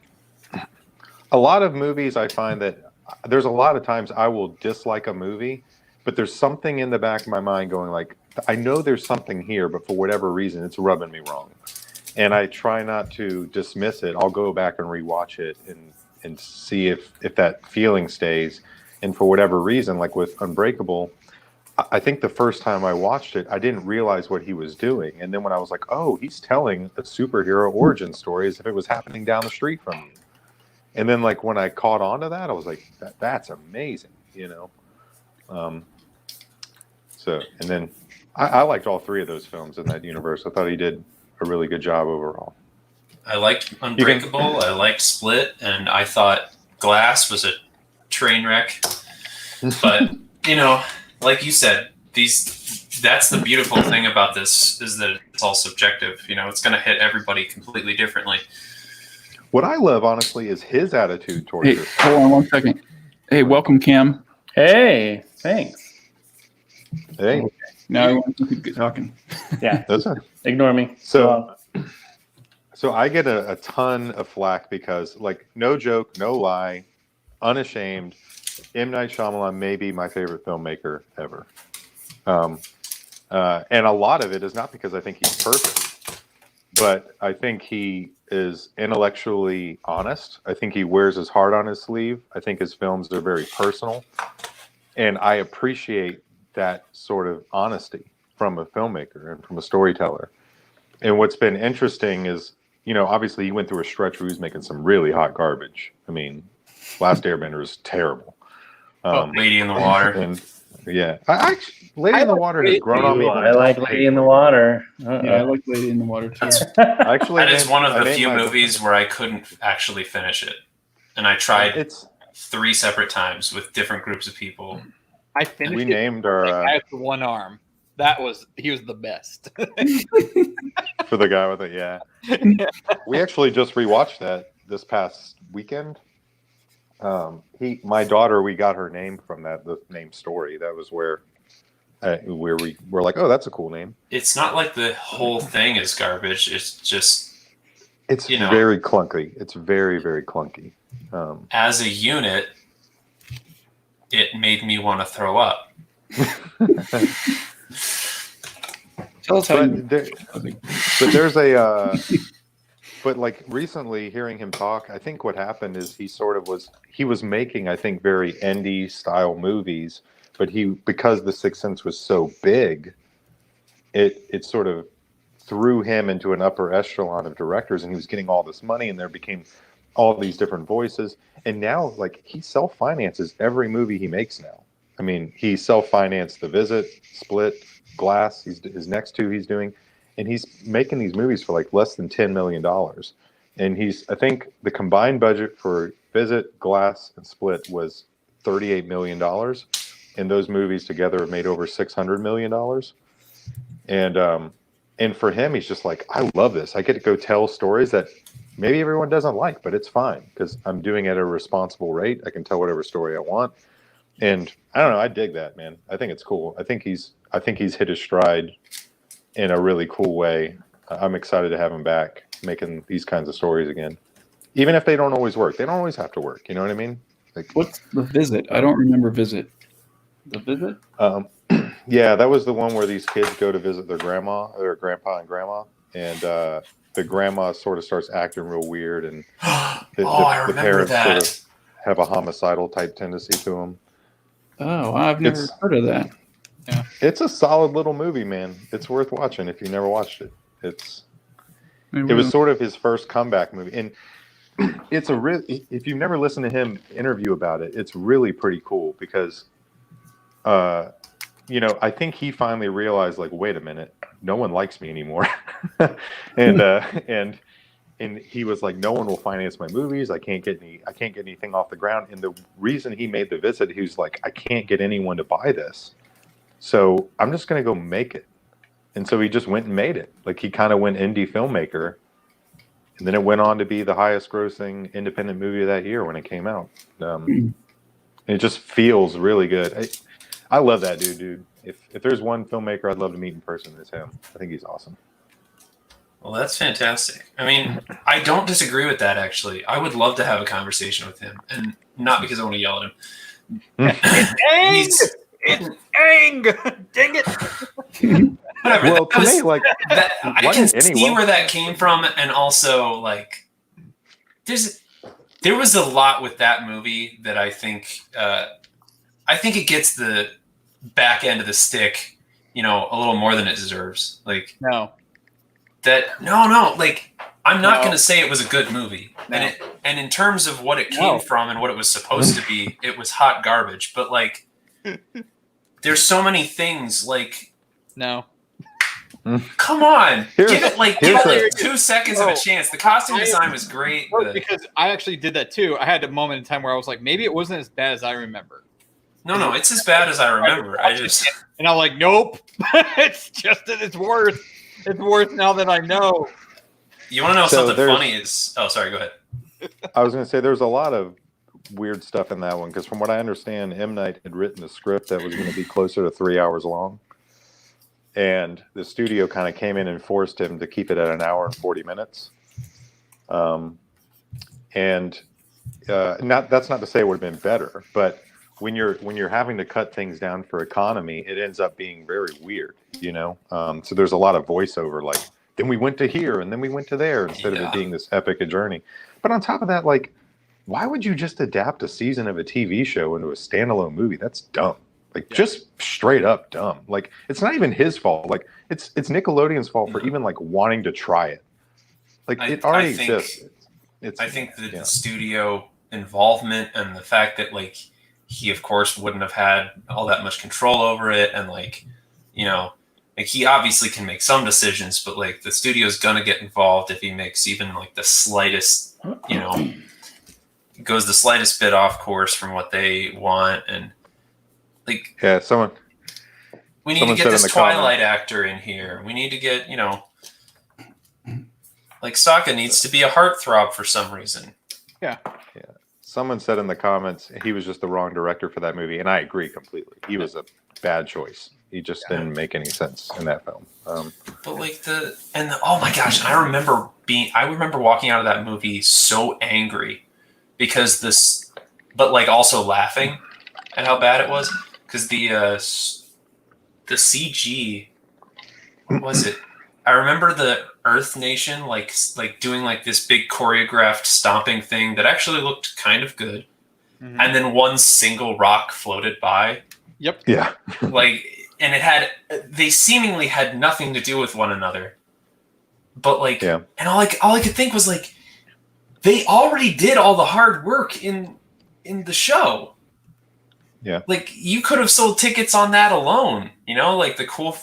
D: A lot of movies, I find that there's a lot of times I will dislike a movie, but there's something in the back of my mind going like, I know there's something here, but for whatever reason, it's rubbing me wrong. And I try not to dismiss it. I'll go back and rewatch it and see if that feeling stays. And for whatever reason, like with Unbreakable, I think the first time I watched it, I didn't realize what he was doing. And then when I was like, oh, he's telling a superhero origin story as if it was happening down the street from you. And then like when I caught on to that, I was like, that's amazing, So, and then I liked all 3 of those films in that universe. I thought he did a really good job overall.
C: I liked Unbreakable. I liked Split, and I thought Glass was a train wreck. But like you said, that's the beautiful thing about this is that it's all subjective. It's going to hit everybody completely differently.
D: What I love, honestly, is his attitude towards this.
A: Hold on 1 second. Hey, welcome, Cam.
E: Hey, thanks.
D: Hey,
A: Now I want to keep talking.
E: Yeah,
D: listen.
E: ignore me.
D: So I get a ton of flack because, like, no joke, no lie, unashamed, M. Night Shyamalan may be my favorite filmmaker ever. And a lot of it is not because I think he's perfect, but I think he is intellectually honest. I think he wears his heart on his sleeve. I think his films are very personal. And I appreciate that sort of honesty from a filmmaker and from a storyteller. And what's been interesting is, obviously he went through a stretch where he was making some really hot garbage. I mean, Last Airbender is terrible.
C: Lady in the Water.
D: And yeah, Lady in the Water has grown on me.
E: I like Lady in the Water.
A: Yeah, I like Lady in the Water too.
D: Actually,
C: That is one of the few movies where I couldn't actually finish it. And I tried 3 separate times with different groups of people.
B: I finished
D: We
B: it
D: named
B: with the
D: our
B: guy with the one arm. He was the best.
D: for the guy with it. Yeah, we actually just rewatched that this past weekend. My daughter, we got her name from the name Story. That was where we were like, oh, that's a cool name.
C: It's not like the whole thing is garbage. It's just
D: very clunky. It's very, very clunky.
C: As a unit, it made me want to throw up.
A: Tell us how
D: but like recently hearing him talk, I think what happened is he was making, I think, very indie style movies, but because The Sixth Sense was so big, it sort of threw him into an upper echelon of directors, and he was getting all this money, and there became all these different voices. And now, like, he self-finances every movie he makes now. I mean, he self-financed The Visit, Split, Glass. His next 2 he's doing, and he's making these movies for like less than $10 million. And I think the combined budget for Visit, Glass, and Split was $38 million, and those movies together have made over $600 million. And for him, he's just like, I love this. I get to go tell stories that maybe everyone doesn't like, but it's fine because I'm doing it at a responsible rate. I can tell whatever story I want. And I don't know, I dig that, man. I think it's cool. I think he's hit his stride in a really cool way. I'm excited to have him back making these kinds of stories again. Even if they don't always work. They don't always have to work, you know what I mean? Like,
A: What's The Visit? I don't remember Visit. The Visit?
D: yeah, that was the one where these kids go to visit their grandpa and grandma, and the grandma sort of starts acting real weird, and
C: I
D: the
C: remember
D: parents
C: that.
D: sort of have a homicidal type tendency to them.
A: Oh, I've never heard of that.
D: It's a solid little movie, man. It's worth watching if you never watched it. It was sort of his first comeback movie, and it's if you've never listened to him interview about it, it's really pretty cool because, I think he finally realized, like, wait a minute, no one likes me anymore, and he was like, no one will finance my movies. I can't get anything off the ground. And the reason he made The Visit, he was like, I can't get anyone to buy this, so I'm just gonna go make it. And so he just went and made it. Like, he kind of went indie filmmaker. And then it went on to be the highest grossing independent movie of that year when it came out. It just feels really good. I love that dude. If there's one filmmaker I'd love to meet in person, it's him. I think he's awesome.
C: Well, that's fantastic. I mean, I don't disagree with that, actually. I would love to have a conversation with him. And not because I want to yell at him.
B: It's Aang! Dang it!
C: Whatever.
D: Well, to me, like,
C: I can see where that came from, and also, like, there was a lot with that movie that I think it gets the back end of the stick, a little more than it deserves. Like,
B: No.
C: Like, I'm not going to say it was a good movie,
B: No.
C: and in terms of what it came from and what it was supposed to be, it was hot garbage. But, like, there's so many things, like,
B: No.
C: come on, give it like 2 seconds of a
B: Oh.
C: chance. The costume design was great.
B: Because I actually did that too. I had a moment in time where I was like, maybe it wasn't as bad as I remember.
C: No, it's as bad as I remember.
B: And I'm like, nope. It's just that it's worse. It's worse now that I know.
C: You want to know
D: So
C: something
D: there's-
C: funny? Oh, sorry. Go ahead.
D: I was going to say there's a lot of weird stuff in that one because from what I understand, M. Night had written a script that was going to be closer to 3 hours long. And the studio kind of came in and forced him to keep it at an hour and 40 minutes. That's not to say it would have been better, but when you're having to cut things down for economy, it ends up being very weird, So there's a lot of voiceover, like, then we went to here and then we went to there instead of it being this epic a journey. But on top of that, like, why would you just adapt a season of a TV show into a standalone movie? That's dumb. Like, just straight up dumb. Like, it's not even his fault. Like, it's Nickelodeon's fault for even like wanting to try it. Like, it already exists.
C: I think the studio involvement and the fact that, like, he of course wouldn't have had all that much control over it, and like, like, he obviously can make some decisions, but like the studio's gonna get involved if he makes even like the slightest, goes the slightest bit off course from what they want. And like, we need to get this Twilight actor in here. We need to get, like, Sokka needs to be a heartthrob for some reason.
B: Yeah.
D: Someone said in the comments he was just the wrong director for that movie, and I agree completely. He was a bad choice. He just didn't make any sense in that film.
C: But like oh my gosh, I remember walking out of that movie so angry because but like also laughing at how bad it was because the CG, what was it? I remember the Earth Nation like doing like this big choreographed stomping thing that actually looked kind of good, and then one single rock floated by.
B: Yep.
D: Yeah.
C: Like, and they seemingly had nothing to do with one another, but like, and all I could think was like, they already did all the hard work in the show.
D: Yeah.
C: Like, you could have sold tickets on that alone, like the cool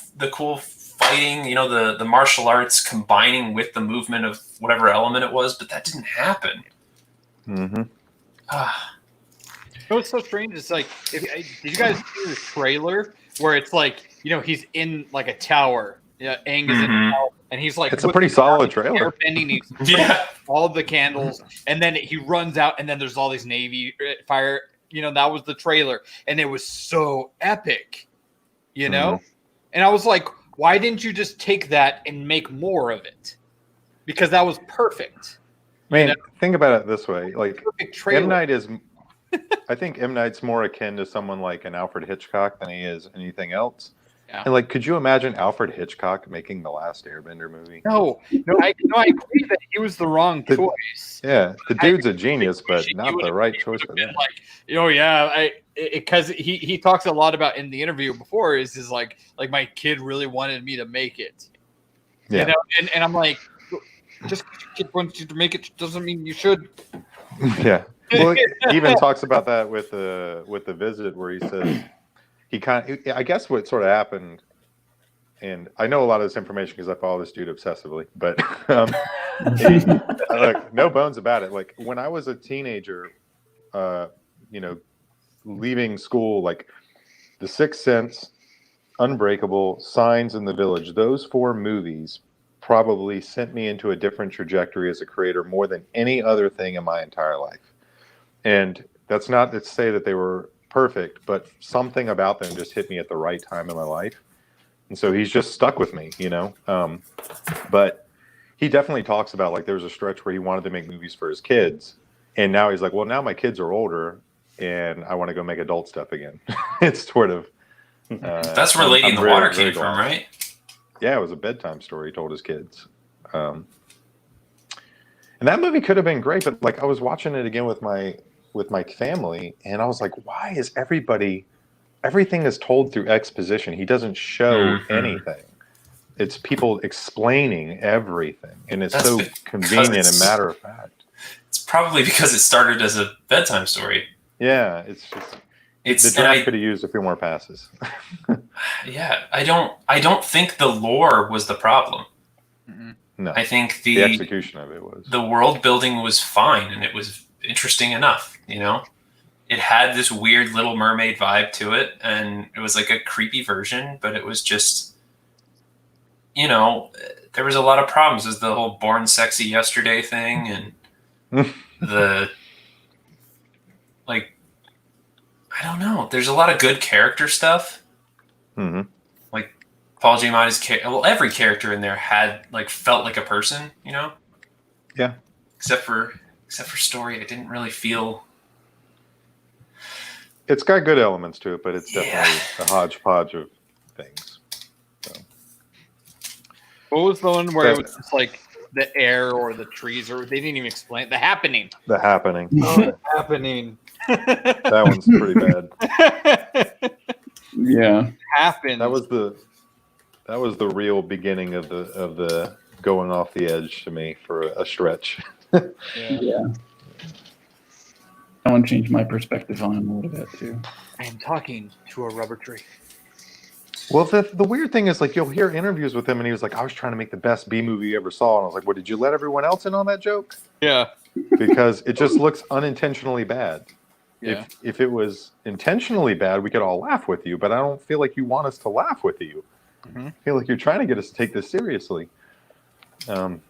C: fighting, the martial arts combining with the movement of whatever element it was, but that didn't happen.
D: Mm-hmm.
B: What's so strange is like, did you guys see the trailer where it's like, he's in like a tower. Yeah, Aang is in a tower, and he's like,
D: it's a pretty solid trailer.
B: Bending, he's
C: Yeah.
B: all of the candles, and then he runs out, and then there's all these Navy fire, that was the trailer, and it was so epic, And I was like, why didn't you just take that and make more of it? Because that was perfect.
D: I mean, think about it this way: like
B: Perfect trailer.
D: M. Night is, I think M. Night's more akin to someone like an Alfred Hitchcock than he is anything else.
B: Yeah.
D: And like, could you imagine Alfred Hitchcock making the last Airbender movie?
B: No, I agree that he was the wrong choice.
D: Yeah, the dude's a genius, but
B: He
D: not
B: would
D: the
B: have-
D: right
B: he
D: choice
B: would
D: for
B: have
D: that.
B: been like, because he talks a lot about in the interview before is like my kid really wanted me to make it.
D: Yeah.
B: And I'm like, just 'cause your kid wants you to make it doesn't mean you should.
D: Yeah. Well, he even talks about that with the visit where he says I guess what sort of happened, and I know a lot of this information because I follow this dude obsessively, but look, no bones about it. Like when I was a teenager, leaving school, like The Sixth Sense, Unbreakable, Signs in the Village, those 4 movies probably sent me into a different trajectory as a creator more than any other thing in my entire life. And that's not to say that they were perfect, but something about them just hit me at the right time in my life. And so he's just stuck with me, but he definitely talks about like there was a stretch where he wanted to make movies for his kids. And now he's like, well, now my kids are older and I want to go make adult stuff again. It's sort of,
C: That's where Lady in the
D: very,
C: Water
D: very
C: came from,
D: glad.
C: right?
D: Yeah, it was a bedtime story he told his kids. And that movie could have been great, but like I was watching it again with my family, and I was like, why is everything is told through exposition? He doesn't show anything. It's people explaining everything, and it's
C: That's
D: so
C: because
D: convenient
C: it's-
D: and matter of fact.
C: It's probably because it started as a bedtime story.
D: Yeah, it's just the
C: It's and
D: draft
C: I,
D: could have used a few more passes.
C: yeah. I don't think the lore was the problem.
D: No,
C: I think
D: the execution of it was.
C: the world building was fine and it was interesting enough. It had this weird Little Mermaid vibe to it, and it was like a creepy version, but it was just, there was a lot of problems. There's the whole Born Sexy Yesterday thing, and the like, I don't know. There's a lot of good character stuff.
D: Mm-hmm.
C: Like Paul Giamatti's every character in there felt like a person,
D: Yeah.
C: Except for story, I didn't really feel.
D: It's got good elements to it, but it's definitely a hodgepodge of things.
B: What was the one where it was just like the air or the trees, or they didn't even explain The Happening?
D: The Happening.
B: Happening.
D: That one's pretty bad.
A: Yeah.
B: Happened.
D: That was the real beginning of the going off the edge to me for a stretch.
A: Yeah. I want to change my perspective on him a little bit too.
B: I am talking to a rubber tree.
D: Well, the weird thing is, like, you'll hear interviews with him, and he was like, "I was trying to make the best B movie you ever saw," and I was like, "Well, did you let everyone else in on that joke?"
B: Yeah.
D: Because it just looks unintentionally bad.
B: Yeah.
D: If it was intentionally bad, we could all laugh with you, but I don't feel like you want us to laugh with you.
B: Mhm.
D: I feel like you're trying to get us to take this seriously.
B: Like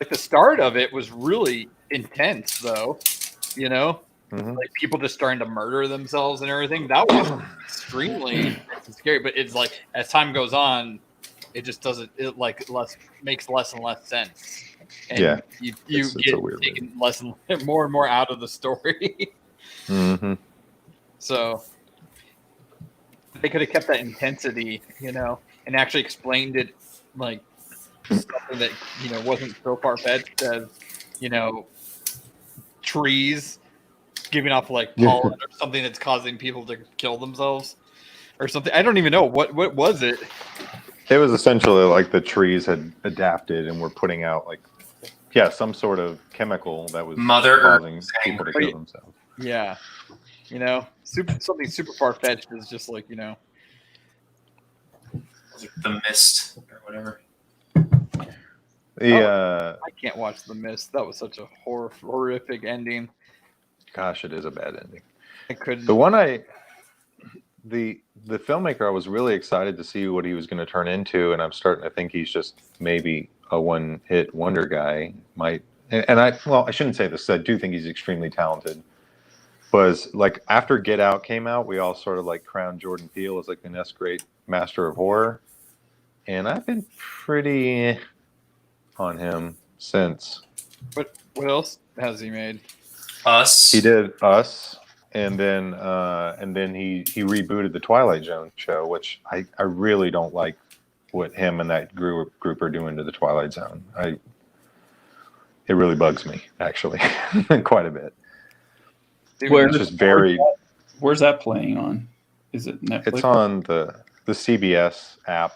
B: the start of it was really intense, though.
D: Mhm.
B: Like people just starting to murder themselves and everything. That was extremely scary. But it's like as time goes on, it just doesn't. It makes less and less sense. And
D: Yeah.
B: you
D: It's
B: get
D: a weird
B: taken less and more out of the story.
D: Mhm.
B: So they could have kept that intensity, and actually explained it like something that wasn't so far fetched as trees giving off like pollen or something that's causing people to kill themselves or something. I don't even know what was it.
D: It was essentially like the trees had adapted and were putting out some sort of chemical that was
C: Mother Earth
D: causing
C: was
D: people to
C: angry.
D: kill themselves.
B: Yeah, something super far fetched is just like
C: The Mist or whatever.
D: I
B: can't watch The Mist. That was such a horrific ending.
D: Gosh, it is a bad ending.
B: I couldn't.
D: The one the filmmaker, I was really excited to see what he was going to turn into, and I'm starting to think he's just maybe a one-hit wonder guy. I shouldn't say this. I do think he's extremely talented. was like after Get Out came out, we all sort of like crowned Jordan Peele as like the next great master of horror, and I've been pretty on him since.
B: What else has he made?
C: Us.
D: He did Us, and then he rebooted the Twilight Zone show, which I really don't like what him and that group are doing to the Twilight Zone. It really bugs me, actually, quite a bit. It's just very.
A: Where's that playing on? Is it Netflix?
D: It's on the CBS app.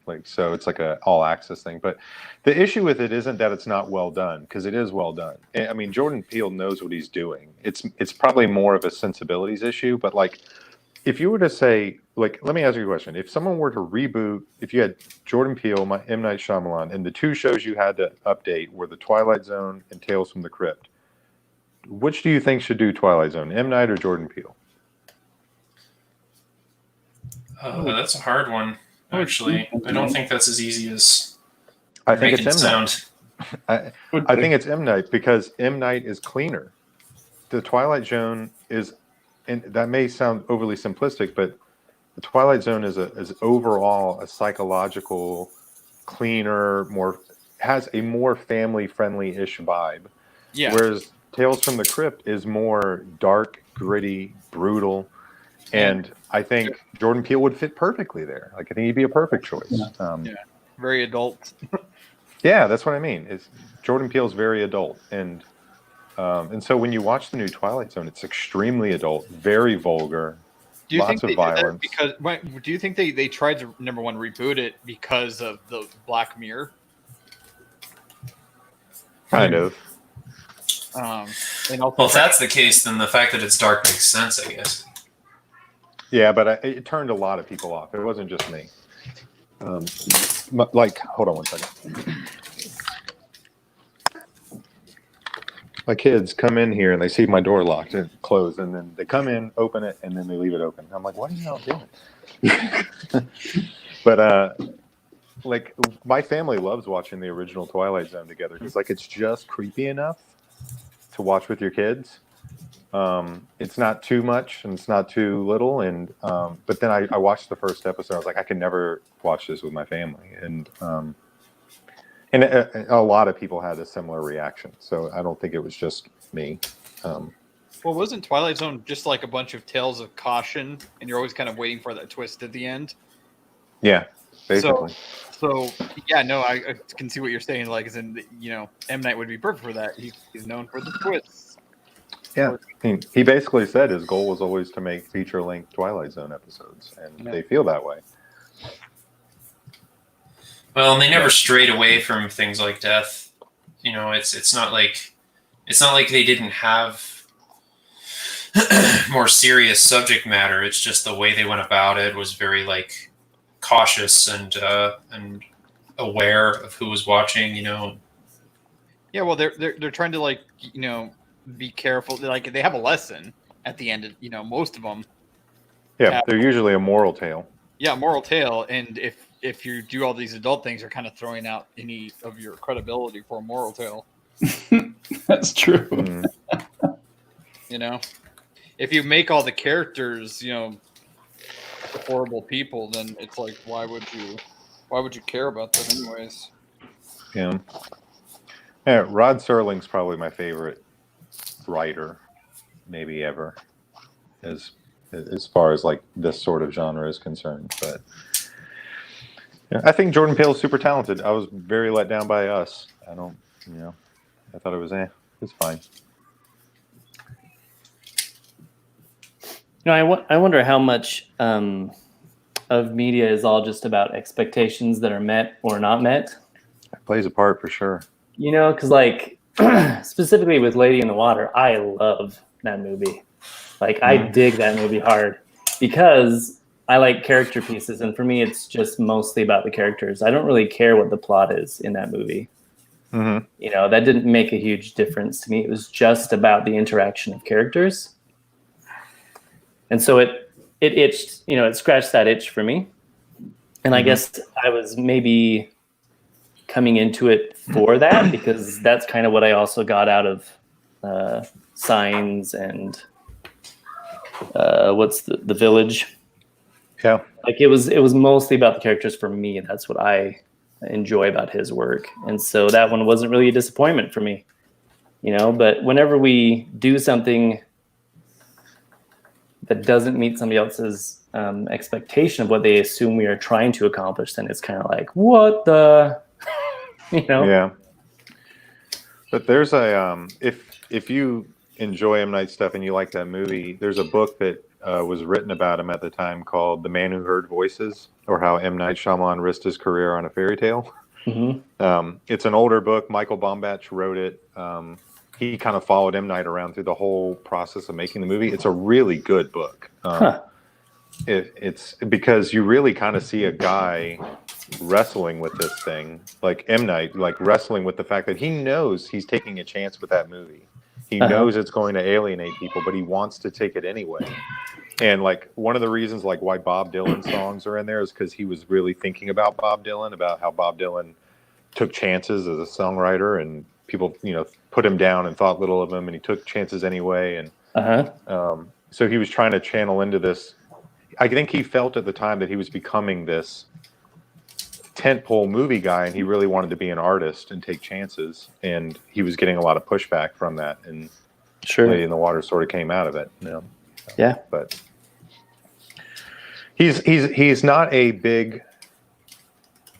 D: Like, so it's like a all access thing. But the issue with it isn't that it's not well done, because it is well done. I mean, Jordan Peele knows what he's doing. It's probably more of a sensibilities issue. But like, if you were to say, like, let me ask you a question. If someone were to reboot, if you had Jordan Peele, M. Night Shyamalan, and the two shows you had to update were The Twilight Zone and Tales from the Crypt, which do you think should do Twilight Zone, M. Night or Jordan Peele?
C: That's a hard one, actually. I don't think that's as easy as
D: I think
C: making
D: it's
C: it
D: M. Night.
C: sound.
D: I think it's M. Night because M. Night is cleaner. The Twilight Zone is, and that may sound overly simplistic, but the Twilight Zone is overall a psychological, cleaner, has a more family friendly ish vibe.
B: Yeah.
D: Whereas Tales from the Crypt is more dark, gritty, brutal, and I think Jordan Peele would fit perfectly there. Like, I think he'd be a perfect choice.
B: Very adult.
D: Yeah, that's what I mean. Jordan Peele's very adult, and so when you watch the new Twilight Zone, it's extremely adult, very vulgar,
B: Do you
D: lots
B: think
D: of
B: they did that
D: violence.
B: because do you think they tried to number one reboot it because of the Black Mirror?
D: Kind of.
B: And also,
C: Well, if that's the case, then the fact that it's dark makes sense, I guess.
D: Yeah, but it turned a lot of people off. It wasn't just me. Like, hold on one second. My kids come in here and they see my door locked and closed, and then they come in, open it, and then they leave it open. I'm like, what are you all doing? But like, my family loves watching the original Twilight Zone together because, like, it's just creepy enough to watch with your kids. It's not too much and it's not too little, and but then I watched the first episode. I was like, I can never watch this with my family, and a lot of people had a similar reaction. So I don't think it was just me.
B: well, wasn't Twilight Zone just like a bunch of tales of caution, and you're always kind of waiting for that twist at the end?
D: Yeah, basically.
B: So yeah, no, I can see what you're saying. Like, as in, M. Night would be perfect for that. He's known for the twists.
D: Yeah, he basically said his goal was always to make feature-length Twilight Zone episodes, and they feel that way.
C: Well, and they never strayed away from things like death. It's not like they didn't have more serious subject matter. It's just the way they went about it was very like cautious and aware of who was watching.
B: Yeah, well, they're trying to, like, be careful. Like, they have a lesson at the end. Most of them.
D: Yeah, they're usually a moral tale.
B: Yeah, moral tale. And if you do all these adult things, you're kind of throwing out any of your credibility for a moral tale.
A: That's true.
D: Mm.
B: If you make all the characters, horrible people, then it's like, why would you care about them anyways?
D: Yeah. Yeah, Rod Serling's probably my favorite writer, maybe ever, as far as like this sort of genre is concerned. But yeah, I think Jordan Peele is super talented. I was very let down by Us. I thought it was it's fine.
E: I wonder how much of media is all just about expectations that are met or not met.
D: It plays a part for sure.
E: Because like specifically with Lady in the Water, I love that movie. Like, I dig that movie hard because I like character pieces, and for me, it's just mostly about the characters. I don't really care what the plot is in that movie.
D: Mm-hmm.
E: That didn't make a huge difference to me. It was just about the interaction of characters, and so it itched. It scratched that itch for me, and I guess I was maybe coming into it for that because that's kind of what I also got out of Signs and what's the Village.
D: Yeah.
E: Like it was mostly about the characters for me. That's what I enjoy about his work. And so that one wasn't really a disappointment for me, but whenever we do something that doesn't meet somebody else's expectation of what they assume we are trying to accomplish, then it's kind of like, what the,
D: Yeah. But there's a if you enjoy M. Night stuff and you like that movie, there's a book that was written about him at the time called "The Man Who Heard Voices," or how M. Night Shyamalan risked his career on a fairy tale.
E: Mm-hmm.
D: It's an older book. Michael Baumbach wrote it. He kind of followed M. Night around through the whole process of making the movie. It's a really good book. It's because you really kind of see a guy wrestling with this thing, like M. Night, like wrestling with the fact that he knows he's taking a chance with that movie. He knows it's going to alienate people, but he wants to take it anyway. And like one of the reasons like why Bob Dylan songs are in there is because he was really thinking about Bob Dylan, about how Bob Dylan took chances as a songwriter, and people, put him down and thought little of him, and he took chances anyway. And so he was trying to channel into this. I think he felt at the time that he was becoming this tentpole movie guy, and he really wanted to be an artist and take chances, and he was getting a lot of pushback from that, and Lady in the Water sort of came out of it.
E: Yeah,
D: but he's not a big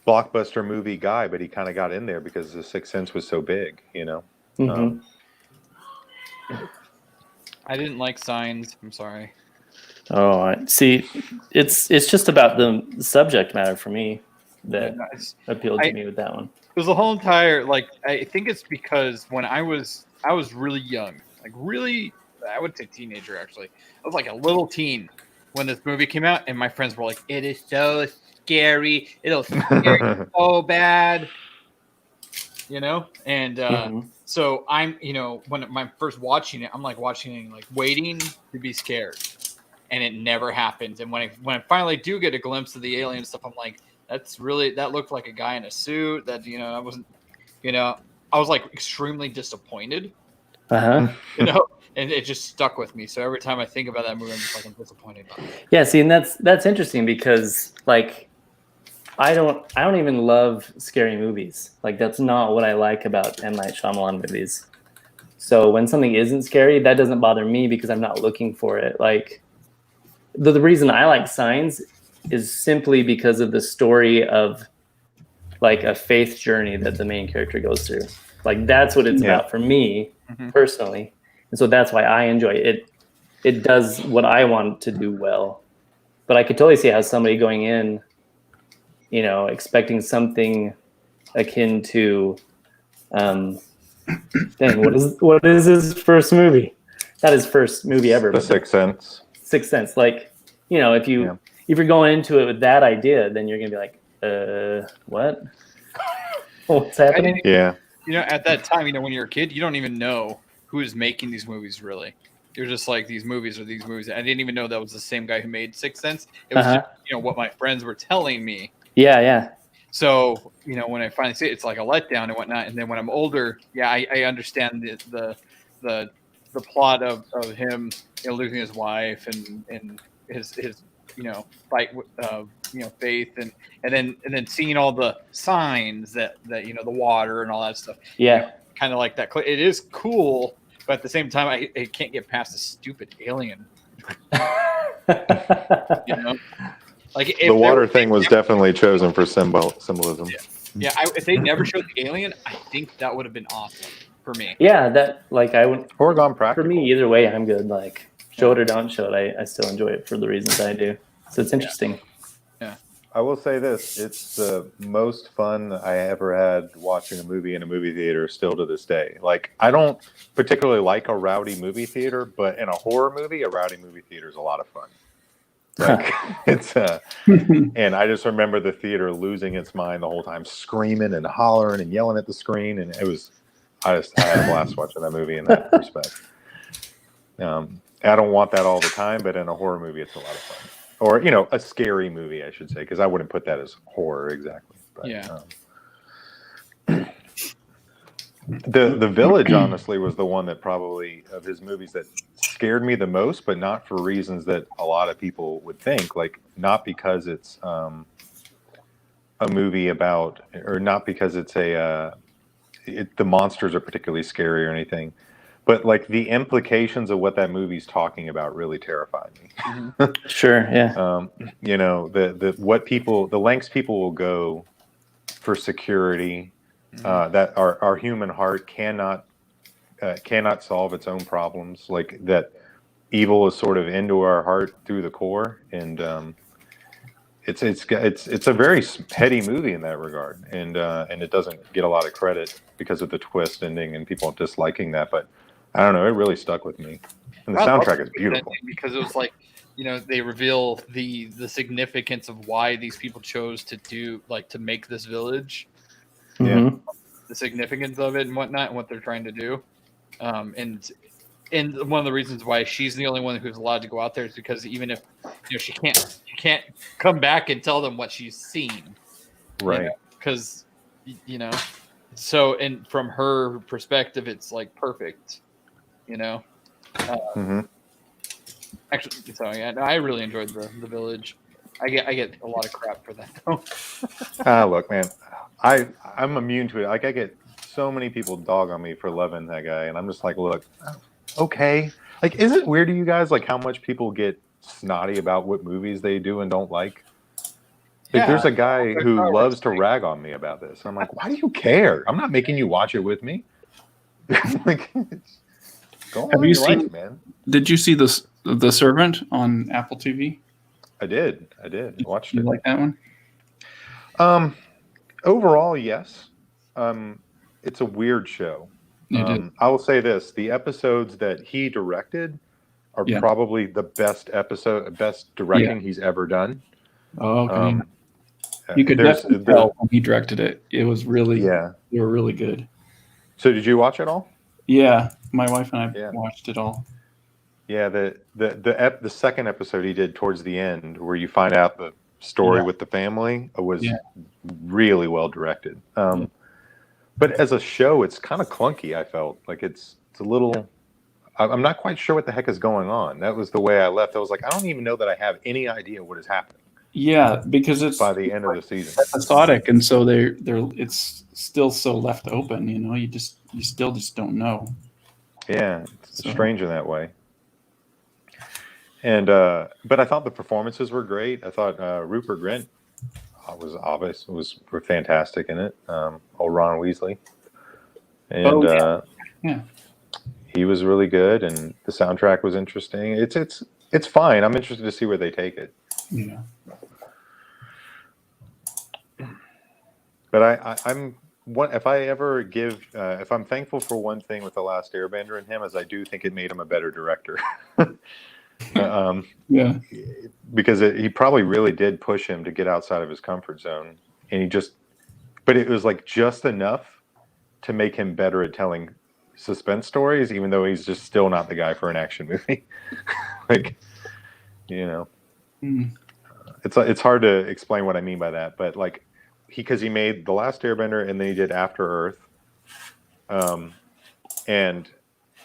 D: blockbuster movie guy, but he kind of got in there because The Sixth Sense was so big,
E: Mm-hmm.
B: I didn't like Signs. I'm sorry.
E: Oh, I see. It's just about the subject matter for me that appealed to me with that one.
B: It was the whole entire I think it's because when I was really young, I would say teenager actually. I was like a little teen when this movie came out, and my friends were like, "It is so scary. It'll scare you so bad," And so I'm, when I'm first watching it, I'm like watching it, like waiting to be scared, and it never happens. And when I finally do get a glimpse of the alien stuff, I'm like, that looked like a guy in a suit. That I wasn't, I was like extremely disappointed. And it just stuck with me. So every time I think about that movie, I'm just like, I'm disappointed by it.
E: Yeah, see, and that's interesting because like I don't even love scary movies. Like that's not what I like about M. Night Shyamalan movies. So when something isn't scary, that doesn't bother me because I'm not looking for it. Like the reason I like Signs is simply because of the story of like a faith journey that the main character goes through. Like that's what it's about for me personally. And so that's why I enjoy it. It does what I want to do well. But I could totally see how somebody going in, expecting something akin to, what is his first movie? Not his first movie ever.
D: The Sixth Sense.
E: Sixth Sense. Like, if you're going into it with that idea, then you're gonna be like, what? What's happening?
D: Yeah.
B: At that time, when you're a kid, you don't even know who is making these movies. Really, you're just like, these movies are these movies. I didn't even know that was the same guy who made Sixth Sense. It was just, what my friends were telling me.
E: Yeah.
B: So, when I finally see it, it's like a letdown and whatnot. And then when I'm older, I understand the plot of him, losing his wife and his fight with faith and then seeing all the signs that the water and all that stuff.
E: Yeah.
B: Kind of like that. It is cool, but at the same time, I can't get past the stupid alien. Like
D: the water thing was definitely chosen for symbolism.
B: Yeah. If they never showed the alien, I think that would have been awesome for me.
E: Yeah, that like I would.
D: Or gone practical.
E: For me, either way, I'm good. Like show it or don't show it, I still enjoy it for the reasons I do. So it's interesting.
B: Yeah.
D: I will say this: it's the most fun I ever had watching a movie in a movie theater. Still to this day, like I don't particularly like a rowdy movie theater, but in a horror movie, a rowdy movie theater is a lot of fun. Like it's and I just remember the theater losing its mind the whole time, screaming and hollering and yelling at the screen, and it was I had a blast watching that movie in that respect. I don't want that all the time, but in a horror movie, it's a lot of fun. Or a scary movie, I should say, because I wouldn't put that as horror exactly. But,
B: yeah.
D: The Village, honestly, was the one that probably of his movies that scared me the most, but not for reasons that a lot of people would think. Like, not because it's a movie about, or not because it's the monsters are particularly scary or anything, but like the implications of what that movie's talking about really terrified me.
E: Sure, yeah.
D: You know, the lengths people will go for security. That our human heart cannot solve its own problems. Like that, evil is sort of into our heart through the core, and it's a very heady movie in that regard, and it doesn't get a lot of credit because of the twist ending and people disliking that. But I don't know, it really stuck with me, and the soundtrack is beautiful
B: because it was like, you know, they reveal the significance of why these people chose to make this village.
E: Mhm.
B: The significance of it and whatnot, and what they're trying to do, and one of the reasons why she's the only one who's allowed to go out there is because even if she can't come back and tell them what she's seen,
D: right?
B: Because so and from her perspective, it's like perfect, Actually, so yeah, no, I really enjoyed the Village. I get a lot of crap for that though.
D: Look, man, I'm immune to it. Like, I get so many people dog on me for loving that guy, and I'm just like, look, okay. Like, is it weird to you guys, like, how much people get snotty about what movies they do and don't like? Like, there's a guy who loves to rag on me about this. And I'm like, why do you care? I'm not making you watch it with me. Like, go on your life, man.
A: Did you see the Servant on Apple TV?
D: I did. I watched it.
A: You like that one?
D: Overall, yes. It's a weird show. I will say this: the episodes that he directed are probably the best directing he's ever done.
A: Oh, okay. You could definitely tell when he directed it. It was really, they were really good.
D: So, did you watch it all?
A: Yeah, my wife and I watched it all.
D: Yeah, the second episode he did towards the end, where you find out the story with the family, was really well directed. But as a show, it's kind of clunky. I felt like it's a little. I'm not quite sure what the heck is going on. That was the way I left. I was like, I don't even know that I have any idea what is happening.
A: Yeah, because it's
D: by the end of the season
A: episodic, and so it's still so left open. You still just don't know.
D: Yeah, it's strange in that way. And but I thought the performances were great. I thought Rupert Grint was fantastic in it. Old Ron Weasley, and he was really good, and the soundtrack was interesting. It's fine. I'm interested to see where they take it.
A: Yeah.
D: But I'm if I'm thankful for one thing with The Last Airbender and him, is I do think it made him a better director. Because he probably really did push him to get outside of his comfort zone, and but it was like just enough to make him better at telling suspense stories, even though he's just still not the guy for an action movie. Like, it's hard to explain what I mean by that, but like, because he made The Last Airbender and then he did After Earth, and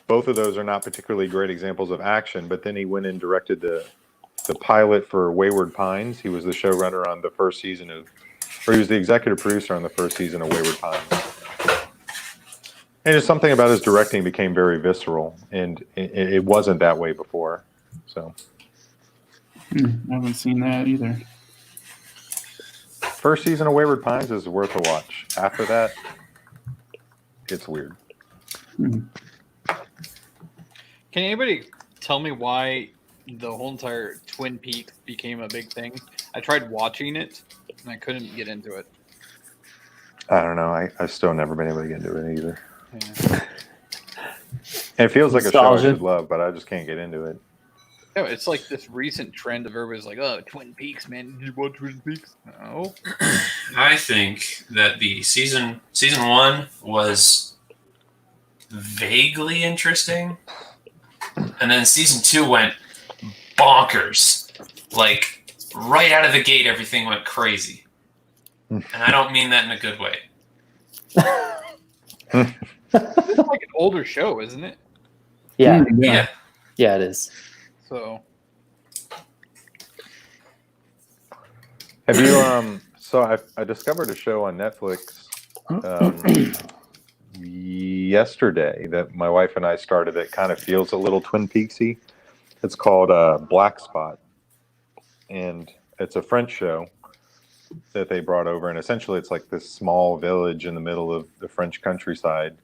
D: both of those are not particularly great examples of action. But then he went and directed the pilot for Wayward Pines. He was the showrunner on the first season he was the executive producer on the first season of Wayward Pines. And just something about his directing became very visceral, and it wasn't that way before. So,
A: I haven't seen that either.
D: First season of Wayward Pines is worth a watch. After that, it's weird.
B: Can anybody tell me why the whole entire Twin Peaks became a big thing? I tried watching it, and I couldn't get into it.
D: I don't know. I've still never been able to get into it either. Yeah. And it feels like a show I should love, but I just can't get into it.
B: No, it's like this recent trend of everybody's like, "Oh, Twin Peaks, man! Did you watch Twin Peaks?" No.
C: I think that the season 1 was vaguely interesting, and then season 2 went bonkers. Like, right out of the gate, everything went crazy, and I don't mean that in a good way.
B: It's like an older show, isn't it?
E: Yeah,
C: Yeah.
E: yeah, it is.
B: So
D: Have you so I discovered a show on Netflix yesterday that my wife and I started that kind of feels a little Twin Peaksy. It's called Black Spot, and it's a French show that they brought over, and essentially it's like this small village in the middle of the French countryside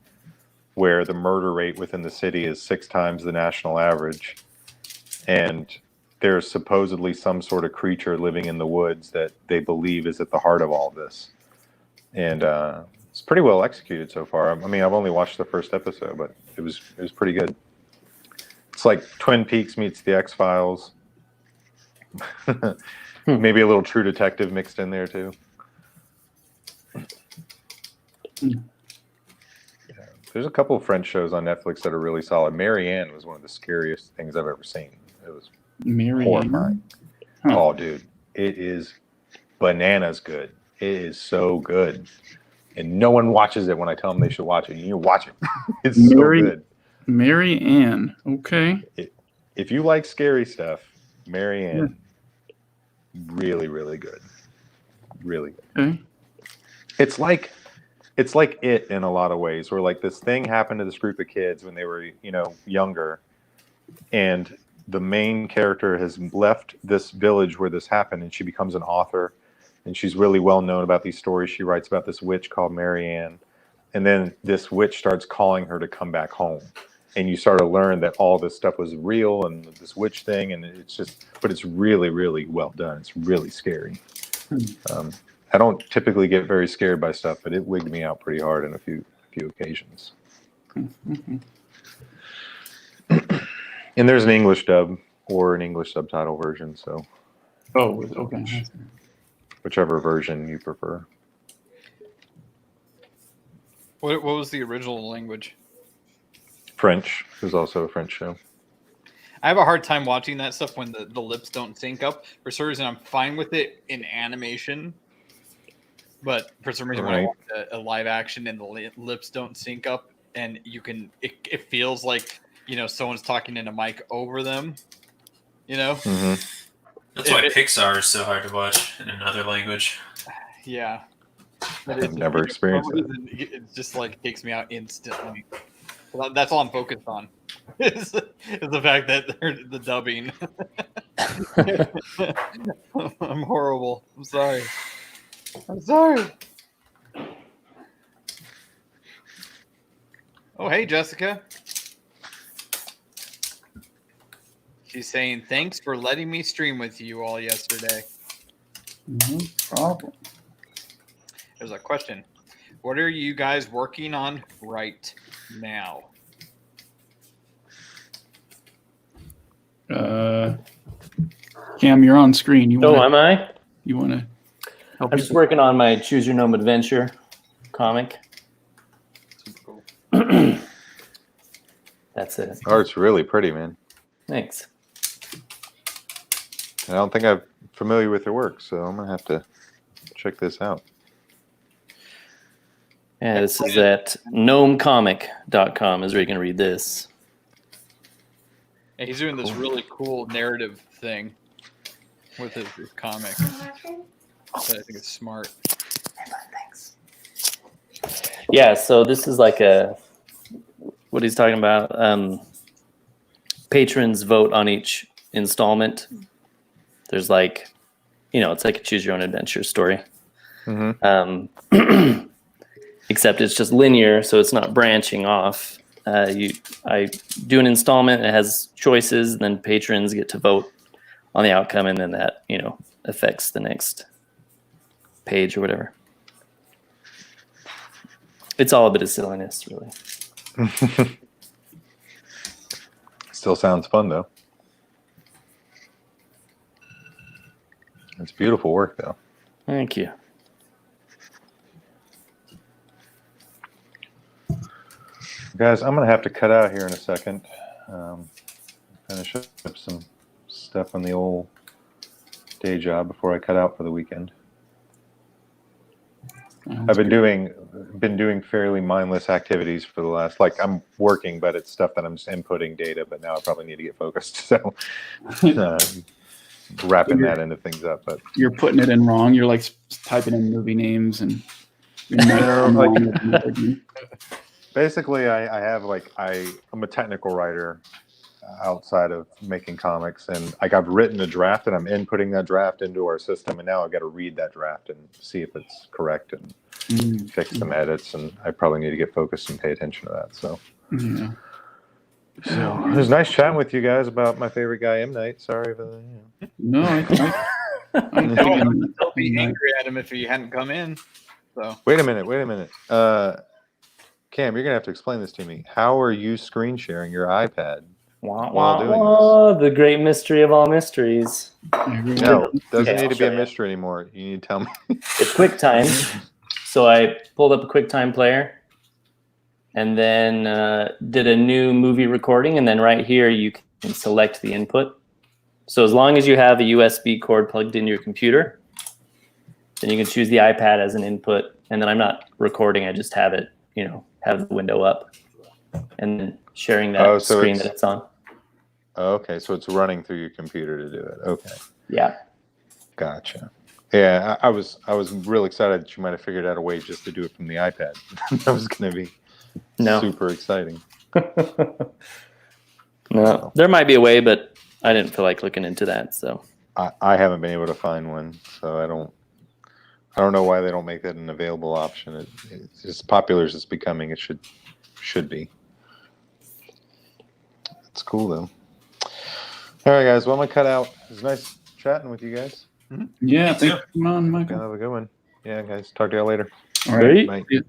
D: where the murder rate within the city is 6 times the national average, and there's supposedly some sort of creature living in the woods that they believe is at the heart of all this. And it's pretty well executed so far. I mean, I've only watched the first episode, but it was pretty good. It's like Twin Peaks meets the X-Files. Maybe a little True Detective mixed in there too. Yeah. There's a couple of French shows on Netflix that are really solid. Marianne was one of the scariest things I've ever seen. It was
A: Mary
D: horrifying.
A: Huh.
D: Oh, dude, it is bananas good. It is so good, and no one watches it when I tell them they should watch it. You watch it. It's
A: Mary-
D: so good.
A: Mary Ann. Okay.
D: If you like scary stuff, Marianne, really, really good. Really good.
A: Okay.
D: It's like it in a lot of ways, where like this thing happened to this group of kids when they were, younger, and the main character has left this village where this happened, and she becomes an author, and she's really well known about these stories. She writes about this witch called Marianne, and then this witch starts calling her to come back home, and you start to learn that all this stuff was real and this witch thing, and but it's really, really well done. It's really scary. I don't typically get very scared by stuff, but it wigged me out pretty hard on a few occasions.
A: Mhm.
D: And there's an English dub or an English subtitle version, so
A: Oh, okay.
D: whichever version you prefer.
B: what was the original language?
D: French is also a French show.
B: I have a hard time watching that stuff when the lips don't sync up. For some reason, I'm fine with it in animation, but for some reason, when I
D: Right.
B: watch a live action and the lips don't sync up, and it feels like someone's talking in a mic over them.
D: Mm-hmm.
C: That's why Pixar is so hard to watch in another language.
B: Yeah. But
D: I've never experienced
B: it. It just like takes me out instantly. Well, that's all I'm focused on. Is the fact that they're the dubbing. I'm horrible. I'm sorry. Oh, hey, Jessica. She's saying, thanks for letting me stream with you all yesterday.
A: No problem.
B: There's a question. What are you guys working on right now?
A: Cam, you're on screen. You
E: Oh,
A: want
E: am I?
A: to help
E: I'm just working on my Choose Your Gnome Adventure comic.
B: Super cool.
E: That's it.
D: Art's really pretty, man.
E: Thanks.
D: I don't think I'm familiar with your work, so I'm gonna have to check this out.
E: Yeah, this is at gnomecomic.com is where you can read this.
B: And he's doing this really cool narrative thing with his comic. So I think it's smart.
E: Thanks. Yeah, so this is like what he's talking about. Patrons vote on each installment. There's like, it's like a choose your own adventure story.
D: Mm-hmm.
E: Except it's just linear, so it's not branching off. I do an installment, it has choices, and then patrons get to vote on the outcome, and then that, affects the next page or whatever. It's all a bit of silliness, really.
D: Still sounds fun, though. It's beautiful work, though.
E: Thank you.
D: Guys, I'm going to have to cut out here in a second. Finish up some stuff on the old day job before I cut out for the weekend. I've been doing fairly mindless activities for the last, like, I'm working, but it's stuff that I'm just inputting data. But now I probably need to get focused. So wrapping that into things up. But
A: You're putting it in wrong. You're like typing in movie names and you're
D: No,
A: wrong
D: like-
A: with another one.
D: basically, I have like I'm a technical writer outside of making comics, and like I've written a draft, and I'm inputting that draft into our system, and now I've got to read that draft and see if it's correct and fix some edits, and I probably need to get focused and pay attention to that. So.
A: Yeah.
D: So it was nice chatting with you guys about my favorite guy, M. Night. Sorry for the.
A: No, I'm
B: Don't be angry at him if he hadn't come in. So
D: Wait a minute. Cam, you're gonna have to explain this to me. How are you screen sharing your iPad?
E: Wah,
D: While
E: wah,
D: doing
E: wah, the great mystery of all mysteries.
D: No, doesn't
E: Okay,
D: need
E: I'll
D: to be
E: show
D: a
E: you.
D: mystery anymore. You need to tell me.
E: It's QuickTime. So I pulled up a QuickTime player and then did a new movie recording. And then right here, you can select the input. So as long as you have a USB cord plugged into your computer, then you can choose the iPad as an input. And then I'm not recording. I just have it, have the window up and then sharing that
D: Oh, so
E: screen
D: it's-
E: that it's on.
D: Okay, so it's running through your computer to do it. Okay,
E: Yeah.
D: gotcha. Yeah, I was real excited that you might have figured out a way just to do it from the iPad. That was going to be
E: No.
D: super exciting.
E: No, there might be a way, but I didn't feel like looking into that. So
D: I haven't been able to find one, so I don't know why they don't make that an available option. It's as popular as it's becoming. It should be. It's cool though. All right, guys. Well, I'm gonna cut out. It was nice chatting with you guys.
A: Yeah,
C: Me too.
A: thanks for coming on,
D: Y'all
A: Michael.
D: have a good one. Yeah, guys. Talk to y'all later.
A: All right.
D: Bye.
A: Yeah.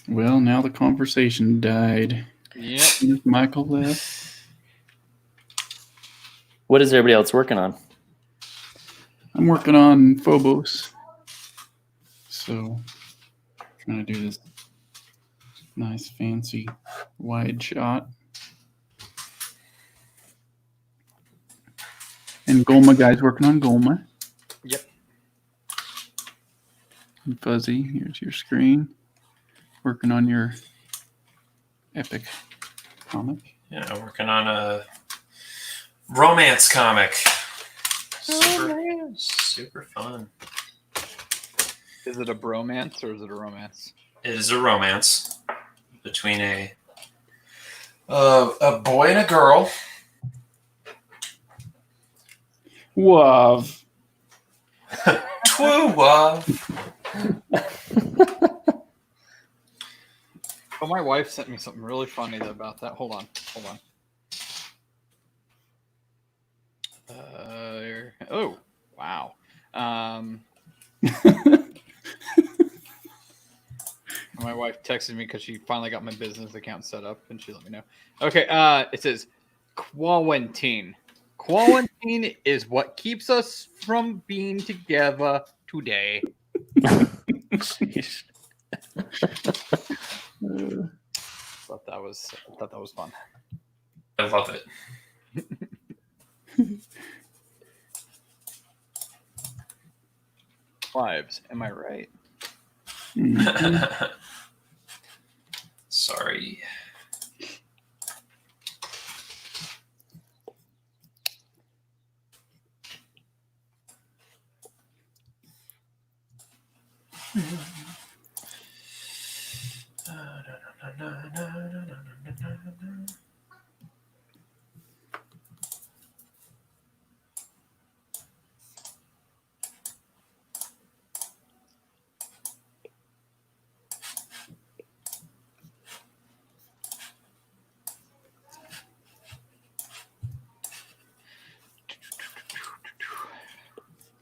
A: Well, now the conversation died.
B: yep.
A: Michael left.
E: what is everybody else working on?
A: I'm working on Phobos. So, trying to do this nice, fancy, wide shot. And Golma guy's working on Golma.
B: Yep.
A: And Fuzzy, here's your screen. Working on your epic comic.
C: Yeah, working on a romance comic. Super fun.
B: Is it a bromance or is it a romance?
C: It is a romance between a boy and a girl.
A: Wow.
C: Twoo.
B: Oh, my wife sent me something really funny about that. Hold on. Oh, wow. My wife texted me because she finally got my business account set up, and she let me know. Okay, it says quarantine. Quarantine is what keeps us from being together today.
E: Sheesh.
B: Thought that was fun.
C: I love it.
B: Wives, am I right?
C: Sorry.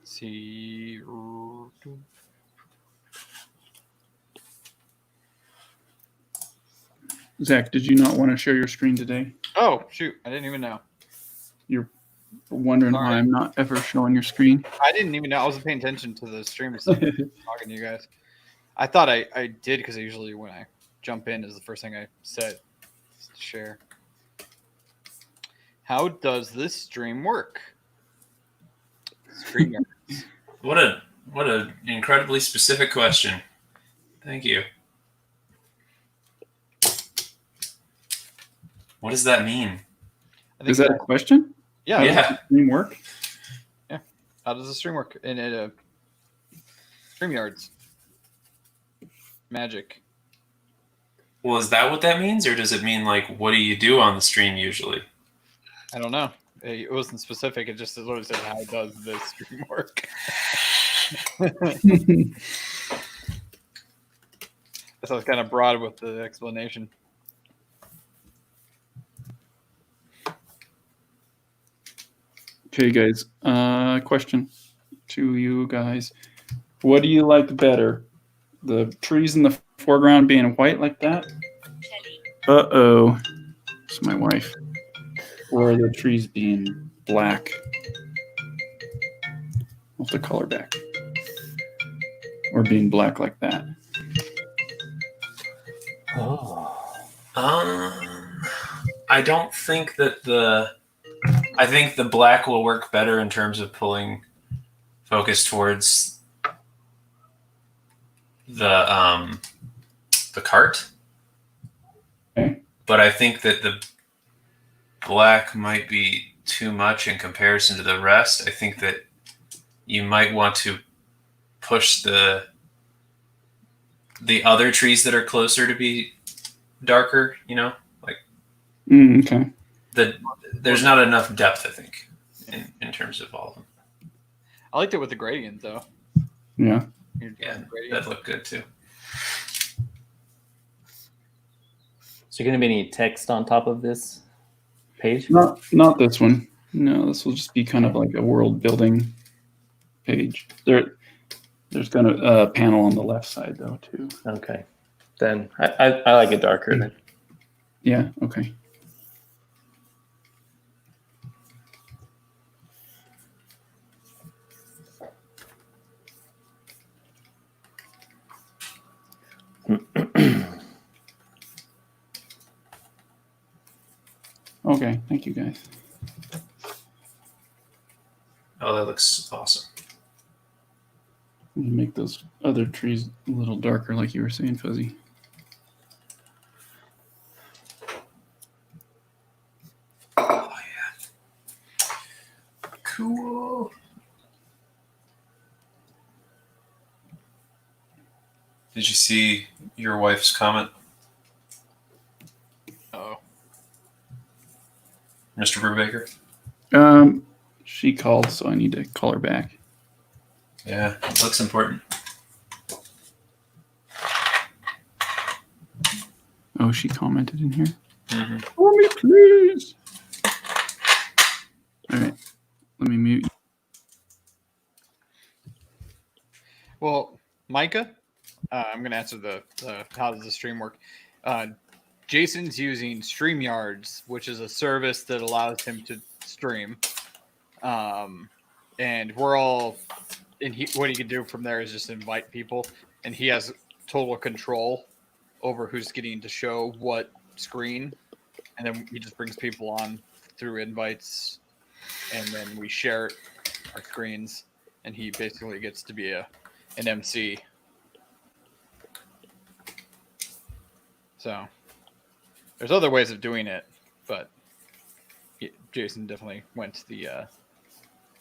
B: See.
A: Zach, did you not want to share your screen today?
B: Oh shoot! I didn't even know.
A: wondering
B: All
A: why
B: right.
A: I'm not ever showing your screen.
B: I didn't even know. I wasn't paying attention to the stream. Talking to you guys. I thought I did because I usually when I jump in is the first thing I said to share. How does this stream work? Streamer.
C: What a incredibly specific question. Thank you. What does that mean?
B: I think
A: Is that a question?
B: yeah.
A: How does
C: Yeah.
A: the stream work?
B: How does the stream work in StreamYards? Magic.
C: Well, is that what that means, or does it mean like what do you do on the stream usually?
B: I don't know. It wasn't specific. It just literally said, "How does this stream work?" So it's kind of broad with the explanation.
A: Okay, guys. Question to you guys. What do you like better? The trees in the foreground being white like that? Uh-oh. It's my wife. Or the trees being black? I'll have to call her back. Or being black like that.
C: I don't think that I think the black will work better in terms of pulling focus towards the cart.
A: Okay.
C: But I think that the black might be too much in comparison to the rest. I think that you might want to push the other trees that are closer to be darker, you know? Like
A: Okay.
C: there's not enough depth, I think, in terms of all of them.
B: I liked it with the gradient, though.
A: Yeah.
C: Yeah,
B: Gradient.
C: that looked good too.
E: Is there going to be any text on top of this page?
A: Not this one. No, this will just be kind of like a world building page. There's gonna a panel on the left side though too.
E: Okay. Then I like it darker then.
A: Yeah. Okay. Okay. Thank you guys.
C: Oh, that looks awesome.
A: Let me make those other trees a little darker, like you were saying, Fuzzy.
C: Oh yeah. Cool. Did you see your wife's comment,
B: Oh,
C: Mr. Brubaker?
A: She called, so I need to call her back.
C: Yeah, it looks important.
A: Oh, she commented in here.
C: Mm-hmm.
A: For me, please. All right. Let me mute.
B: well, Micah, I'm going to answer the how does the stream work. Jason's using StreamYards, which is a service that allows him to stream. And we're all, and what he can do from there is just invite people, and he has total control over who's getting to show what screen, and then he just brings people on through invites, and then we share our screens, and he basically gets to be an MC. So there's other ways of doing it, but Jason definitely went the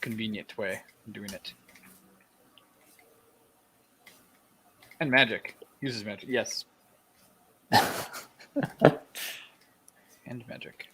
B: convenient way of doing it. And magic. Uses magic. Yes. And magic.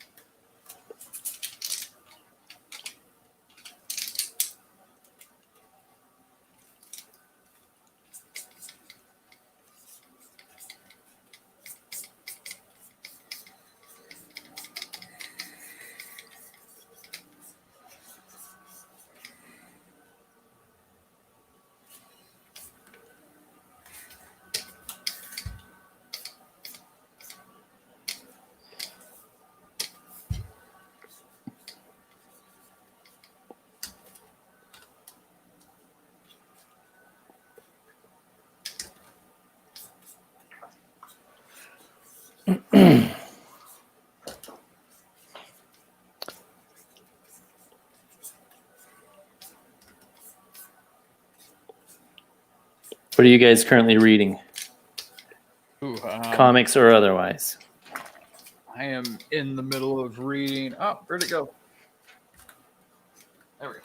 E: What are you guys currently reading?
B: Ooh,
E: Comics or otherwise?
B: I am in the middle of reading. Oh, where'd it go? There we go.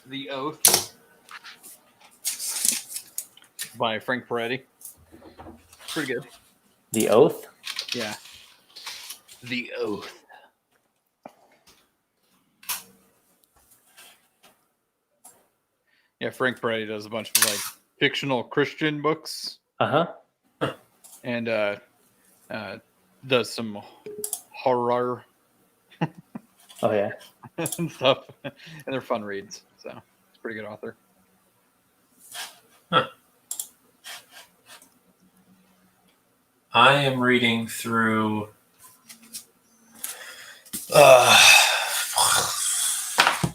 B: The Oath by Frank Peretti. Pretty good.
E: The Oath?
B: Yeah. The Oath. Yeah, Frank Peretti does a bunch of like fictional Christian books
E: Uh-huh.
B: and does some horror
E: Oh, yeah.
B: and stuff. And they're fun reads. So it's a pretty good author.
C: I am reading through.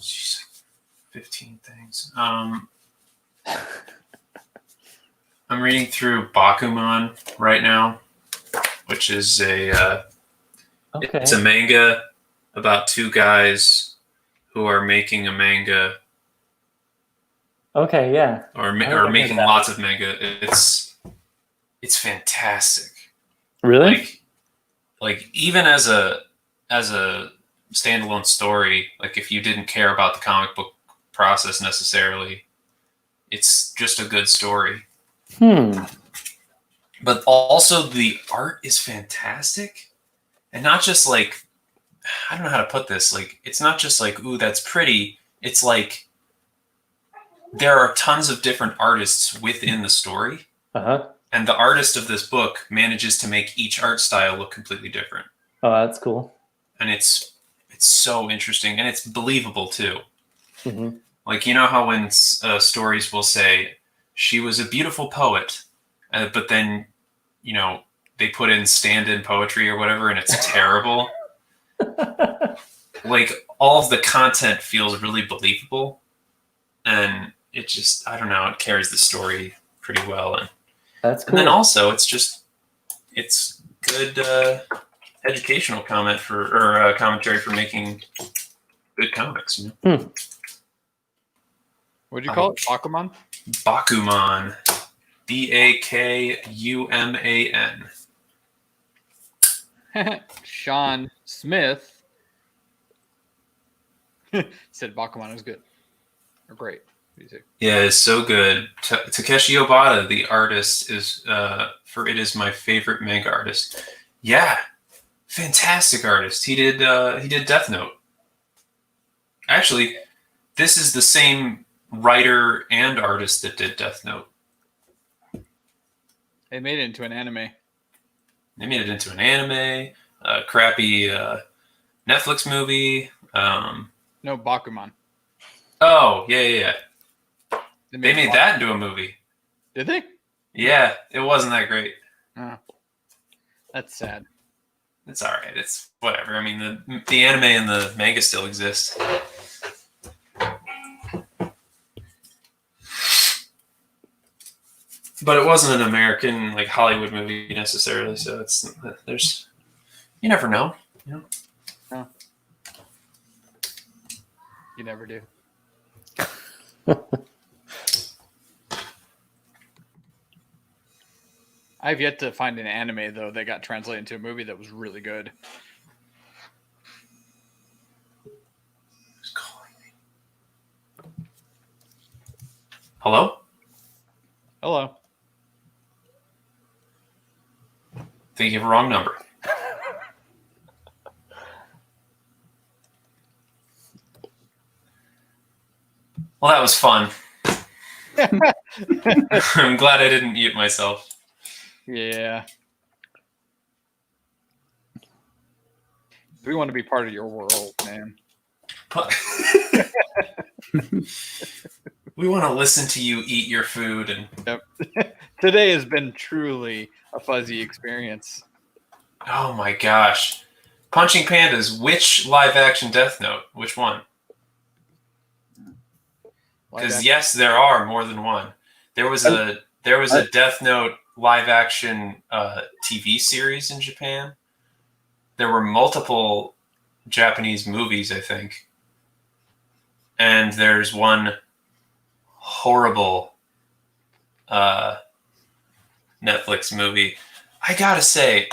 C: Jeez, 15 things. I'm reading through Bakuman right now, which is
E: Okay.
C: it's a manga about two guys who are making a manga
E: Okay, yeah.
C: or
E: I think I've
C: or
E: heard
C: making
E: that.
C: lots of manga. It's fantastic.
E: Really?
C: Like even as a standalone story, like if you didn't care about the comic book process necessarily, it's just a good story. But also the art is fantastic, and not just like, I don't know how to put this, like it's not just like, ooh, that's pretty. It's like there are tons of different artists within the story,
E: Uh-huh.
C: and the artist of this book manages to make each art style look completely different.
E: Oh, that's cool.
C: And it's so interesting, and it's believable too.
E: Mm-hmm.
C: Like, you know how when stories will say she was a beautiful poet, but then, you know, they put in stand-in poetry or whatever, and it's terrible. Like, all of the content feels really believable, and it just, I don't know, it carries the story pretty well. And
E: That's cool.
C: and then also, it's good educational commentary for making good comics. You know?
B: What'd you call it? Bakuman?
C: Bakuman, Bakuman.
B: Sean Smith said Bakuman was good. Or great. What do you say?
C: Yeah, it's so good. Takeshi Obata, the artist, is it is my favorite manga artist. Yeah, fantastic artist. He did Death Note. Actually, this is the same writer and artist that did Death Note.
B: They made it into an anime.
C: They made it into an anime, a crappy Netflix movie.
B: No, Bakuman.
C: Oh, yeah. They made
B: Bakuman.
C: that into a movie.
B: Did they?
C: Yeah, it wasn't that great.
B: Oh, that's sad.
C: It's all right. It's whatever. I mean, the anime and the manga still exist. But it wasn't an American, like, Hollywood movie necessarily, so you never know. You know?
B: No. You never do. I've yet to find an anime though that got translated into a movie that was really good.
C: Who's calling me? Hello?
B: Hello.
C: Think you have a wrong number. Well, that was fun. I'm glad I didn't mute myself.
B: Yeah. We want to be part of your world, man.
C: We want to listen to you eat your food and
B: Today has been truly a fuzzy experience.
C: oh my gosh. Punching Pandas, which live action Death Note? Which one? Because yes, there are more than one. There was a Death Note live action TV series in Japan, there were multiple Japanese movies, I think. And there's one horrible Netflix movie. I gotta say,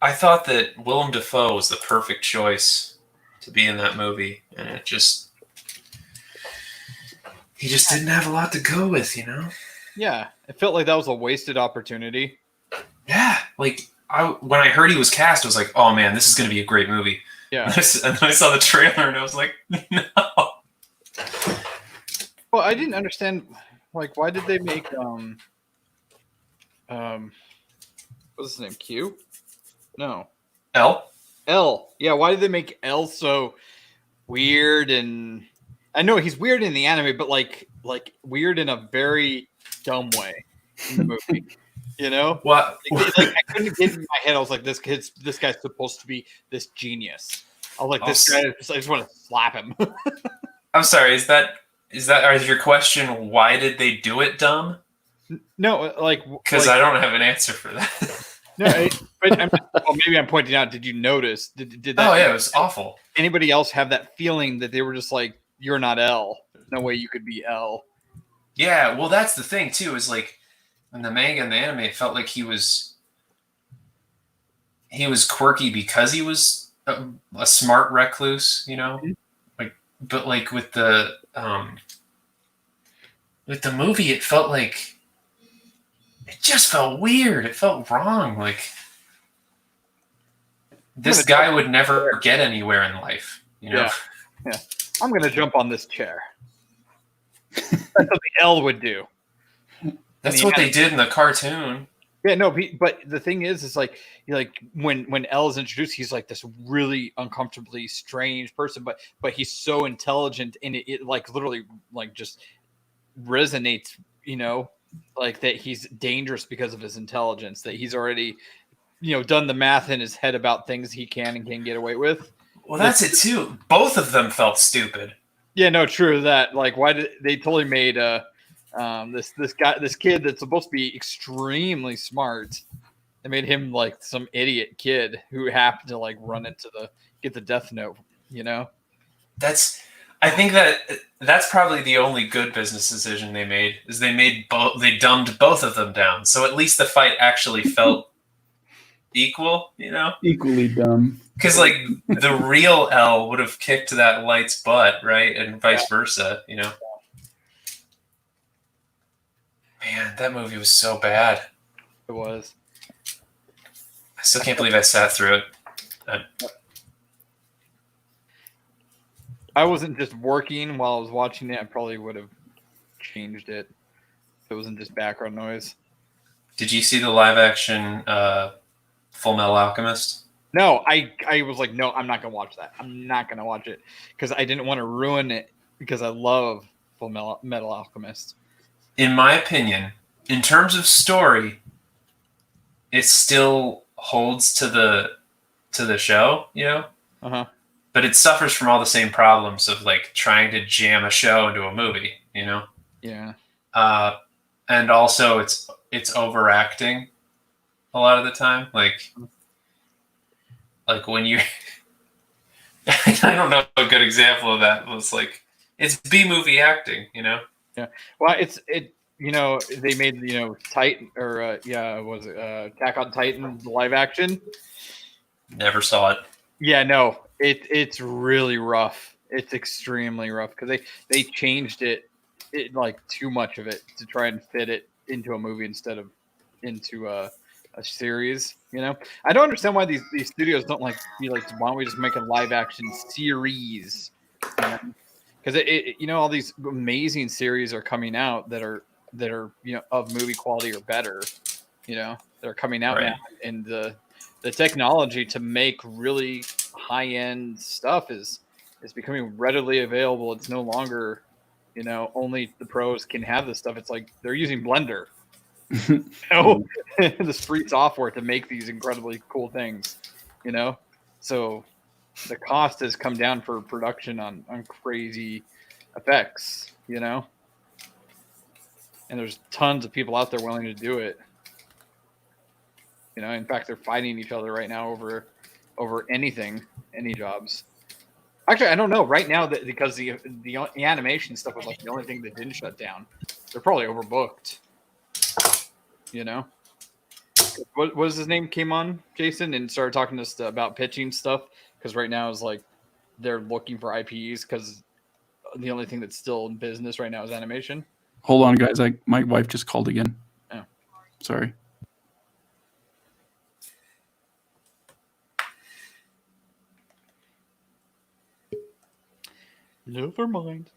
C: I thought that Willem Dafoe was the perfect choice to be in that movie, and he just didn't have a lot to go with, you know?
B: Yeah, it felt like that was a wasted opportunity.
C: Yeah, like when I heard he was cast, I was like, "Oh man, this is going to be a great movie."
B: Yeah.
C: And then I saw the trailer, and I was like, "No."
B: Well, I didn't understand, like, why did they make what's his name? Q? No,
C: L.
B: L. Yeah, why did they make L so weird? And I know he's weird in the anime, but like weird in a very dumb way in the movie. You know,
C: What?
B: like I couldn't get in my head. I was like, this guy's supposed to be this genius. I was like, this guy. I just want to slap him.
C: I'm sorry. Is your question? Why did they do it dumb?
B: No, like
C: Because I don't have an answer for that.
B: No, but maybe I'm pointing out. Did you notice? Did that?
C: Oh yeah, it was awful.
B: Anybody else have that feeling that they were just like, you're not L. There's no way you could be L.
C: Yeah, well, that's the thing too. Is like in the manga and the anime, it felt like he was quirky because he was a smart recluse, you know. But like with the movie, it felt like it just felt weird. It felt wrong. Like this guy would never get anywhere in life, you know.
B: Yeah. I'm gonna jump on this chair. That's what the L would do.
C: That's what they did in the cartoon.
B: Yeah, no, but the thing is like when L is introduced, he's like this really uncomfortably strange person, but he's so intelligent, and it like literally like just resonates, you know, like that he's dangerous because of his intelligence, that he's already, you know, done the math in his head about things he can and can't get away with.
C: Well, that's it too. Both of them felt stupid.
B: Yeah, no, true that. Like, why did they totally made this kid that's supposed to be extremely smart? They made him like some idiot kid who happened to like run into get the death note. You know,
C: I think that's probably the only good business decision they made. Is they dumbed both of them down, so at least the fight actually felt equal. You know,
A: Equally dumb.
C: because like the real L would have kicked that Light's butt, right, and vice versa. You know. Man, that movie was so bad.
B: it was.
C: I still can't believe I sat through it.
B: I wasn't just working while I was watching it. I probably would have changed it if it wasn't just background noise.
C: Did you see the live action Full Metal Alchemist?
B: No, I was like, no, I'm not gonna watch that. I'm not gonna watch it because I didn't want to ruin it because I love Full Metal Alchemist.
C: In my opinion, in terms of story, it still holds to the show, you know?
B: Uh-huh.
C: But it suffers from all the same problems of like trying to jam a show into a movie, you know?
B: Yeah.
C: And also it's overacting a lot of the time. Like when you I don't know a good example of that. It's like it's B-movie acting, you know?
B: Yeah. Well, you know, they made, you know, Titan or was it Attack on Titan live action?
C: Never saw it.
B: Yeah, no. It's really rough. It's extremely rough because they changed it like too much of it to try and fit it into a movie instead of into a series. You know, I don't understand why these studios don't be like, why don't we just make a live action series? Because you know, all these amazing series are coming out that are you know of movie quality or better. You know, they're coming out now, and the technology to make really high end stuff is becoming readily available. It's no longer, you know, only the pros can have this stuff. It's like they're using Blender, you know, this free software to make these incredibly cool things, you know. So the cost has come down for production on crazy effects, you know. And there's tons of people out there willing to do it. You know, in fact, they're fighting each other right now over anything, any jobs. Actually, I don't know. Right now, because the animation stuff was like the only thing that didn't shut down. They're probably overbooked. You know, what was his name? Came on Jason and started talking to us about pitching stuff because right now is like they're looking for IPs because the only thing that's still in business right now is animation.
A: Hold on, guys. My wife just called again.
B: Oh.
A: Sorry.
B: Never mind.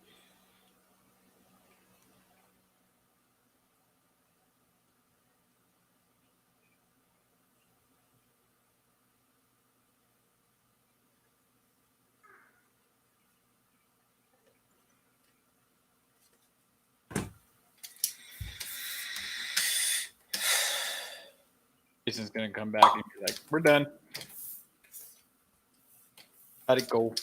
B: Jason's gonna come back and be like, "We're done. How'd it go?"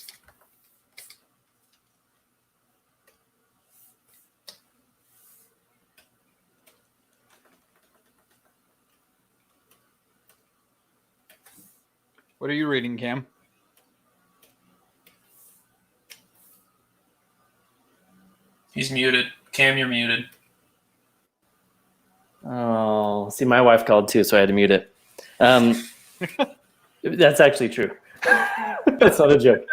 B: What are you reading, Cam?
C: He's muted. Cam, you're muted.
E: Oh, see, my wife called too, so I had to mute it. That's actually true. That's not a joke.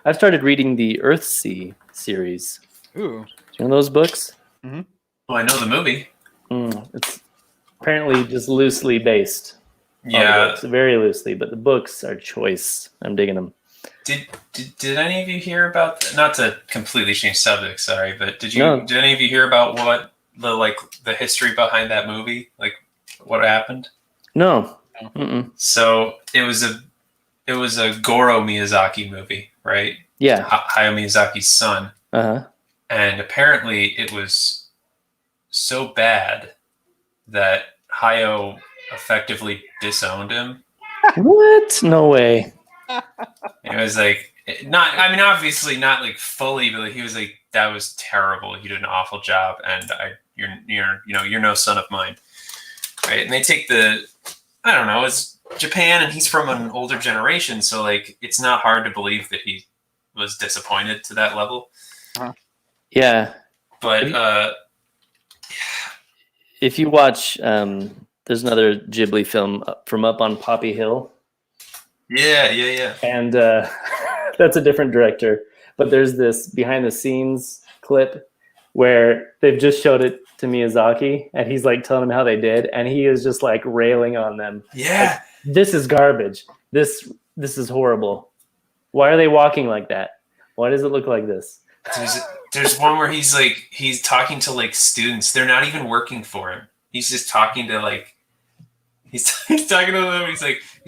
E: I've started reading the Earthsea series.
B: Ooh.
E: Do you know those books?
C: Oh, I know the movie.
E: It's apparently just loosely based.
C: Yeah.
E: It's very loosely, but the books are choice. I'm digging them.
C: Did any of you hear about? Not to completely change subject, sorry, but did
E: No.
C: any of you hear about what the history behind that movie? Like what happened?
E: No.
B: No.
E: Mm-mm.
C: So it was a Goro Miyazaki movie, right?
E: Yeah.
C: Hayao Miyazaki's son,
E: Uh-huh.
C: and apparently it was so bad that Hayao effectively disowned him.
E: What? No way.
C: It was like not. I mean, obviously not like fully, but like, he was like, "That was terrible. You did an awful job, and you're no son of mine." Right? And they take I don't know. It's Japan, and he's from an older generation, so like it's not hard to believe that he was disappointed to that level.
E: Yeah.
C: But
E: If you watch, there's another Ghibli film from Up on Poppy Hill.
C: yeah.
E: And that's a different director. But there's this behind the scenes clip where they've just showed it to Miyazaki and he's like telling them how they did. And he is just like railing on them.
C: Yeah.
E: Like, this is garbage. This is horrible. Why are they walking like that? Why does it look like this?
C: There's one where he's talking to like students. They're not even working for him. He's just talking to like he's talking to them. He's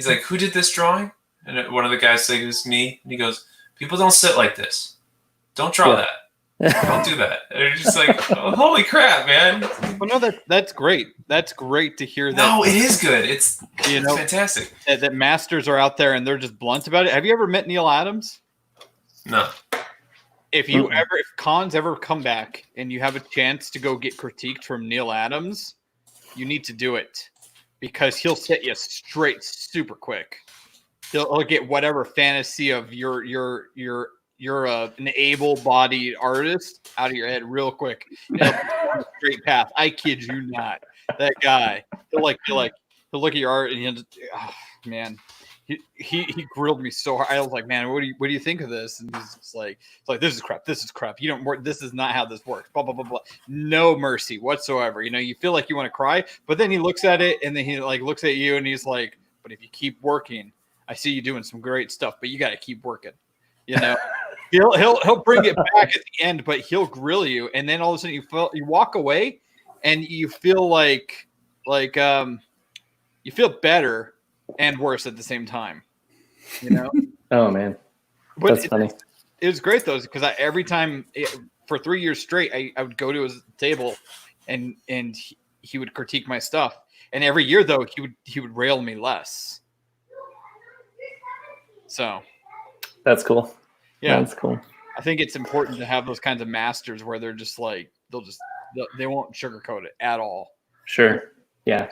C: like, who did this drawing? And one of the guys said it was me. And he goes, people don't sit like this. Don't draw that. Don't do that. And they're just like, oh, holy crap, man.
B: Well, no, that's great. That's great to hear that.
C: No, it is good. It's
B: know,
C: fantastic.
B: That masters are out there and they're just blunt about it. Have you ever met Neil Adams?
C: No.
B: If cons ever come back and you have a chance to go get critiqued from Neil Adams, you need to do it because he'll set you straight super quick. He'll get whatever fantasy of you're an able-bodied artist out of your head real quick. Straight path. I kid you not. That guy. He'll look at your art and he'll just, oh, man. He grilled me so hard. I was like, man, what do you think of this? And he's just like, it's like, this is crap. This is crap. You don't work. This is not how this works. Blah blah blah blah. No mercy whatsoever. You know, you feel like you want to cry, but then he looks at it and then he like looks at you and he's like, but if you keep working, I see you doing some great stuff, but you got to keep working. You know, he'll bring it back at the end, but he'll grill you, and then all of a sudden you walk away, and you feel like you feel better and worse at the same time. You know?
E: Oh man,
B: But
E: that's funny.
B: It was great though, because every time for 3 years straight, I would go to his table, and he would critique my stuff, and every year though he would rail me less. So
E: That's cool.
B: yeah,
E: That's cool.
B: I think it's important to have those kinds of masters where they're just like they won't sugarcoat it at all.
E: Sure. Yeah.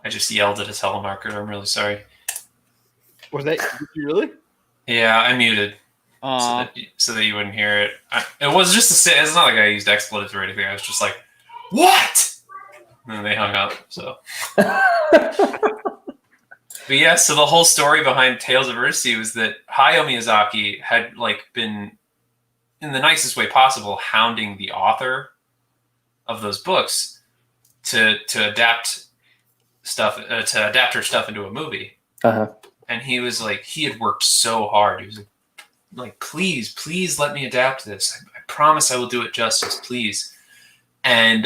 C: I just yelled at a telemarketer. I'm really sorry.
B: Was that did you really?
C: Yeah, I muted
B: Uh,
C: so that you wouldn't hear it. It was just it's not like I used expletives or anything. I was just like, what? And then they hung up. So, but yeah. So the whole story behind Tales of Earthsea was that Hayao Miyazaki had like been, in the nicest way possible, hounding the author of those books to adapt stuff to adapt her stuff into a movie.
E: Uh-huh.
C: And he was like, he had worked so hard. He was like, please let me adapt this. I promise I will do it justice, please. And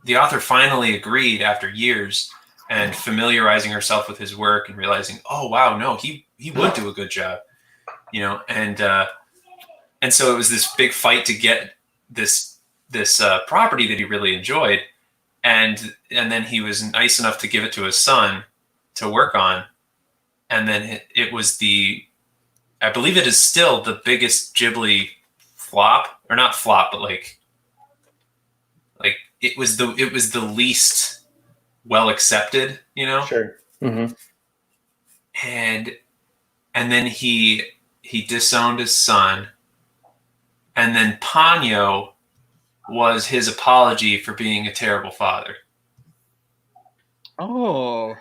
C: the author finally agreed after years and familiarizing herself with his work and realizing, oh wow, no, he would do a good job, and so it was this big fight to get this property that he really enjoyed. And then he was nice enough to give it to his son to work on. And then it was I believe it is still the biggest Ghibli flop, or not flop, but like it was the least well accepted,
E: Sure. Mm-hmm.
C: And then he disowned his son. And then Ponyo was his apology for being a terrible father.
B: oh,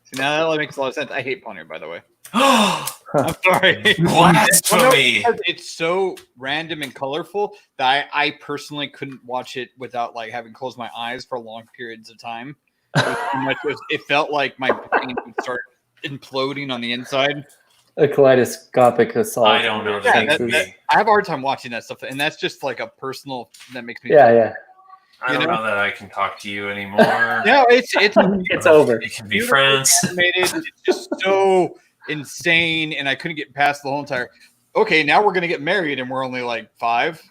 B: see, now that makes a lot of sense. I hate Ponyo, by the way.
C: Oh,
B: I'm sorry.
C: blasphemy!
B: It's so random and colorful that I personally couldn't watch it without like having closed my eyes for long periods of time. It felt like my brain would start imploding on the inside.
E: A kaleidoscopic assault.
C: I don't know.
B: Yeah, I have a hard time watching that stuff, and that's just like a personal that makes me.
E: Yeah.
C: I don't know that I can talk to you anymore.
B: No, it's
E: It's over.
C: We can be friends.
B: Animated. It's just so insane, and I couldn't get past the whole entire. Okay, now we're gonna get married, and we're only like 5,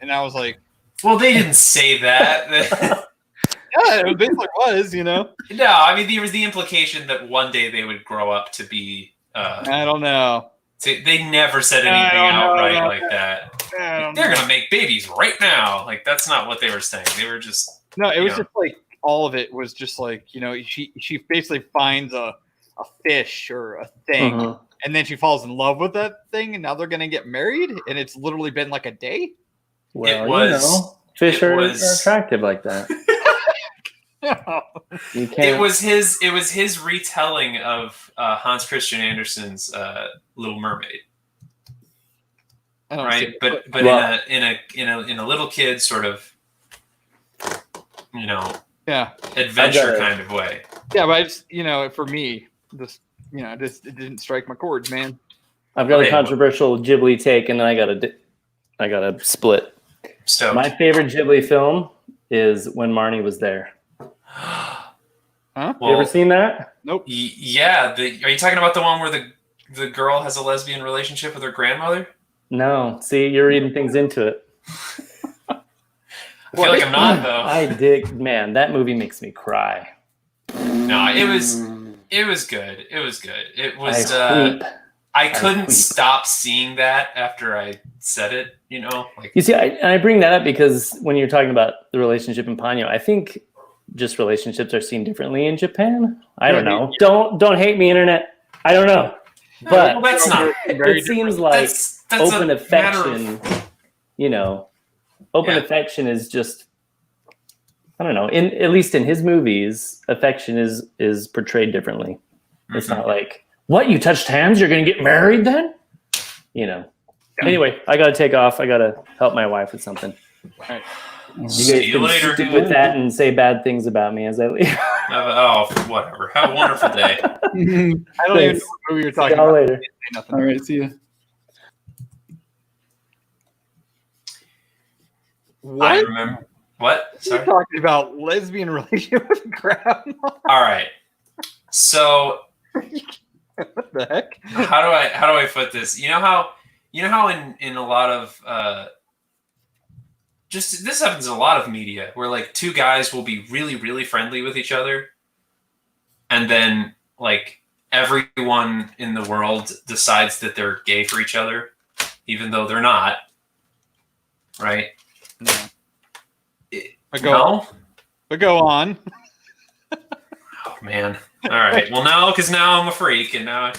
B: and I was like,
C: Well, they didn't say that.
B: yeah, it basically was,
C: No, I mean there was the implication that one day they would grow up to be.
B: I don't know.
C: They never said anything outright like that. They're gonna make babies right now. Like that's not what they were saying. They were just
B: It was just like all of it was just like she basically finds a fish or a thing,
E: Mhm.
B: and then she falls in love with that thing, and now they're gonna get married, and it's literally been like a day.
E: Well, fish are attractive like that. You can't.
C: It was his retelling of Hans Christian Andersen's Little Mermaid,
B: I don't
C: right?
B: see
C: But
E: Well-
C: in a little kid sort of
B: yeah,
C: adventure kind of way.
B: yeah, but it's for me, this it didn't strike my chords, man.
E: I've got
C: Okay.
E: a controversial Ghibli take, and then I got a split.
C: So
E: My favorite Ghibli film is When Marnie Was There.
B: Huh?
E: You ever seen that?
B: Nope.
C: Yeah, are you talking about the one where the girl has a lesbian relationship with her grandmother?
E: No. See, you're reading things into it.
C: I feel like I'm not though.
E: I dig, man. That movie makes me cry.
C: No, it was good. It was good. It was.
E: I weep.
C: I couldn't
E: weep.
C: stop seeing that after I said it. Like
E: You see, I bring that up because when you're talking about the relationship in Ponyo, I think just relationships are seen differently in Japan. I don't know. Don't hate me, internet. I don't know, but
C: well, that's not.
E: it seems like
C: That's
E: open
C: a
E: affection.
C: matter of-
E: Open
C: Yeah.
E: affection is just. I don't know. At least in his movies, affection is portrayed differently. It's
C: Mhm.
E: not like, what, you touched hands, you're gonna get married then? Anyway, I gotta take off. I gotta help my wife with something.
B: Right.
E: You guys
C: See you
E: can
C: later.
E: stick with that and say bad things about me as I leave.
C: Oh, whatever. Have a wonderful day.
B: I don't even know
E: Thanks.
B: what movie you're
E: See
B: talking
E: y'all
B: about.
E: later.
B: Say nothing.
A: All right, see ya.
C: I
B: What?
C: remember. What?
B: You're
C: Sorry.
B: talking about lesbian relationship with grandma?
C: All right. So
B: What the heck?
C: how do I put this? You know how in a lot of just this happens in a lot of media where like two guys will be really really friendly with each other, and then like everyone in the world decides that they're gay for each other, even though they're not. Right?
B: No.
C: It-
B: I go.
C: No.
B: But go on.
C: Oh man. All right. Well, now because now I'm a freak, and now,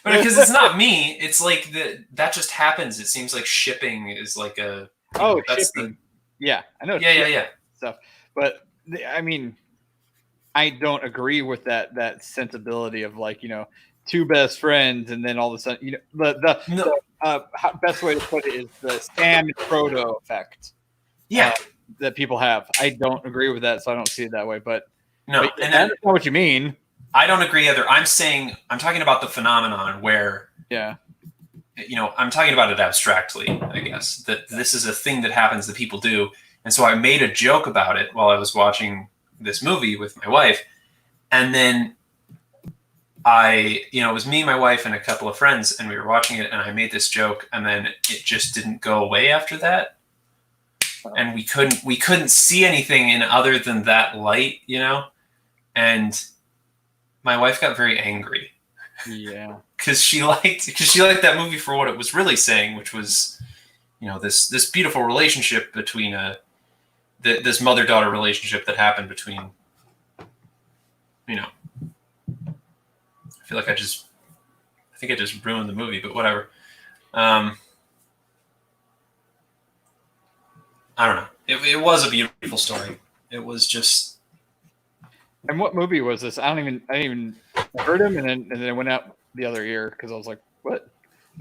C: but because it's not me, it's like that just happens. It seems like shipping is like a that's
B: shipping. Yeah, I know.
C: yeah.
B: Stuff, but I mean, I don't agree with that sensibility of like two best friends, and then all of a sudden the best way to put it is the Sam and Frodo effect.
C: Yeah.
B: That people have. I don't agree with that, so I don't see it that way. But
C: No,
B: but
C: and
B: I understand what you mean.
C: I don't agree either. I'm talking about the phenomenon where
B: Yeah.
C: I'm talking about it abstractly, I guess, that this is a thing that happens that people do. And so I made a joke about it while I was watching this movie with my wife. And then it was me, my wife, and a couple of friends, and we were watching it, and I made this joke, and then it just didn't go away after that. And we couldn't see anything in other than that light, and my wife got very angry.
B: Yeah.
C: Because she liked that movie for what it was really saying, which was, this beautiful relationship between this mother-daughter relationship that happened between, I feel like I think I just ruined the movie, but whatever. I don't know. It was a beautiful story. It was just.
B: And what movie was this? I didn't even heard him, and then it went out the other ear because I was like, "What?"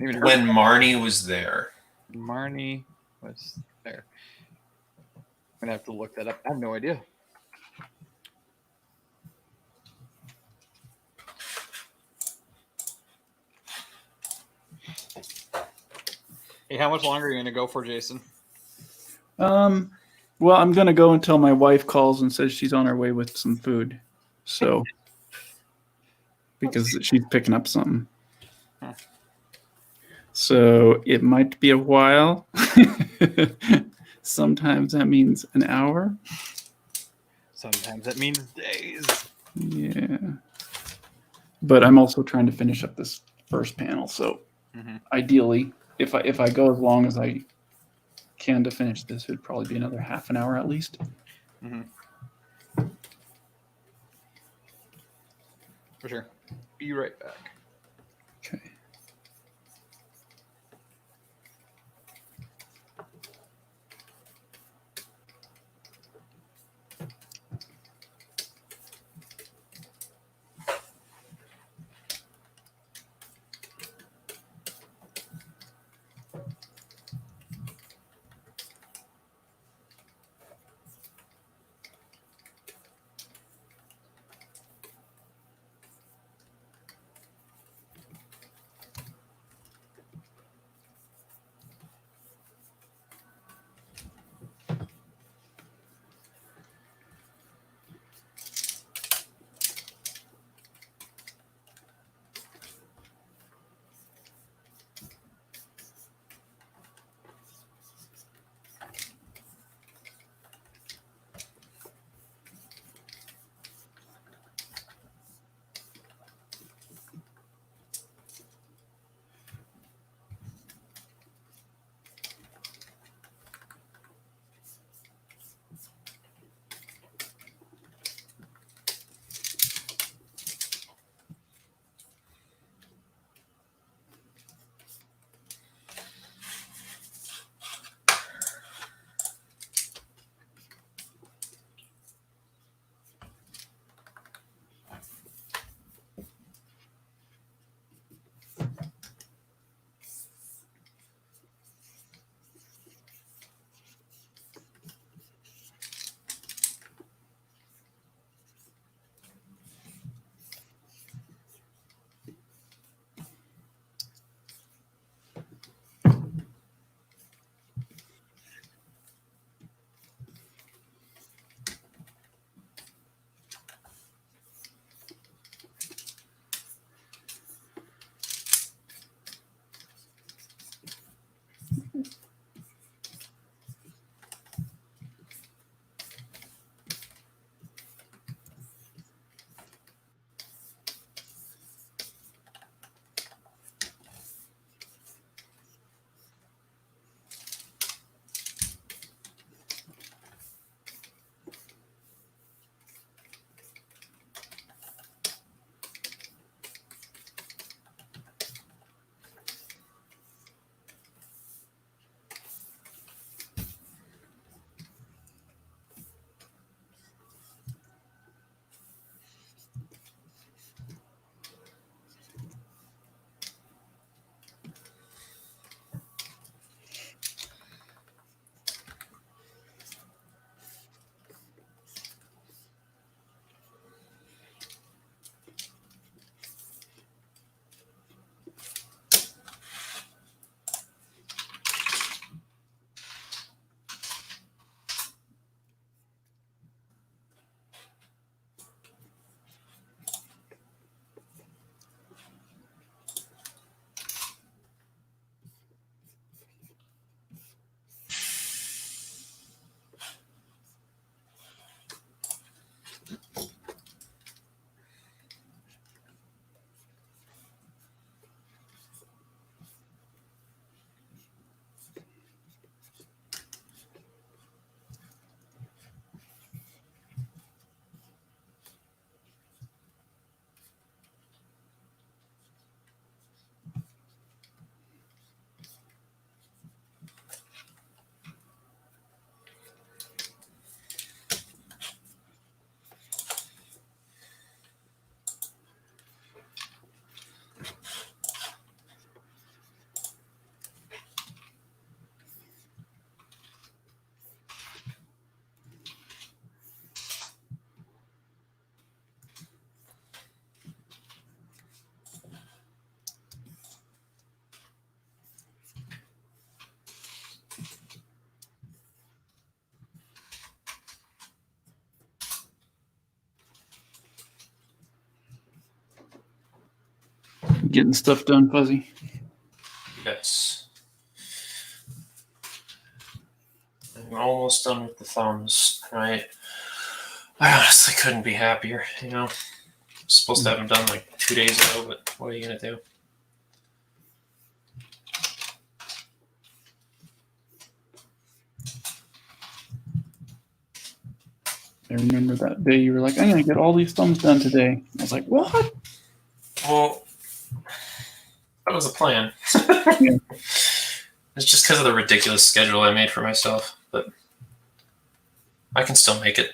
B: Even heard
C: When Marnie was there.
B: Marnie was there. I'm gonna have to look that up. I have no idea. Hey, how much longer are you gonna go for, Jason?
A: Well, I'm gonna go until my wife calls and says she's on her way with some food. So, because she's picking up something.
B: Huh.
A: So it might be a while. Sometimes that means an hour.
B: Sometimes that means days.
A: Yeah. But I'm also trying to finish up this first panel. So ideally, if I go as long as I can to finish this, it would probably be another half an hour at least.
B: For sure. Be right back.
A: Okay. Getting stuff done, Fuzzy.
C: Yes. I'm almost done with the thumbs, right? I honestly couldn't be happier, you know. I'm supposed to have them done like 2 days ago, but what are you gonna do?
A: I remember that day you were like, I'm going to get all these thumbs done today. I was like, what?
C: Well, that was the plan.
A: Yeah.
C: It's just because of the ridiculous schedule I made for myself, but I can still make it.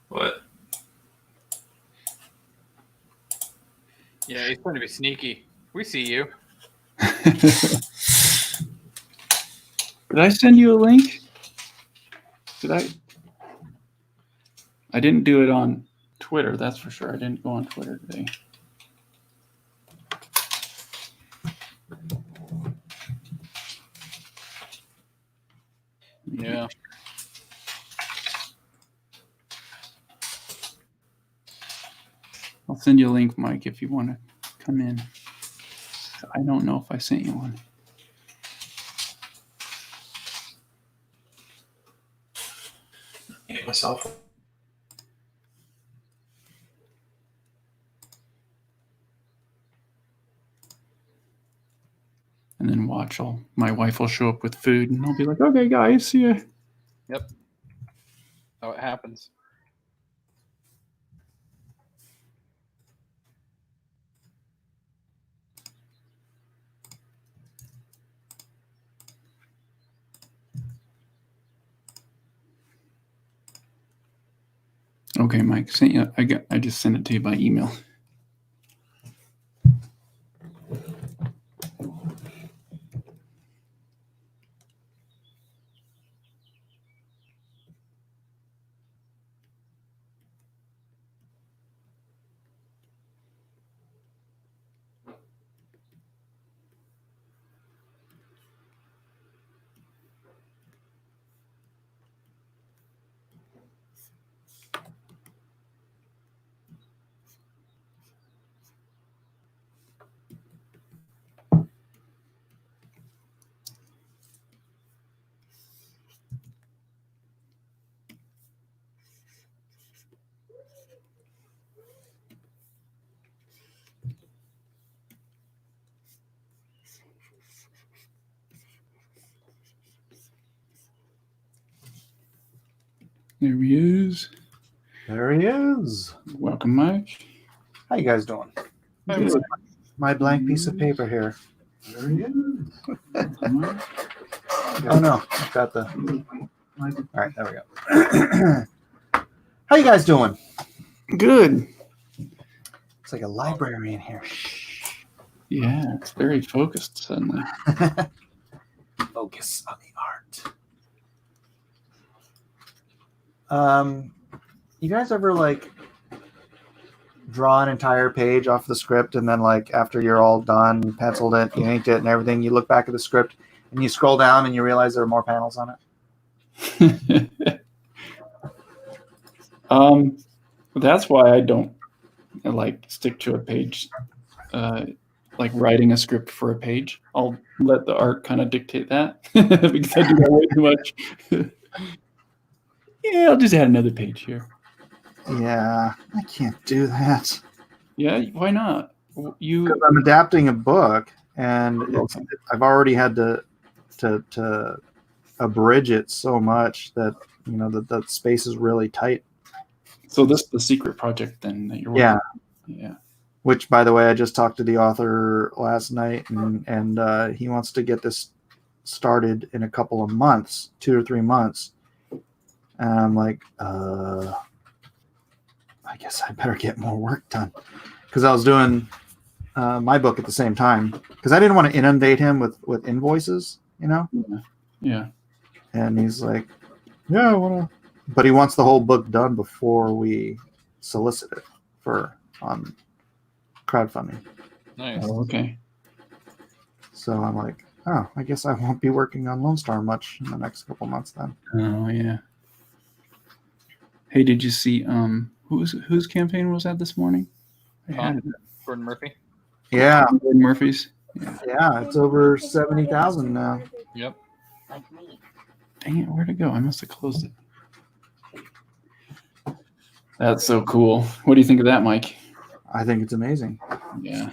C: What?
B: Yeah, he's trying to be sneaky. We see you.
A: Did I send you a link? Did I? I didn't do it on Twitter, that's for sure. I didn't go on Twitter today.
B: Yeah.
A: I'll send you a link, Mike, if you want to come in. I don't know if I sent you one.
C: Get myself.
A: And then watch. My wife will show up with food, and I'll be like, okay, guys, see ya.
B: Yep. How it happens.
A: Okay, Mike, sent you. I just sent it to you by email. There he is.
F: There he is.
A: Welcome, Mike.
F: How you guys doing?
A: Good.
F: My blank piece of paper here.
A: There he is.
F: Oh no, I've got the. All right, there we go. How you guys doing?
A: Good.
F: It's like a library in here.
A: Yeah, it's very focused suddenly.
F: Focus on the art. You guys ever like draw an entire page off the script and then like after you're all done, you penciled it, you inked it and everything, you look back at the script and you scroll down and you realize there are more panels on it?
A: That's why I don't like stick to a page, like writing a script for a page. I'll let the art kind of dictate that because I do that way too much. Yeah, I'll just add another page here.
F: Yeah, I can't do that.
A: Yeah, why not? You
F: Because I'm adapting a book and I've already had to abridge it so much that you know that space is really tight.
A: So this is the secret project then that you're working
F: Yeah.
A: on. Yeah.
F: Which, by the way, I just talked to the author last night, and he wants to get this started in a couple of months, 2 or 3 months. And I'm like, I guess I better get more work done. because I was doing my book at the same time because I didn't want to inundate him with invoices, you know.
A: Yeah.
F: And he's like, "Yeah, I want to," but he wants the whole book done before we solicit it on crowdfunding.
B: Nice.
A: Oh, okay.
F: So I'm like, oh, I guess I won't be working on Lone Star much in the next couple months then.
A: Oh yeah. Hey, did you see whose campaign was that this morning? I had it.
B: Gordon Murphy.
F: Yeah,
A: Gordon Murphy's.
F: yeah, it's over 70,000 now.
B: Yep.
A: Dang it, where'd it go? I must have closed it. That's so cool. What do you think of that, Mike?
F: I think it's amazing.
A: Yeah.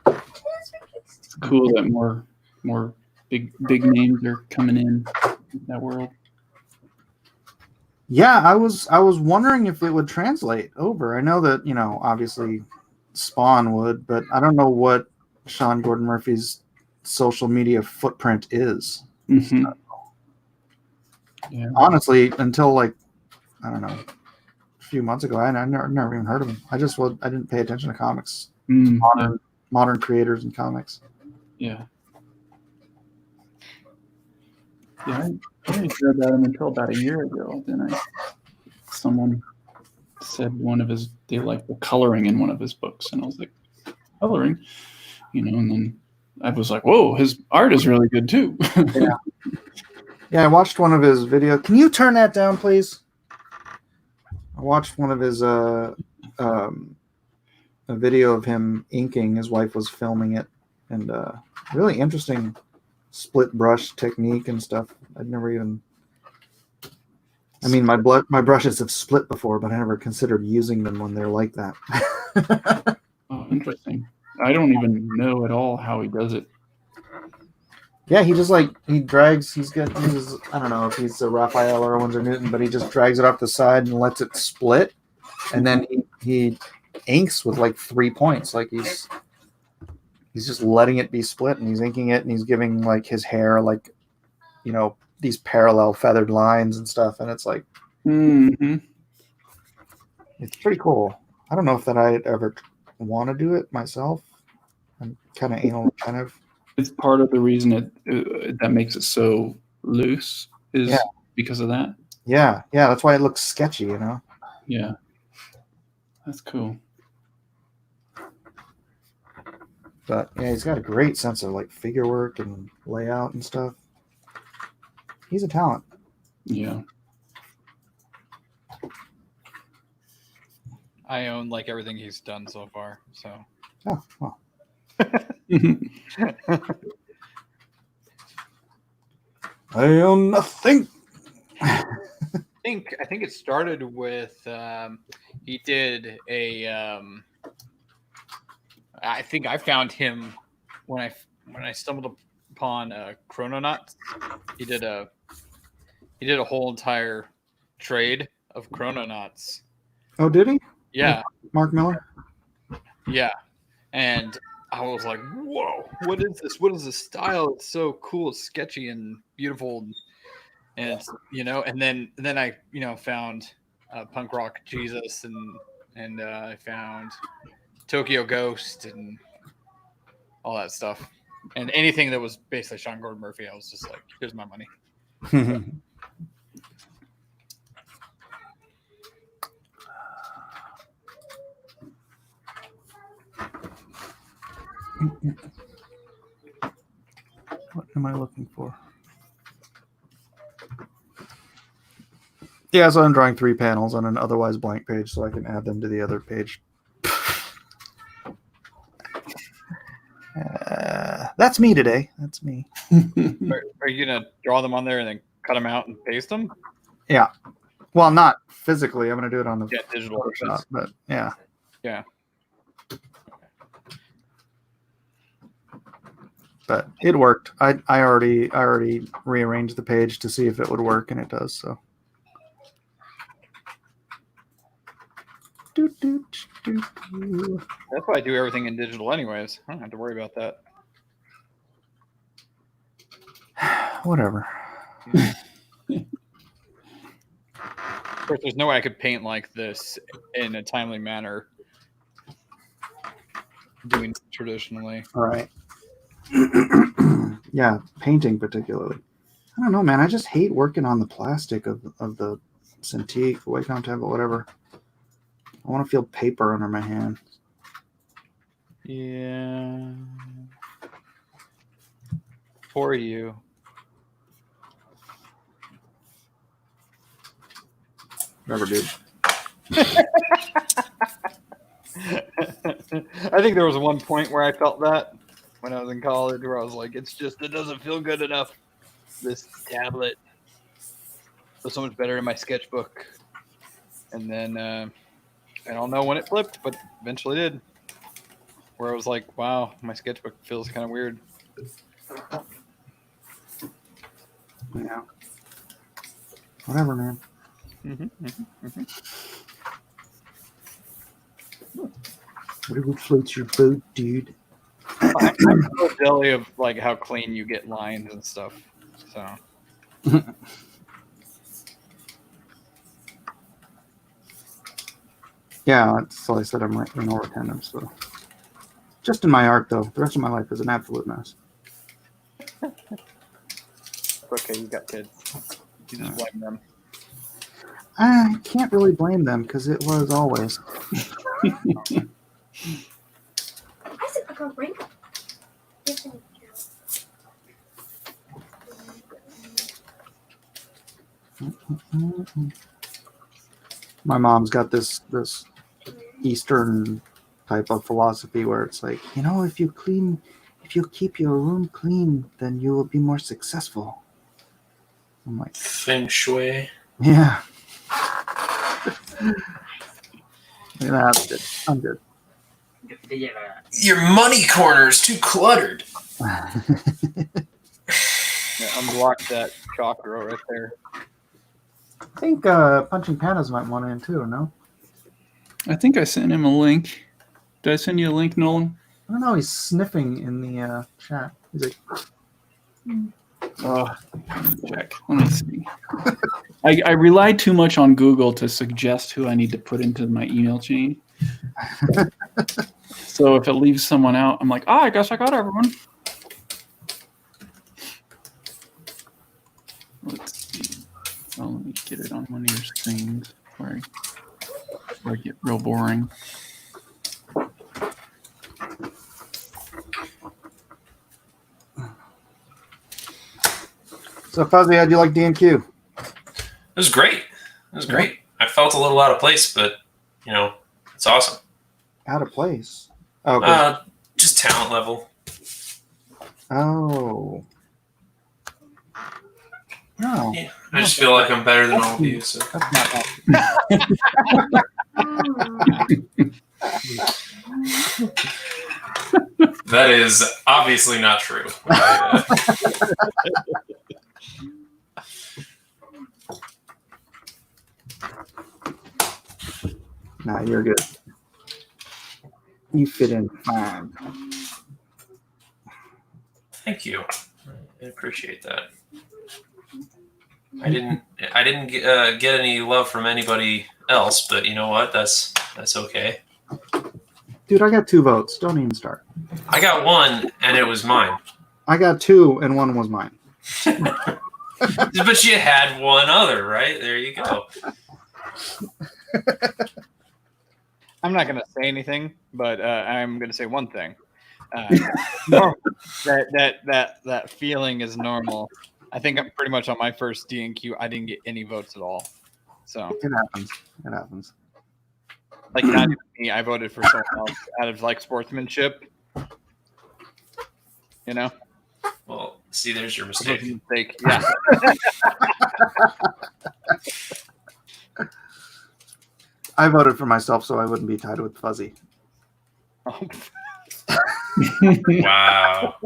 A: It's cool that more big names are coming in that world.
F: Yeah, I was wondering if it would translate over. I know that, you know, obviously Spawn would, but I don't know what Sean Gordon Murphy's social media footprint is.
A: Mm-hmm. Yeah.
F: Honestly, until like, I don't know, a few months ago, I never even heard of him. I didn't pay attention to comics,
A: Mm,
F: modern creators and comics.
A: yeah. Yeah, I didn't hear about him until about a year ago. Then someone said they liked the coloring in one of his books, and I was like, coloring, you know, and then I was like, whoa, his art is really good too.
F: Yeah, I watched one of his videos. Can you turn that down, please? I watched one of his a video of him inking. His wife was filming it, and really interesting split brush technique and stuff. I'd never even. I mean, my brushes have split before, but I never considered using them when they're like that.
A: Oh, interesting. I don't even know at all how he does it.
F: Yeah, he just he drags. He uses, I don't know if he's a Raphael or a Winsor Newton, but he just drags it off the side and lets it split, and then he inks with like 3 points. Like he's just letting it be split, and he's inking it, and he's giving like his hair like, you know, these parallel feathered lines and stuff, and it's like,
A: Mm-hmm.
F: it's pretty cool. I don't know if that I'd ever want to do it myself. I'm kind of anal, kind of.
A: It's part of the reason that makes it so loose is because of that.
F: Yeah, that's why it looks sketchy, you know.
A: Yeah, that's cool.
F: But yeah, he's got a great sense of like figure work and layout and stuff. He's a talent.
A: Yeah.
B: I own like everything he's done so far. So
F: Oh, well. I own nothing.
B: I think it started with he did a I think I found him when I stumbled upon Chrononauts. He did a whole entire trade of Chrononauts.
F: Oh, did he?
B: Yeah,
F: Mark Miller?
B: yeah. And I was like, whoa, what is this? What is this style? It's so cool, it's sketchy and beautiful. And it's, you know, and then I, you know, found Punk Rock Jesus and I found Tokyo Ghost and all that stuff. And anything that was basically Sean Gordon Murphy, I was just like, here's my money.
F: What am I looking for? Yeah, so I'm drawing 3 panels on an otherwise blank page so I can add them to the other page. That's me today. That's me.
B: Are you going to draw them on there and then cut them out and paste them?
F: Yeah. Well, not physically. I'm going to do it on the
B: Digital
F: Photoshop,
B: versions.
F: but yeah.
B: Yeah.
F: But it worked. I already rearranged the page to see if it would work, and it does. So.
B: That's why I do everything in digital anyways. I don't have to worry about that.
F: Whatever.
B: Of course, there's no way I could paint like this in a timely manner doing traditionally.
F: All right. Yeah, painting particularly. I don't know, man. I just hate working on the plastic of the Cintiq, Wacom tablet, whatever. I want to feel paper under my hand.
B: Yeah. For you.
F: Whatever, dude.
B: I think there was one point where I felt that when I was in college, where I was like, it doesn't feel good enough. This tablet was so much better in my sketchbook. And then I don't know when it flipped, but eventually did. Where I was like, wow, my sketchbook feels kind of weird.
F: Yeah. Whatever, man. Whatever floats your boat, dude.
B: I'm so jelly of like how clean you get lines and stuff. So
F: Yeah, that's all I said. I'm writing over tandem, so just in my art, though. The rest of my life is an absolute mess.
B: it's okay, you got kids. You just blame them.
F: I can't really blame them because it was always. My mom's got this Eastern type of philosophy where it's like, if you keep your room clean, then you will be more successful. I'm like,
C: Feng Shui.
F: yeah. Yeah, I'm good.
C: Your money corner is too cluttered.
B: Yeah, unblock that chakra right there.
F: I think Punching Pandas might want in too, no?
A: I think I sent him a link. Did I send you a link, Nolan?
F: I don't know. He's sniffing in the chat. He's like,
A: Check. Let me see. I rely too much on Google to suggest who I need to put into my email chain. So if it leaves someone out, I'm like, I guess I got everyone. Let's see. Oh, let me get it on one of your screens before I get real boring.
F: so Fuzzy, how'd you like D&Q?
C: It was great. It was great. I felt a little out of place, but it's awesome.
F: Out of place. Oh, good.
C: Just talent level.
F: Oh. No.
C: Yeah, I just feel like I'm better than all of you. So.
F: That's not
C: That is obviously not true.
F: Nah, you're good. You fit in fine.
C: Thank you. I appreciate that. I didn't get any love from anybody else, but you know what? That's okay.
F: Dude, I got 2 votes. Don't even start.
C: I got one, and it was mine.
F: I got 2, and 1 was mine.
C: But you had one other, right? There you go.
B: I'm not going to say anything, but I'm going to say one thing. That feeling is normal. I think I'm pretty much on my first D&Q. I didn't get any votes at all. So
F: It happens. It happens.
B: like not even me. I voted for someone else out of like sportsmanship.
C: Well, see, there's your
B: It was
C: mistake.
B: a mistake. Yeah.
F: I voted for myself so I wouldn't be tied with Fuzzy.
C: Wow.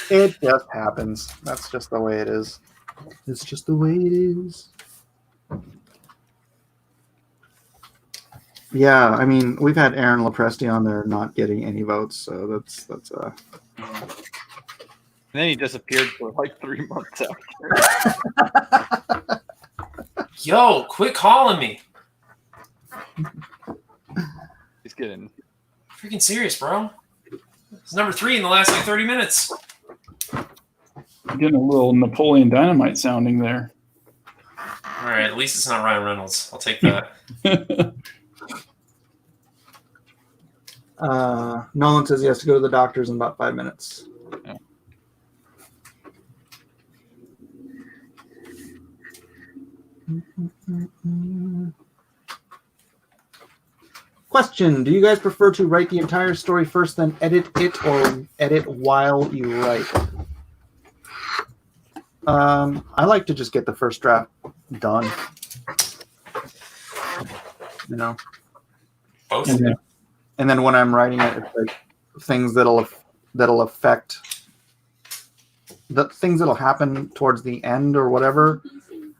F: It just happens. That's just the way it is. It's just the way it is. Yeah, I mean, we've had Aaron Lopresti on there not getting any votes, so that's
B: And then he disappeared for like 3 months after.
C: Yo, quit calling me.
B: getting.
C: Freaking serious, bro. It's number 3 in the last like 30 minutes.
A: Getting a little Napoleon Dynamite sounding there.
C: All right, at least it's not Ryan Reynolds. I'll take that.
F: Nolan says he has to go to the doctor's in about 5 minutes.
B: Yeah.
F: Question: do you guys prefer to write the entire story first, then edit it, or edit while you write? I like to just get the first draft done. You know,
C: Both.
F: and then when I'm writing it, it's like things that'll affect the things that'll happen towards the end or whatever.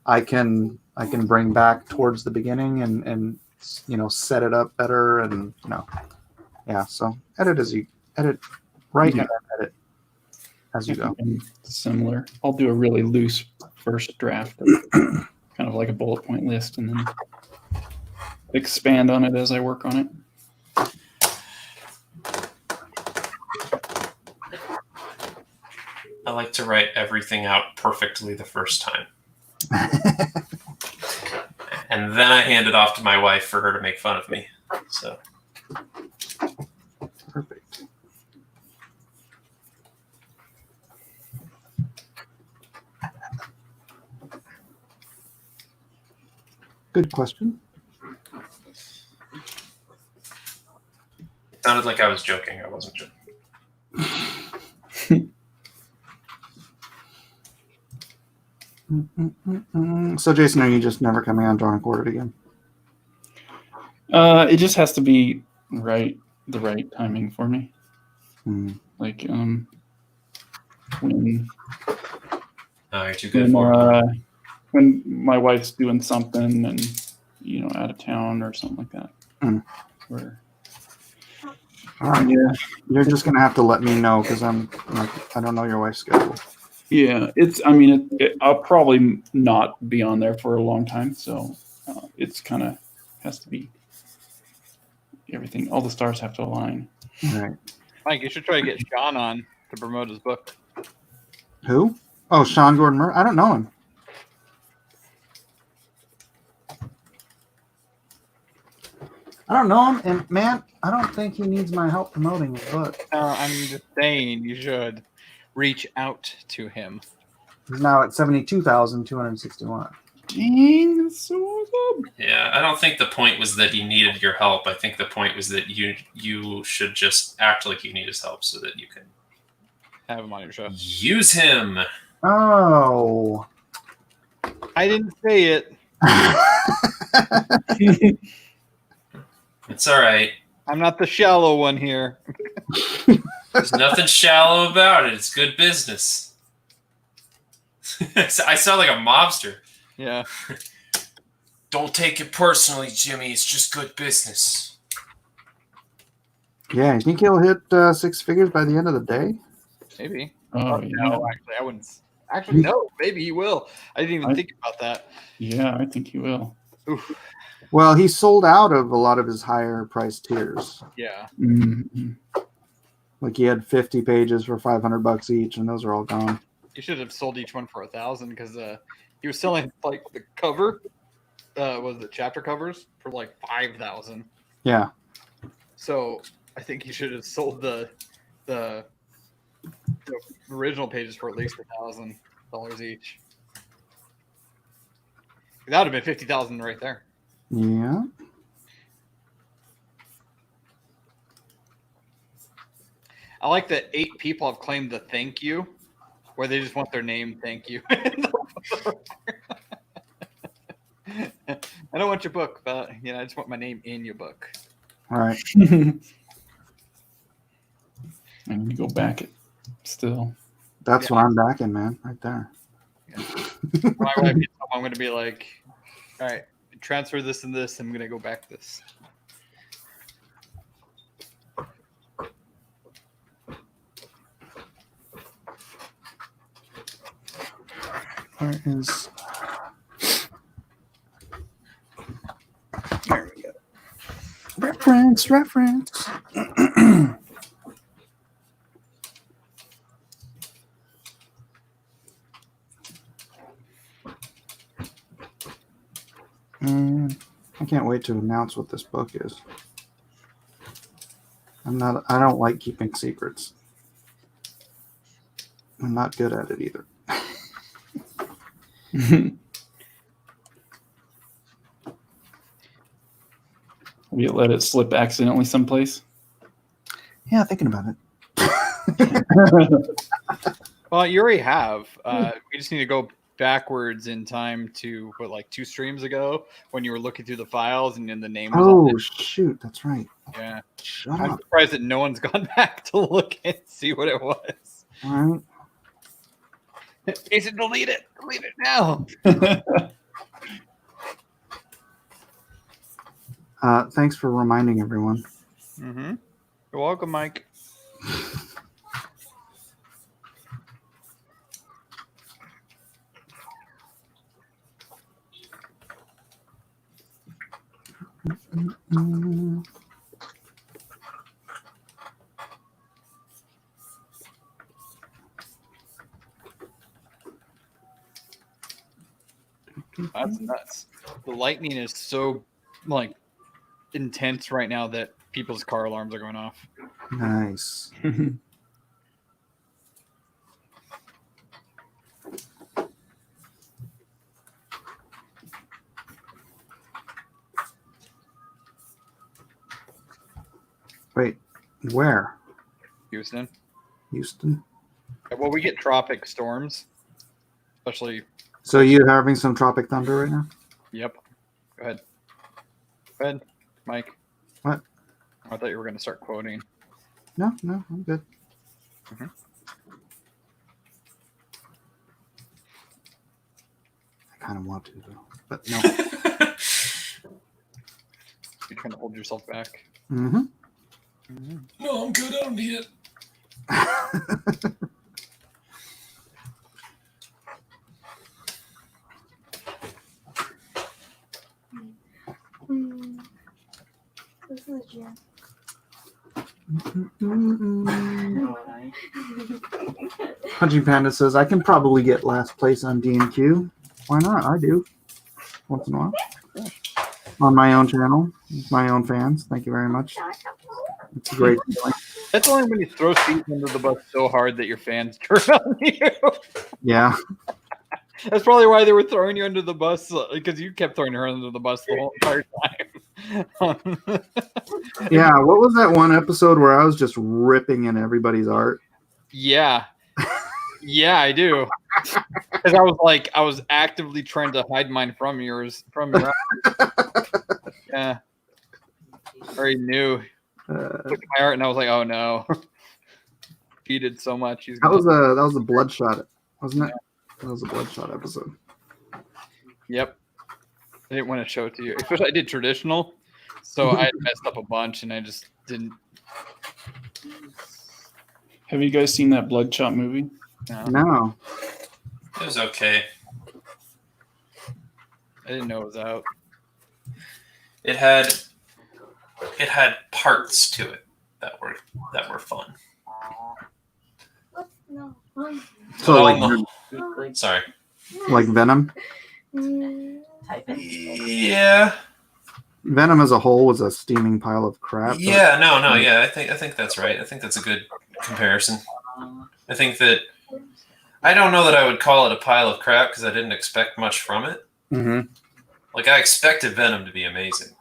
F: I can bring back towards the beginning and set it up better and yeah. So write and then edit as you go.
A: Similar. I'll do a really loose first draft, kind of like a bullet point list, and then expand on it as I work on it.
C: I like to write everything out perfectly the first time. And then I hand it off to my wife for her to make fun of me. So
F: Perfect. Good question.
C: it sounded like I was joking. I wasn't joking.
F: So, Jason, are you just never coming on Drawn and Quartered again?
A: It just has to be the right timing for me. Like when
C: You're too good for it.
A: when my wife's doing something and out of town or something like that. Where
F: All right.
A: yeah,
F: You're just gonna have to let me know because I don't know your wife's schedule.
A: yeah, I'll probably not be on there for a long time, so it's kind of has to be everything. All the stars have to align.
F: All right.
B: Mike, you should try to get Sean on to promote his book.
F: Who? Oh, Sean Gordon Murray. I don't know him. I don't know him, and man, I don't think he needs my help promoting his book.
B: I'm just saying you should reach out to him.
F: He's now at 72,261.
A: Dang, that's so awesome.
C: Yeah, I don't think the point was that he needed your help. I think the point was that you should just act like you need his help so that you can
B: Have him on your show.
C: use him.
F: Oh.
B: I didn't say it.
C: It's all right.
B: I'm not the shallow one here.
C: There's nothing shallow about it. It's good business. I sound like a mobster.
B: Yeah.
C: Don't take it personally, Jimmy. It's just good business.
F: Yeah, you think he'll hit 6 figures by the end of the day?
B: Maybe.
A: Oh yeah,
B: No, actually, I wouldn't. Actually, no. Maybe he will. I didn't even think about that.
A: yeah, I think you will.
B: Oof.
F: Well, he sold out of a lot of his higher price tiers.
B: Yeah.
A: Mhm.
F: Like he had 50 pages for $500 each, and those are all gone.
B: You should have sold each one for $1,000 because he was selling like the cover, was it chapter covers for like $5,000.
F: Yeah.
B: So I think you should have sold the original pages for at least $1,000 each. That would have been $50,000 right there.
F: Yeah.
B: I like that 8 people have claimed the thank you, where they just want their name. Thank you. I don't want your book, but I just want my name in your book.
F: All right.
A: I need to go back it still.
F: That's what I'm backing, man. Right there.
B: My wife gets home, I'm going to be like, all right, transfer this and this. I'm going to go back this.
F: Where is? There we go.
A: Reference.
F: I can't wait to announce what this book is. I don't like keeping secrets. I'm not good at it either.
A: Have you let it slip accidentally someplace?
F: Yeah, thinking about it.
B: Well, you already have. We just need to go backwards in time to like 2 streams ago when you were looking through the files and then the name was on
F: Oh, shoot. That's right.
B: it. Yeah.
F: Shut
B: I'm
F: up.
B: surprised that no one's gone back to look and see what it was.
F: All right.
B: Jason, delete it. Delete it now.
F: Thanks for reminding everyone.
B: Mm-hmm. You're welcome, Mike. That's nuts. The lightning is so like intense right now that people's car alarms are going off.
F: Nice. Wait, where?
B: Houston.
F: Houston?
B: Well, we get tropic storms, especially.
F: So you're having some tropic thunder right now?
B: Yep. Go ahead. Go ahead, Mike.
F: What?
B: I thought you were going to start quoting.
F: No, I'm good.
B: Mhm.
F: I kind of want to, though. But no.
B: You're trying to hold yourself back.
F: Mm-hmm.
C: No, I'm good. I don't need it.
G: This is Jen.
F: Punching Panda says, I can probably get last place on D&Q. Why not? I do. Once in a while. On my own channel. With my own fans. Thank you very much. It's a great feeling.
B: That's only when you throw Steve under the bus so hard that your fans turn on you.
F: Yeah.
B: That's probably why they were throwing you under the bus, because you kept throwing her under the bus the whole entire time.
F: Yeah. What was that one episode where I was just ripping in everybody's art?
B: Yeah. Yeah, I do. Because I was actively trying to hide mine from yours. Yeah. I already knew. Looked at my art and I was like, oh no. He did so much. He's
F: That was a Bloodshot, wasn't it? That was a Bloodshot episode.
B: Yep. I didn't want to show it to you. Especially I did traditional. So I had messed up a bunch and I just didn't.
A: Have you guys seen that Bloodshot movie?
F: No.
C: It was okay.
B: I didn't know it was out.
C: It had parts to it that were fun.
G: No.
F: So
C: Well,
F: like,
C: Sorry.
F: like Venom?
C: Yeah.
F: Venom as a whole was a steaming pile of crap.
C: Yeah. No. Yeah. I think that's right. I think that's a good comparison. I think that I don't know that I would call it a pile of crap because I didn't expect much from it.
A: Mm-hmm.
C: Like I expected Venom to be amazing,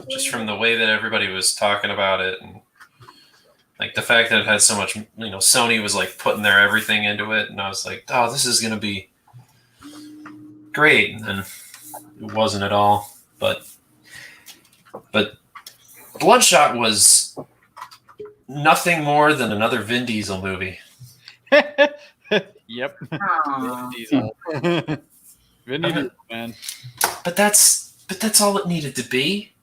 C: just from the way that everybody was talking about it, and like the fact that it had so much. Sony was like putting their everything into it, and I was like, oh, this is gonna be great, and then it wasn't at all. But Bloodshot was nothing more than another Vin Diesel movie.
B: Yep. Vin Diesel. Vin Diesel, man.
C: But that's all it needed to be,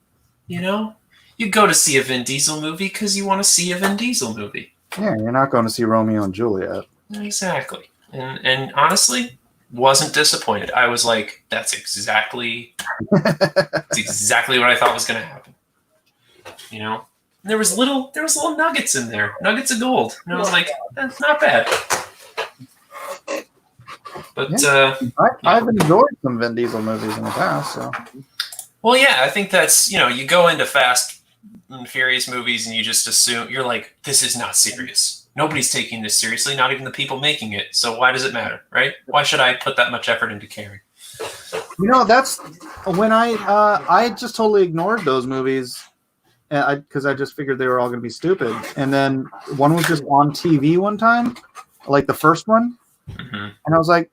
C: You go to see a Vin Diesel movie because you want to see a Vin Diesel movie.
F: Yeah, you're not going to see Romeo and Juliet.
C: Exactly. And honestly, wasn't disappointed. I was like, that's exactly what I thought was going to happen. You know, and there was little nuggets in there, nuggets of gold. And I was like, that's not bad. But
F: I've enjoyed some Vin Diesel movies in the past. So
C: well, yeah, I think that's, you know, you go into Fast and Furious movies and you just assume, you're like, this is not serious. Nobody's taking this seriously, not even the people making it. So why does it matter, right? Why should I put that much effort into caring?
F: you know, that's when I just totally ignored those movies, because I just figured they were all going to be stupid. And then one was just on TV one time, like the first one,
C: Mm-hmm.
F: and I was like,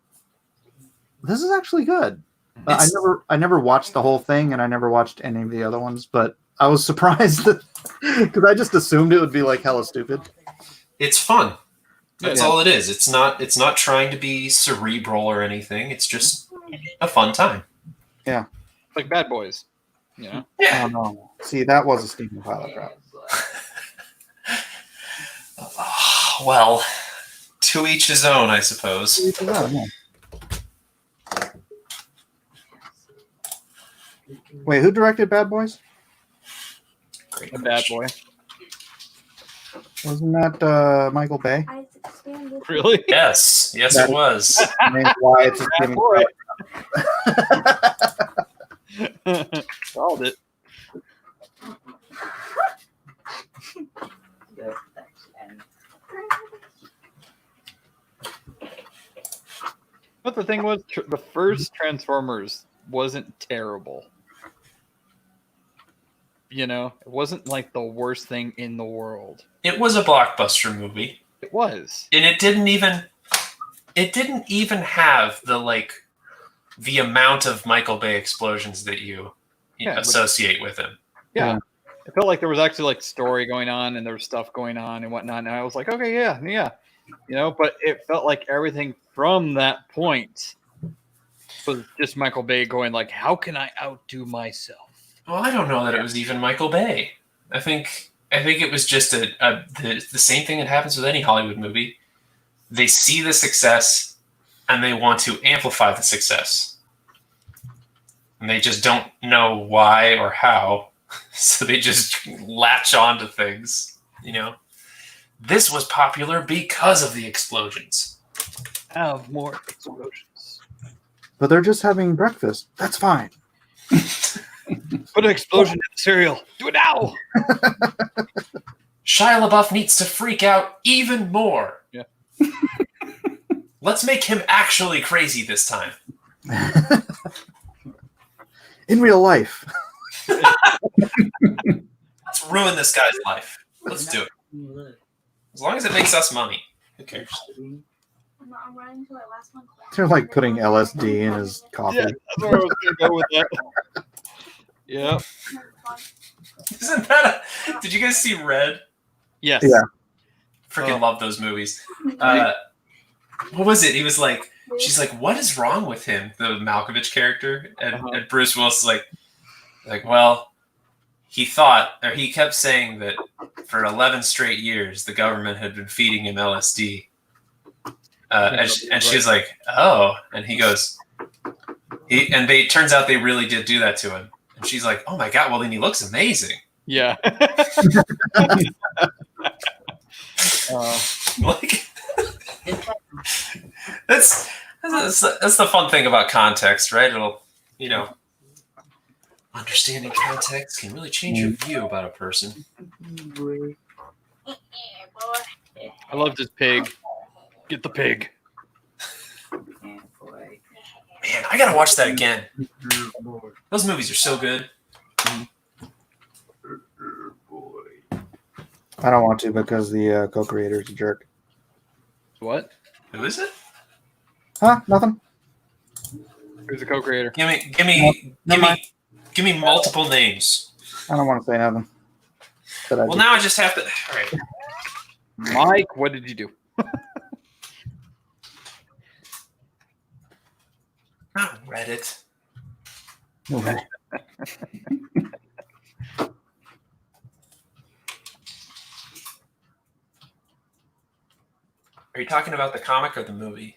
F: "This is actually good." I never watched the whole thing, and I never watched any of the other ones, but I was surprised that because I just assumed it would be like hella stupid.
C: It's fun. That's
B: Yeah.
C: all it is. It's not trying to be cerebral or anything. It's just a fun time.
B: Like Bad Boys. You know?
C: Yeah.
F: Oh no! See, that was a Stephen Pilot trap.
C: Well, to each his own, I suppose.
F: Wait, who directed Bad Boys?
C: Great
B: A Bad
C: question.
B: Boy.
F: Wasn't that Michael Bay?
G: I expanded.
B: Really?
C: Yes, it was.
F: Named why it's a Stephen
B: Boy.
F: Pilot.
B: Solved it. But the thing was, the first Transformers wasn't terrible. You know, it wasn't like the worst thing in the world.
C: It was a blockbuster movie,
B: It was.
C: and it didn't even have the amount of Michael Bay explosions that you
B: Yeah, but-
C: associate with him.
B: Yeah. It felt like there was actually like story going on and there was stuff going on and whatnot. And I was like, okay, yeah. You know, but it felt like everything from that point was just Michael Bay going like, how can I outdo myself?
C: Well, I don't know that it was even Michael Bay. I think it was just the same thing that happens with any Hollywood movie. They see the success and they want to amplify the success. And they just don't know why or how. So they just latch on to things, you know. This was popular because of the explosions.
B: Have more explosions.
F: But they're just having breakfast. That's fine.
B: Put an explosion in the cereal. Do it now.
C: Shia LaBeouf needs to freak out even more.
B: Yeah.
C: Let's make him actually crazy this time.
F: In real life.
C: Let's ruin this guy's life. Let's do it. As long as it makes us money. Who cares?
G: I'm running to that last one.
F: They're like putting LSD in his coffee.
B: Yeah, that's where I was going to go with that. Yeah.
C: Isn't that Did you guys see Red?
B: Yes.
F: Yeah.
C: Freaking love those movies. What was it? He was like, she's like, what is wrong with him? The Malkovich character. And Bruce Willis is like, well, he kept saying that for 11 straight years, the government had been feeding him LSD. And she's like, oh, and he goes, turns out they really did do that to him. And she's like, oh my God, well then he looks amazing.
B: Yeah.
C: Like, that's the fun thing about context, right? It'll, you know, understanding context can really change your view about a person.
B: I loved his pig. Get the pig.
C: Man, I gotta watch that again. Those movies are so good.
F: I don't want to because the co-creator is a jerk.
B: What?
C: Who is it?
F: Huh? Nothing?
B: Who's the co-creator?
C: Give me multiple names.
F: I don't want to say nothing. But
C: Well, now I just have to. All right.
B: Mike, what did you do?
C: Not Reddit.
F: Okay.
C: Are you talking about the comic or the movie?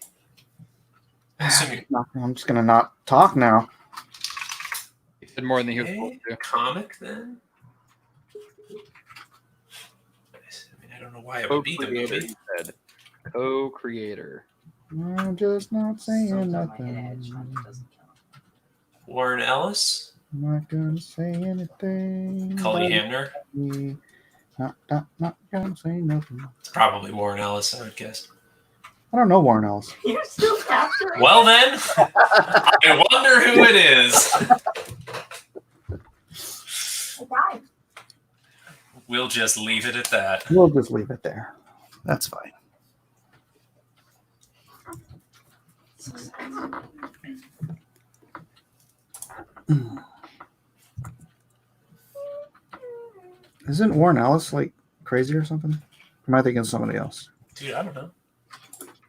C: I assume you're
F: I'm just going to not talk now.
B: He said more than he was supposed
C: okay,
B: to.
C: comic then. mean, I don't know why it would be the
B: Co-creator,
C: movie.
B: he said. Co-creator.
F: I'm just not saying
H: Something in my head,
F: nothing.
H: Sean, it doesn't count.
C: Warren Ellis,
F: I'm not gonna say anything.
C: Cully
F: about
C: Hamner.
F: me. Not gonna say nothing.
C: It's probably Warren Ellis, I would guess.
F: I don't know Warren Ellis.
H: You're still after it.
C: Well then, I wonder who it is.
G: I died.
C: We'll just leave it at that.
F: We'll just leave it there. That's fine. Isn't Warren Ellis like crazy or something? Or am I thinking of somebody else?
C: Dude, I don't know.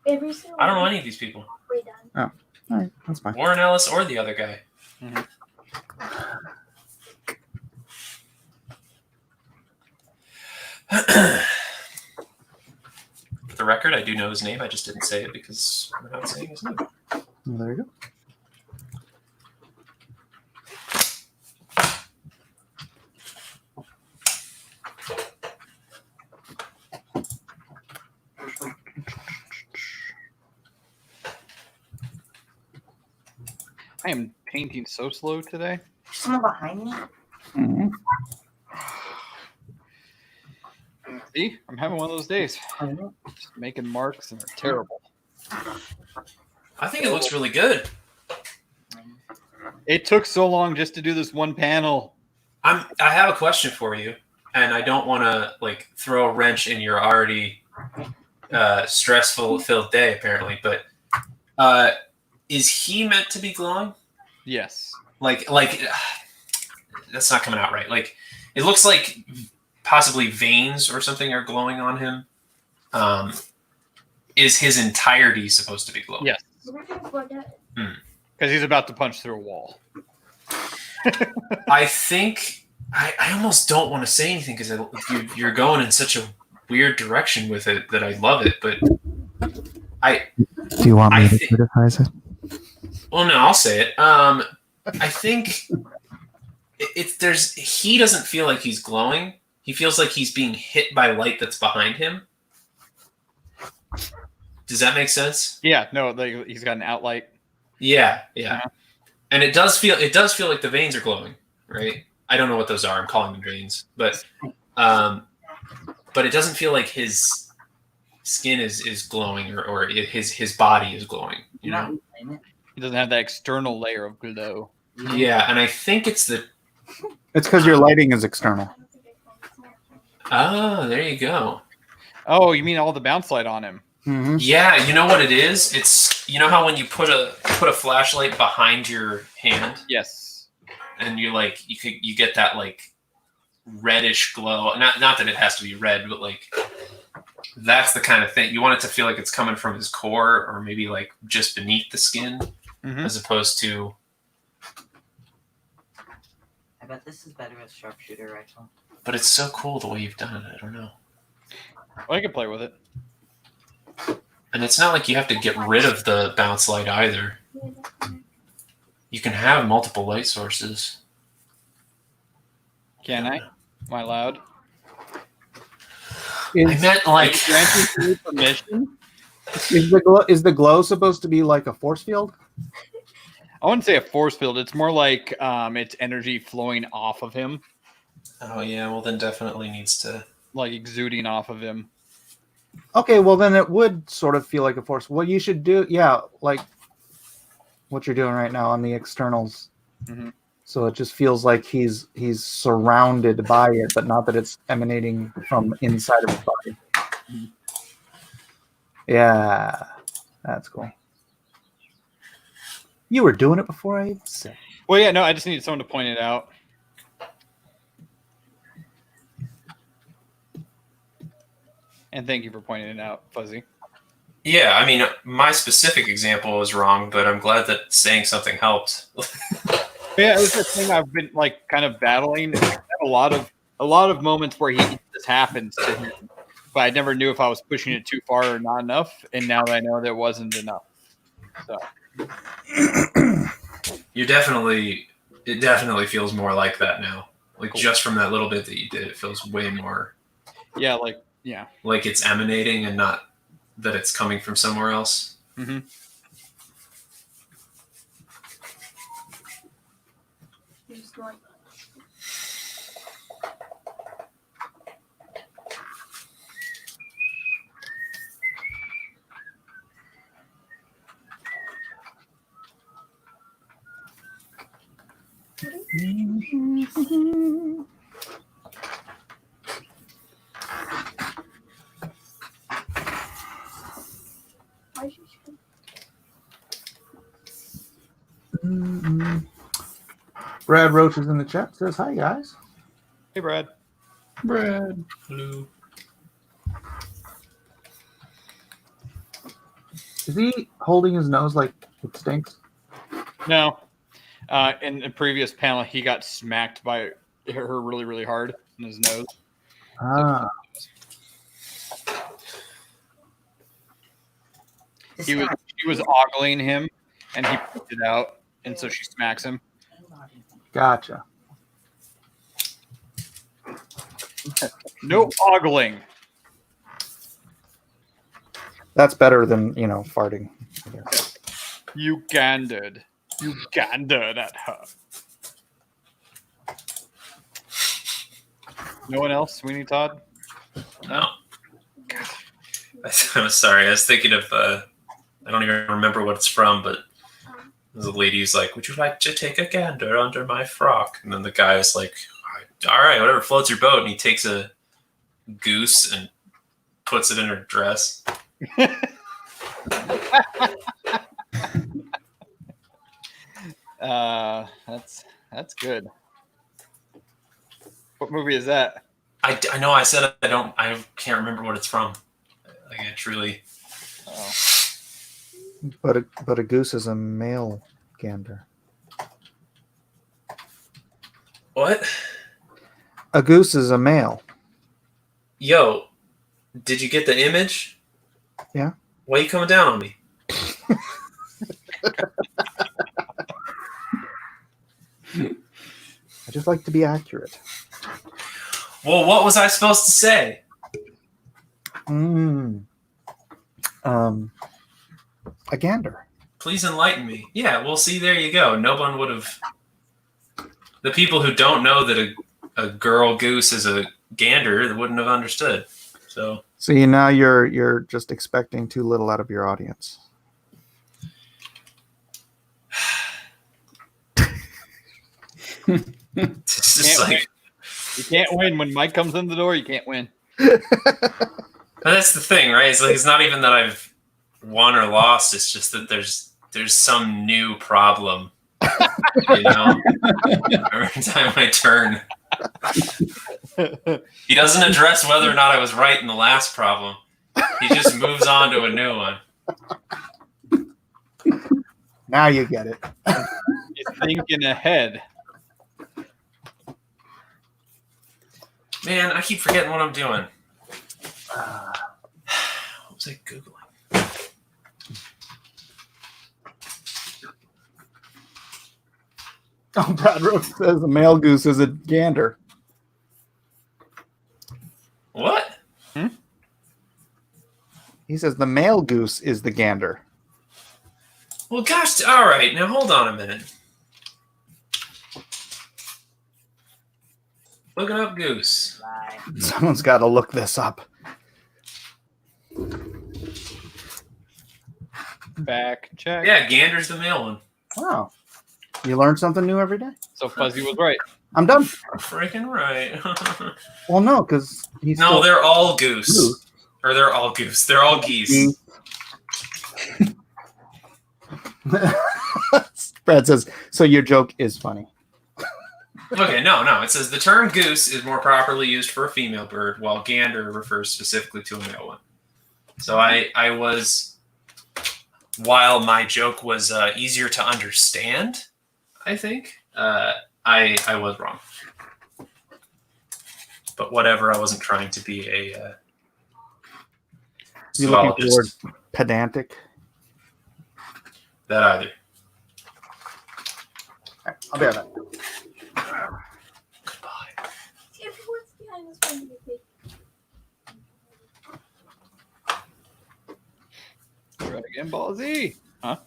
G: Every single
C: I don't know any of these people.
G: Way done.
F: All right, that's fine.
C: Warren Ellis or the other guy. For the record, I do know his name. I just didn't say it because we're not saying his name.
F: Well, there you go.
B: I am painting so slow today.
H: Someone behind me?
F: Mhm.
B: See, I'm having one of those days. Just making marks and they're terrible.
C: I think it looks really good.
B: It took so long just to do this one panel.
C: I have a question for you, and I don't want to like throw a wrench in your already stressful filled day, apparently. But is he meant to be glowing?
B: Yes.
C: Like that's not coming out right. Like it looks like possibly veins or something are glowing on him. Is his entirety supposed to be glowing?
B: Yes.
G: We're gonna go down.
B: Because he's about to punch through a wall.
C: I think I almost don't want to say anything because you're going in such a weird direction with it that I love it. But
F: Do you want
C: I
F: me to
C: thi-
F: criticize it?
C: well, no, I'll say it. I think he doesn't feel like he's glowing. He feels like he's being hit by light that's behind him. Does that make sense?
B: Yeah, no, like he's got an outlight.
C: Yeah.
B: Uh-huh.
C: And it does feel like the veins are glowing, right? I don't know what those are. I'm calling them veins, but it doesn't feel like his skin is glowing or his body is glowing. You know?
B: He doesn't have that external layer of glow.
C: Yeah, and I think it's the
F: It's because your lighting is external.
G: I don't think I can.
C: oh, there you go.
B: Oh, you mean all the bounce light on him?
F: Mm-hmm.
C: Yeah, you know what it is? It's you know how when you put a flashlight behind your hand
B: Yes.
C: and you get that like reddish glow. Not that it has to be red, but like that's the kind of thing you want it to feel like it's coming from his core or maybe like just beneath the skin as opposed to
H: I bet this is better as sharpshooter rifle.
C: but it's so cool the way you've done it. I don't know.
B: Well, I can play with it.
C: And it's not like you have to get rid of the bounce light either. You can have multiple light sources.
B: Can I? Am I allowed?
C: I meant like
B: Granting you permission?
F: Is the glow supposed to be like a force field?
B: I wouldn't say a force field. It's more like it's energy flowing off of him,
C: oh yeah, well then definitely needs to
B: like exuding off of him.
F: Okay, well then it would sort of feel like a force. What you should do, yeah, like what you're doing right now on the externals.
B: Mhm.
F: So it just feels like he's surrounded by it, but not that it's emanating from inside of his body. Yeah, that's cool. You were doing it before I even said.
B: Well, yeah, no, I just needed someone to point it out. And thank you for pointing it out, Fuzzy.
C: Yeah, I mean, my specific example was wrong, but I'm glad that saying something helped.
B: Yeah, it's the thing I've been like kind of battling. I had a lot of moments where this happens to him, but I never knew if I was pushing it too far or not enough. And now I know there wasn't enough. So
C: It definitely feels more like that now. Like
B: Cool.
C: just from that little bit that you did, it feels way more
B: Yeah,
C: like it's emanating and not that it's coming from somewhere else.
B: Mm-hmm.
G: Just like why is she
F: Brad Roach is in the chat. Says hi, guys.
B: Hey, Brad.
A: Bread.
C: Hello.
F: Is he holding his nose like it stinks?
B: No. In the previous panel, he got smacked by her really, really hard in his nose.
F: Ah,
B: She was ogling him, and he picked it out, and so she smacks him.
F: gotcha.
B: No ogling.
F: That's better than farting. I guess.
B: You gandered at her. No one else? Sweeney Todd?
C: No. I'm sorry. I was thinking of I don't even remember what it's from, but the lady's like, "Would you like to take a gander under my frock?" And then the guy is like, "All right, whatever floats your boat." And he takes a goose and puts it in her dress.
B: That's good. What movie is that?
C: I know. I said I can't remember what it's from. Like I truly.
B: Oh.
F: But a goose is a male gander.
C: What?
F: A goose is a male.
C: Yo, did you get the image?
F: Yeah.
C: Why are you coming down on me?
F: I just like to be accurate.
C: Well, what was I supposed to say?
F: A gander.
C: Please enlighten me. Yeah, well, see, there you go. No one would have. The people who don't know that a girl goose is a gander wouldn't have understood. So.
F: See, now you're just expecting too little out of your audience.
C: It's just like.
B: You can't win. When Mike comes in the door, you can't win.
C: But that's the thing, right? It's like it's not even that I've won or lost. It's just that there's some new problem. You know, every time I turn, he doesn't address whether or not I was right in the last problem. He just moves on to a new one.
F: Now you get it.
B: He's thinking ahead.
C: Man, I keep forgetting what I'm doing. What was I Googling?
F: Oh, Brad Roach says a male goose is a gander.
C: What?
F: He says the male goose is the gander.
C: Well, gosh, all right. Now, hold on a minute. Looking up goose.
F: Someone's got to look this up.
B: Back check.
C: Yeah, gander's the male one.
F: Wow. You learn something new every day.
B: So Fuzzy was right.
F: I'm done.
C: Freaking right.
F: Well, no, because he's
C: No,
F: still
C: they're all goose.
F: Goose.
C: Or they're all goose. They're all geese.
F: Brad says, so your joke is funny.
C: Okay, no. It says the term goose is more properly used for a female bird, while gander refers specifically to a male one. So I was, while my joke was easier to understand, I think, I was wrong. But whatever, I wasn't trying to be a
F: You looking for the word
C: zoologist.
F: pedantic?
C: That either.
F: I'll be right back.
C: Goodbye.
G: this one to be big.
B: Try again, Ball Z. Huh?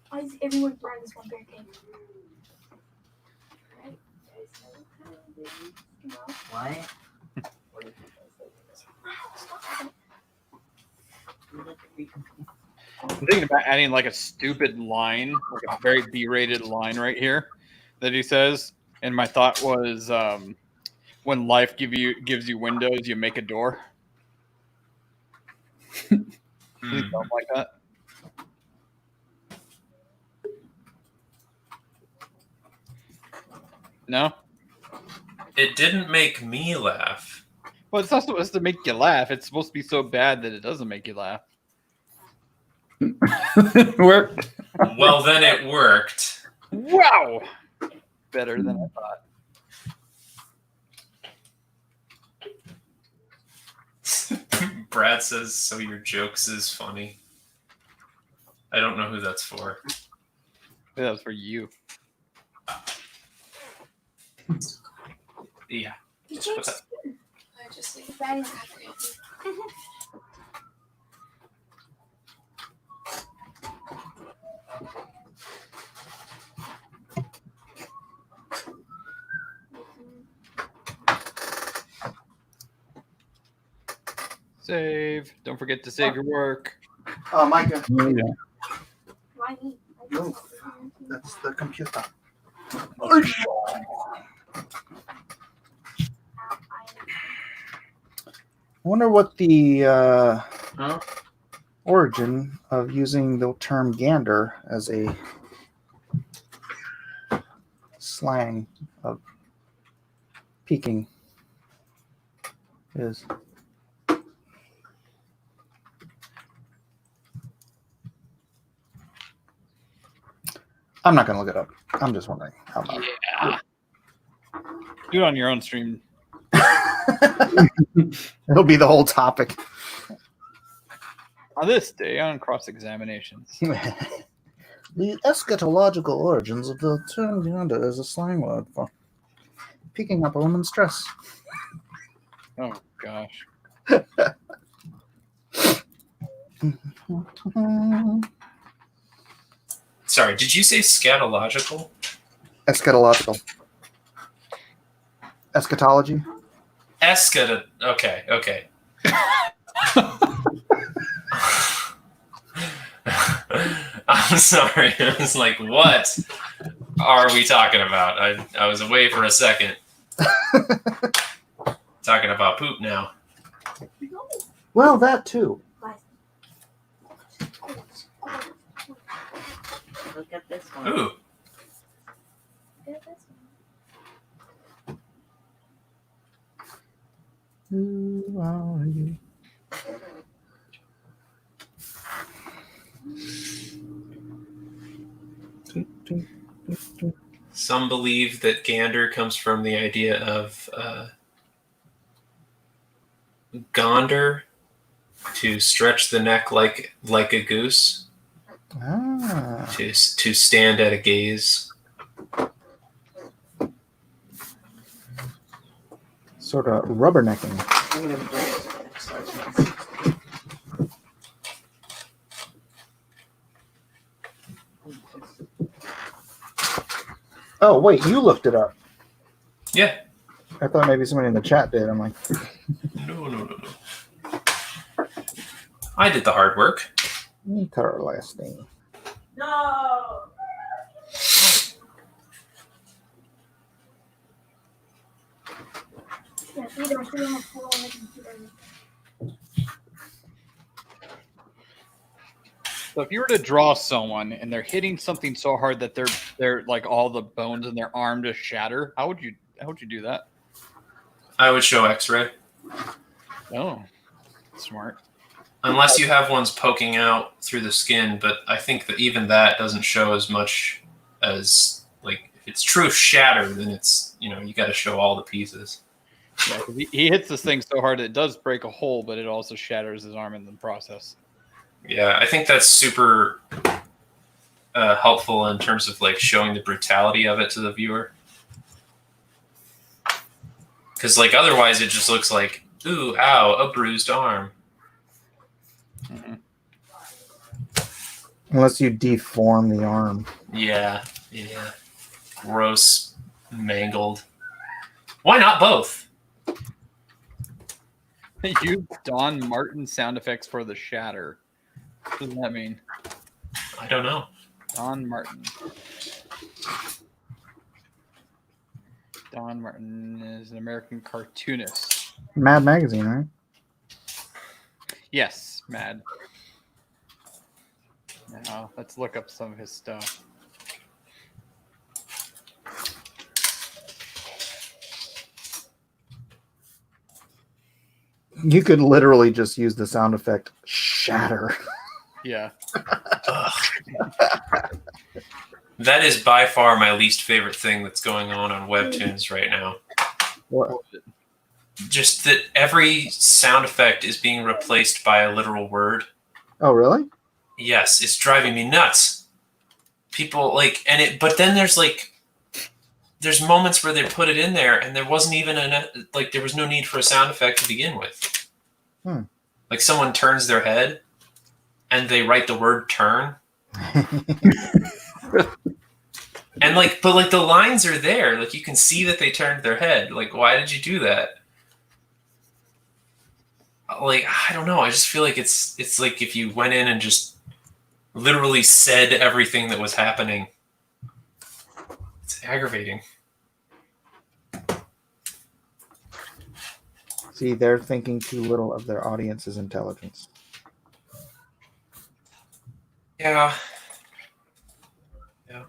G: Why is everyone throwing this one bear cake? Right? No.
H: What?
G: Wow, stop it.
H: You look freaking-
B: I'm thinking about adding like a stupid line, like a very B-rated line right here that he says. And my thought was, when life gives you windows, you make a door. Something like that. No.
C: It didn't make me laugh.
B: Well, it's not supposed to make you laugh. It's supposed to be so bad that it doesn't make you laugh.
A: Worked.
C: Well, then it worked.
B: Wow. Better than I thought.
C: Brad says, "So your jokes is funny." I don't know who that's for.
B: That was for you.
C: Yeah.
G: You
C: What's
G: changed
C: up?
G: it. I just leave that in there.
B: Save. Don't forget to save your work.
F: Oh, Micah,
A: Oh, yeah.
G: Why me?
F: No. that's the computer. I wonder what the origin of using the term gander as a slang of peaking is. I'm not going to look it up. I'm just wondering how about
B: Yeah. Do it on your own stream.
F: It'll be the whole topic.
B: On this day on cross examinations.
F: The eschatological origins of the term gander is a slang word for picking up a woman's dress.
B: Oh gosh.
C: Sorry, did you say scatological?
F: Eschatological. Eschatology.
C: Okay, okay. I'm sorry. I was like, what are we talking about? I was away for a second. Talking about poop now.
F: Well, that too.
H: Look at this one.
C: Ooh.
F: Who are you?
C: Some believe that gander comes from the idea of gonder, to stretch the neck like a goose,
F: Ah.
C: to stand at a gaze.
F: Sort of rubbernecking.
H: I'm gonna bring it to the next sergeant.
F: Oh, wait, you looked it up.
C: Yeah.
F: I thought maybe somebody in the chat did. I'm like,
C: No. I did the hard work.
F: let me cut our last name.
H: No.
G: Yeah, either put it on the floor on the computer.
B: So if you were to draw someone and they're hitting something so hard that they're like all the bones in their arm just shatter, how would you do that?
C: I would show X-ray.
B: Oh, smart.
C: Unless you have ones poking out through the skin, but I think that even that doesn't show as much as, like, if it's true shatter, then it's, you got to show all the pieces.
B: Yeah, 'cause he hits this thing so hard it does break a hole, but it also shatters his arm in the process.
C: Yeah, I think that's super helpful in terms of like showing the brutality of it to the viewer. Because like otherwise, it just looks like, ooh, ow, a bruised arm.
F: Unless you deform the arm.
C: Yeah, yeah. Gross, mangled. Why not both?
B: Use Don Martin sound effects for the shatter. What does that mean?
C: I don't know.
B: Don Martin. Don Martin is an American cartoonist.
F: Mad Magazine, right?
B: Yes, Mad. Now, let's look up some of his stuff.
F: You could literally just use the sound effect shatter.
B: Yeah.
C: That is by far my least favorite thing that's going on Webtoons right now.
F: What?
C: Just that every sound effect is being replaced by a literal word.
F: Oh, really?
C: Yes, it's driving me nuts. People like, but then there's moments where they put it in there and there wasn't even there was no need for a sound effect to begin with. Like someone turns their head and they write the word turn. And but the lines are there. Like you can see that they turned their head. Like, why did you do that? Like, I don't know. I just feel like it's like if you went in and just literally said everything that was happening. It's aggravating.
F: See, they're thinking too little of their audience's intelligence.
C: Yeah. Yeah.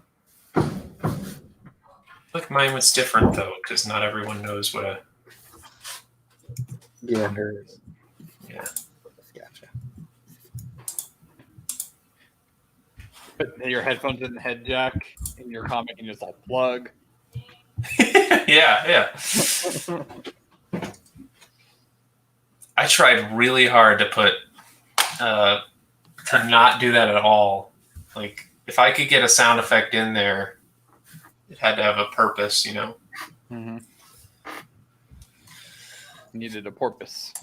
C: Like mine was different though, because not everyone knows what a
F: Gender is.
C: yeah.
F: Gotcha.
B: Put your headphones in the head jack in your comic and just all plug.
C: Yeah. I tried really hard to put to not do that at all. Like if I could get a sound effect in there, it had to have a purpose, you know.
B: Mm-hmm. Needed a porpoise.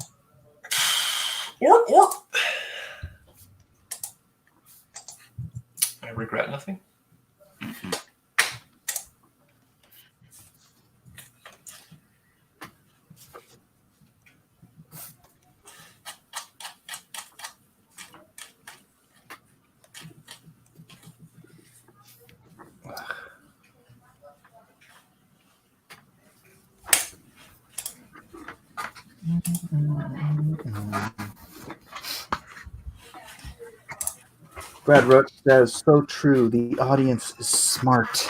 C: Or. I regret nothing.
F: Brad Roach says, so true. The audience is smart.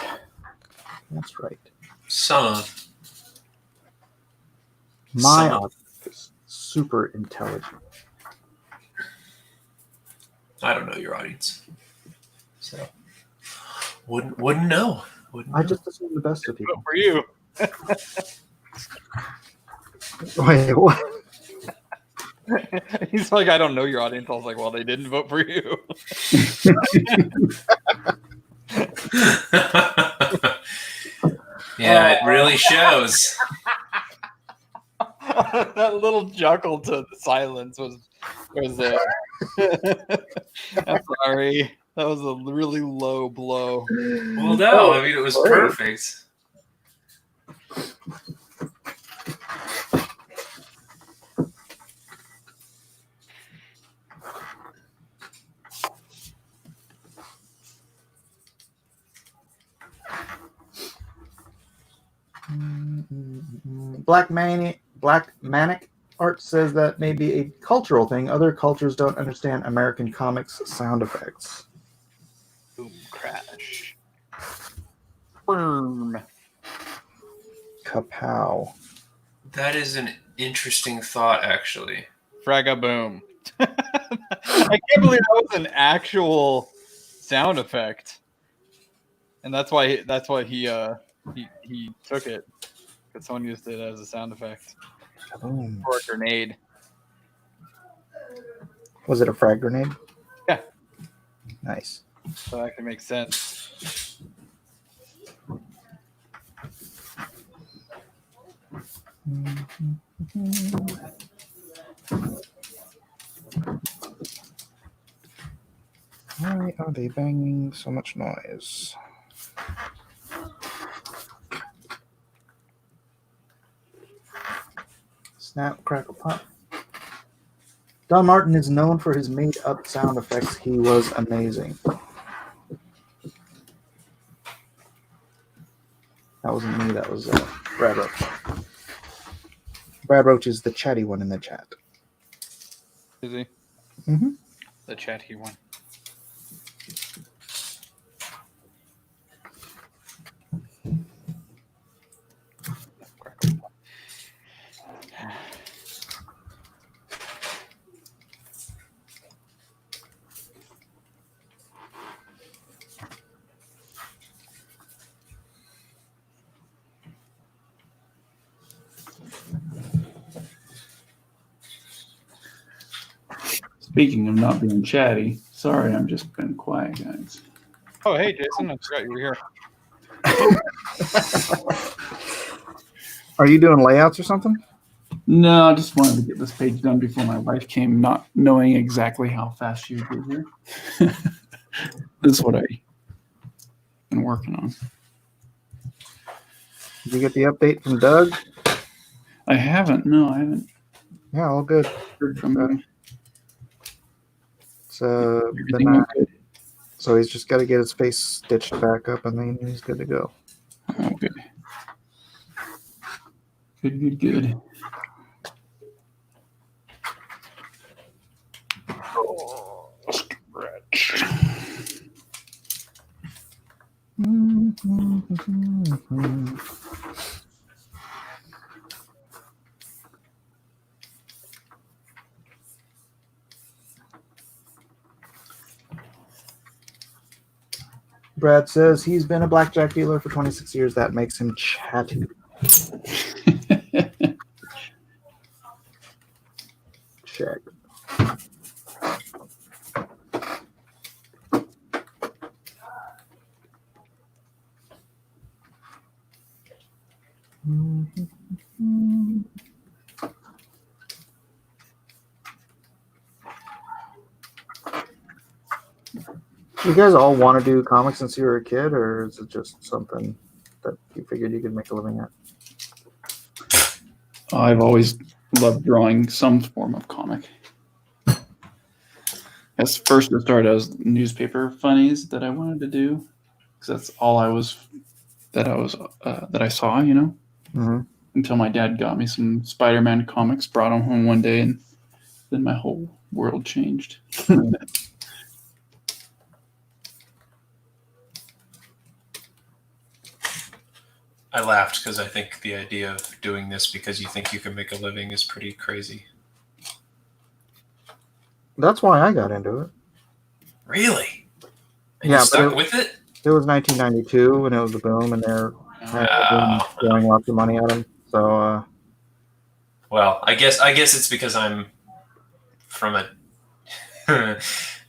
F: That's right.
C: Some.
F: My
C: Some.
F: audience is super intelligent.
C: I don't know your audience, so wouldn't know.
F: I just assume the best of people.
B: Vote for you.
F: Wait, what?
B: He's like, I don't know your audience. I was like, well, they didn't vote for you.
C: Yeah, it really shows.
B: That little chuckle to the silence was I'm sorry. That was a really low blow.
C: Well, no, I mean it was perfect.
F: Black Manic Art says that may be a cultural thing. Other cultures don't understand American comics sound effects.
B: Boom, crash. Boom.
F: Kapow.
C: That is an interesting thought, actually.
B: Fragga boom. I can't believe that was an actual sound effect. And that's why he took it. Because someone used it as a sound effect.
F: Kaboom.
B: For a grenade.
F: Was it a frag grenade? Nice.
B: So that can make sense.
F: Why are they banging so much noise? Snap, crackle, pop. Don Martin is known for his made-up sound effects. He was amazing. That wasn't me. That was Brad Roach. Brad Roach is the chatty one in the chat.
B: Is he?
F: Mm-hmm.
B: The chatty one.
A: Speaking of not being chatty, sorry, I'm just been quiet, guys.
B: Oh, hey, Jason. I forgot you were here.
F: Are you doing layouts or something?
A: No, I just wanted to get this page done before my wife came, not knowing exactly how fast she would be here. This is what I've been working on.
F: Did you get the update from Doug?
A: I haven't. No, I haven't
F: Yeah, all good.
A: heard from him.
F: So,
A: Everything went good.
F: so he's just got to get his face stitched back up, and then he's good to go.
A: Okay. Good. Oh, stretch.
F: Brad says he's been a blackjack dealer for 26 years. That makes him chatty. Check. You guys all want to do comics since you were a kid, or is it just something that you figured you could make a living at?
A: I've always loved drawing some form of comic. As first it started as newspaper funnies that I wanted to do, because that's all that I saw, you know.
F: Mm-hmm.
A: Until my dad got me some Spider-Man comics, brought them home one day, and then my whole world changed.
C: I laughed because I think the idea of doing this because you think you can make a living is pretty crazy.
F: That's why I got into it.
C: Really? And
F: Yeah,
C: you
F: but
C: stuck with it?
F: It was 1992, and it was a boom, and they're throwing lots of money at them. So,
C: well, I guess it's because I'm from a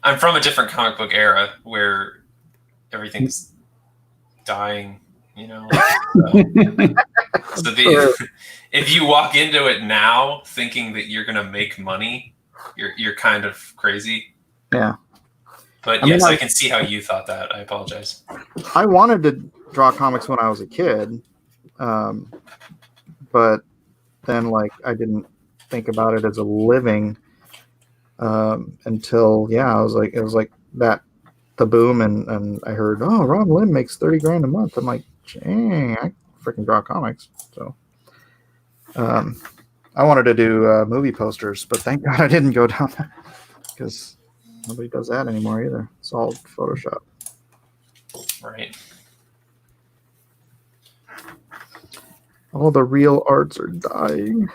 C: I'm from a different comic book era where everything's dying, you know. So if you walk into it now thinking that you're gonna make money, you're kind of crazy.
F: Yeah.
C: But yes, I can see how you thought that. I apologize.
F: I wanted to draw comics when I was a kid, but then I didn't think about it as a living until it was like that the boom, and I heard, oh, Ron Lim makes $30,000 a month. I'm like, dang, I freaking draw comics. So I wanted to do movie posters, but thank God I didn't go down there because nobody does that anymore either. It's all Photoshop.
C: Right.
F: All the real arts are dying.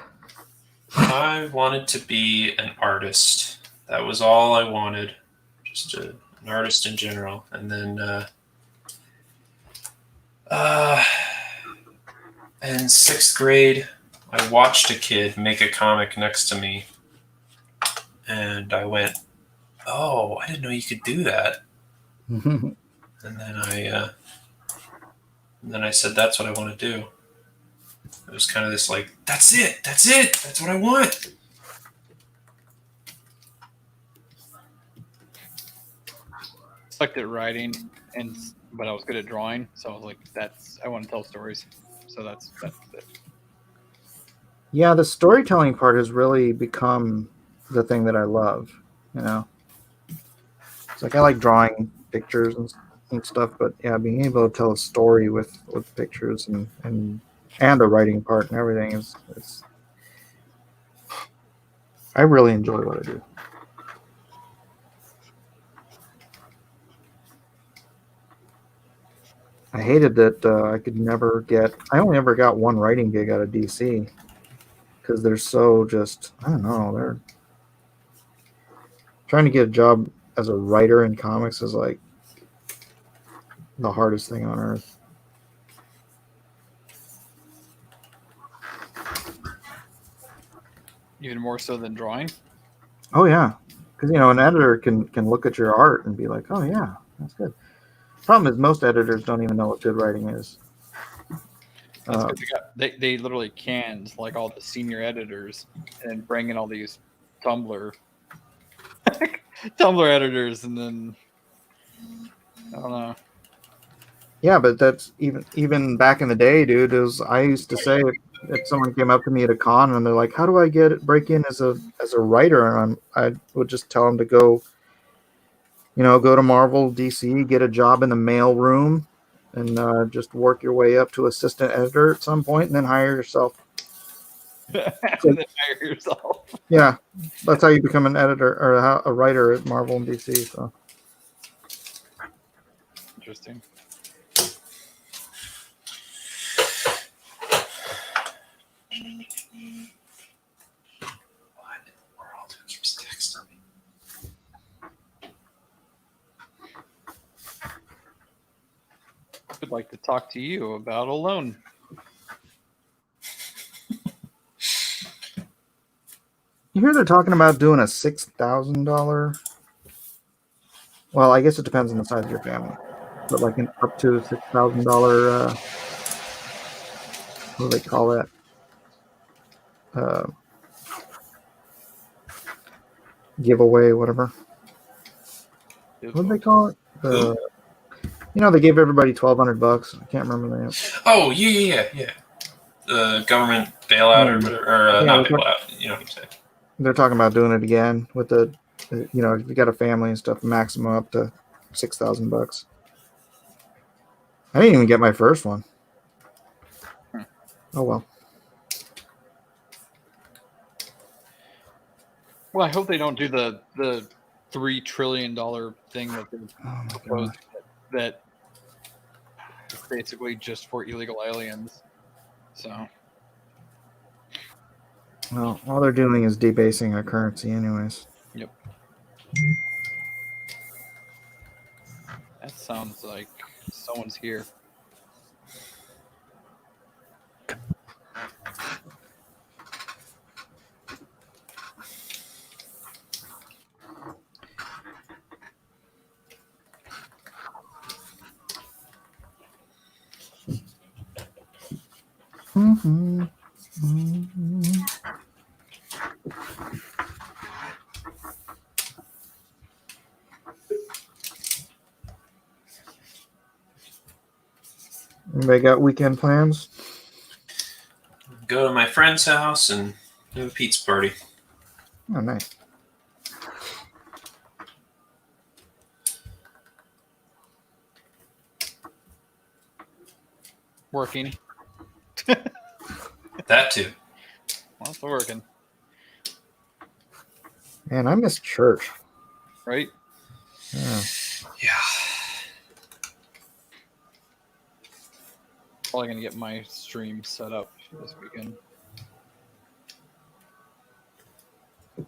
C: I wanted to be an artist. That was all I wanted. Just an artist in general. And then in 6th grade, I watched a kid make a comic next to me. And I went, oh, I didn't know you could do that. And then I said, that's what I want to do. It was kind of this like, that's it, that's what I want.
B: Sucked at writing, but I was good at drawing, so I was like, I want to tell stories. So that's it.
F: Yeah, the storytelling part has really become the thing that I love. You know, it's like I like drawing pictures and stuff, but yeah, being able to tell a story with pictures and the writing part and everything is I really enjoy what I do. I hated that I could never get. I only ever got one writing gig out of DC because they're so just. I don't know. They're trying to get a job as a writer in comics is like the hardest thing on earth.
B: Even more so than drawing.
F: Oh yeah, because an editor can look at your art and be like, oh yeah, that's good. Problem is most editors don't even know what good writing is.
B: That's good. They literally canned like all the senior editors and bring in all these Tumblr editors, and then I don't know.
F: Yeah, but that's even back in the day, dude. I used to say if someone came up to me at a con and they're like, "How do I break in as a writer?" and I would just tell them to go to Marvel, DC, get a job in the mail room, and just work your way up to assistant editor at some point, and then hire yourself.
B: And then hire yourself.
F: Yeah, that's how you become an editor or a writer at Marvel and DC. So
B: Interesting.
C: What in the world? Who keeps texting me?
B: Would like to talk to you about Alone.
F: you hear they're talking about doing a $6,000. Well, I guess it depends on the size of your family, but like an up to $6,000. What do they call that? Giveaway, whatever. What do they call it? They gave everybody $1,200. I can't remember the name.
C: Oh, yeah. The government bailout or whatever, or not bailout. You know what I'm saying?
F: They're talking about doing it again with if you got a family and stuff, maximum up to $6,000. I didn't even get my first one. Oh well.
B: Well, I hope they don't do the $3 trillion thing that they proposed. That is basically just for illegal aliens. So.
F: Well, all they're doing is debasing our currency, anyways.
B: Yep. That sounds like someone's here.
F: Anybody got weekend plans?
C: Go to my friend's house and have a pizza party.
F: Oh, nice.
B: Working.
C: That too.
B: Also working.
F: Man, I miss church.
B: Right?
F: Yeah.
C: Yeah.
B: Probably gonna get my stream set up this weekend. I'm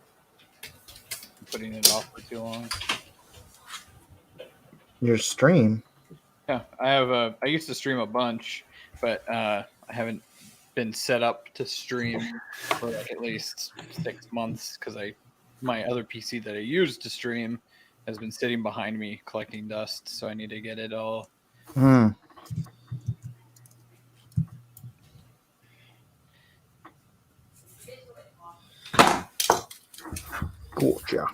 B: putting it off for too long.
F: Your stream?
B: Yeah, I used to stream a bunch, but I haven't been set up to stream for like at least 6 months because my other PC that I used to stream has been sitting behind me collecting dust, so I need to get it all.
F: Hmm. Gotcha.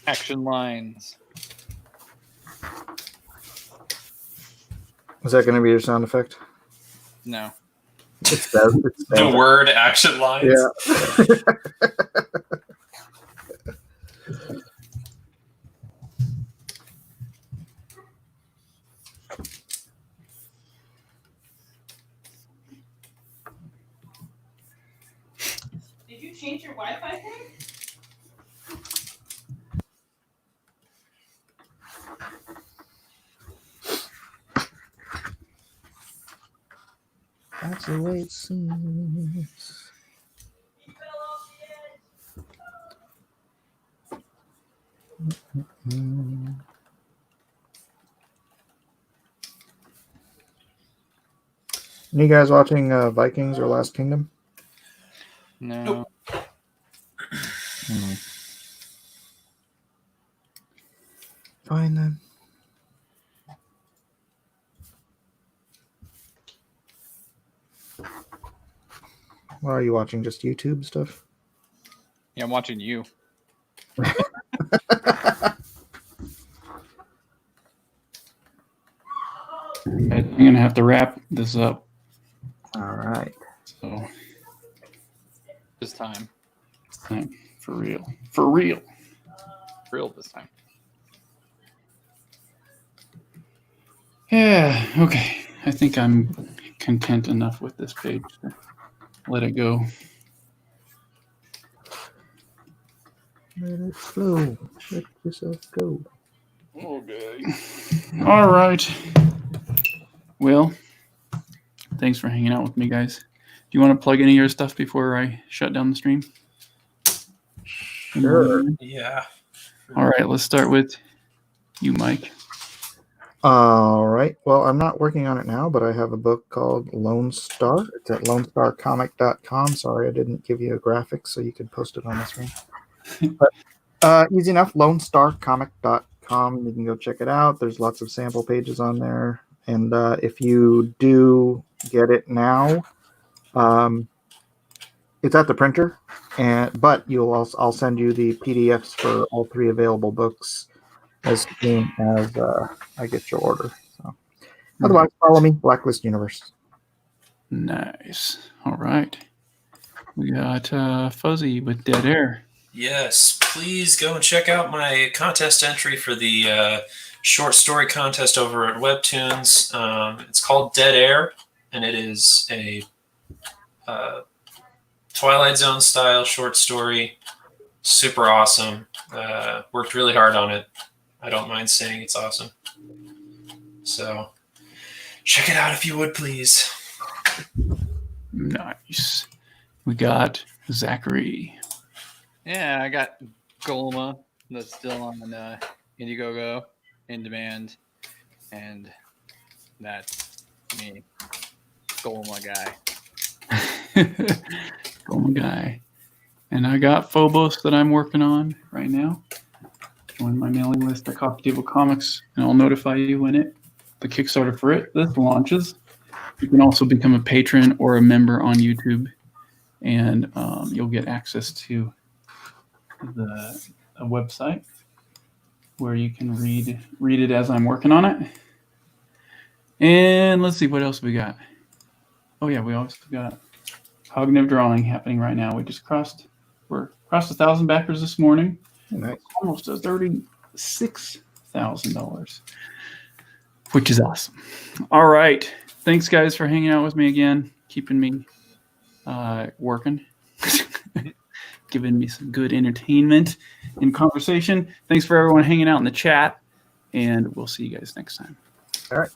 B: Action lines.
F: Is that going to be your sound effect?
B: No.
F: It's better. It's
C: The
F: better.
C: word action lines.
F: Yeah.
H: Did you change your Wi-Fi thing?
F: That's the way it seems. Mm. You guys watching Vikings or Last Kingdom?
B: No.
C: Nope.
F: Fine then. What are you watching? Just YouTube stuff?
B: Yeah, I'm watching you.
A: I'm gonna have to wrap this up.
F: All right.
A: So
B: This time.
A: for real, for real.
B: Real this time.
A: Yeah. Okay. I think I'm content enough with this page to let it go.
F: Let it flow. Let yourself go.
A: Okay. All right. Well, thanks for hanging out with me, guys. Do you want to plug any of your stuff before I shut down the stream?
F: Sure.
C: Yeah.
A: All right. Let's start with you, Mike.
F: All right. Well, I'm not working on it now, but I have a book called Lone Star. It's at lonestarcomic.com. Sorry, I didn't give you a graphic so you could post it on the screen. But easy enough, lonestarcomic.com. You can go check it out. There's lots of sample pages on there. And if you do get it now, it's at the printer. But I'll send you the PDFs for all 3 available books as soon as I get your order. So, otherwise, follow me, Blacklist Universe.
A: Nice. All right. We got Fuzzy with Dead Air.
C: Yes, please go and check out my contest entry for the short story contest over at Webtoons. It's called Dead Air, and it is a Twilight Zone style short story. Super awesome. Worked really hard on it. I don't mind saying it's awesome. So check it out if you would, please.
A: Nice. We got Zachary.
B: Yeah, I got Golema that's still on Indiegogo in demand, and that's me, Golema guy.
A: Golden guy. And I got Phobos that I'm working on right now. Join my mailing list at Coffee Table Comics, and I'll notify you when the Kickstarter for this launches. You can also become a patron or a member on YouTube, and you'll get access to a website where you can read it as I'm working on it. And let's see what else we got. Oh yeah, we also got Cognitive Drawing happening right now. We just crossed 1,000 backers this morning.
F: Nice.
A: Almost $36,000, which is awesome. All right. Thanks, guys, for hanging out with me again, keeping me working, giving me some good entertainment and conversation. Thanks for everyone hanging out in the chat, and we'll see you guys next time.
F: All right.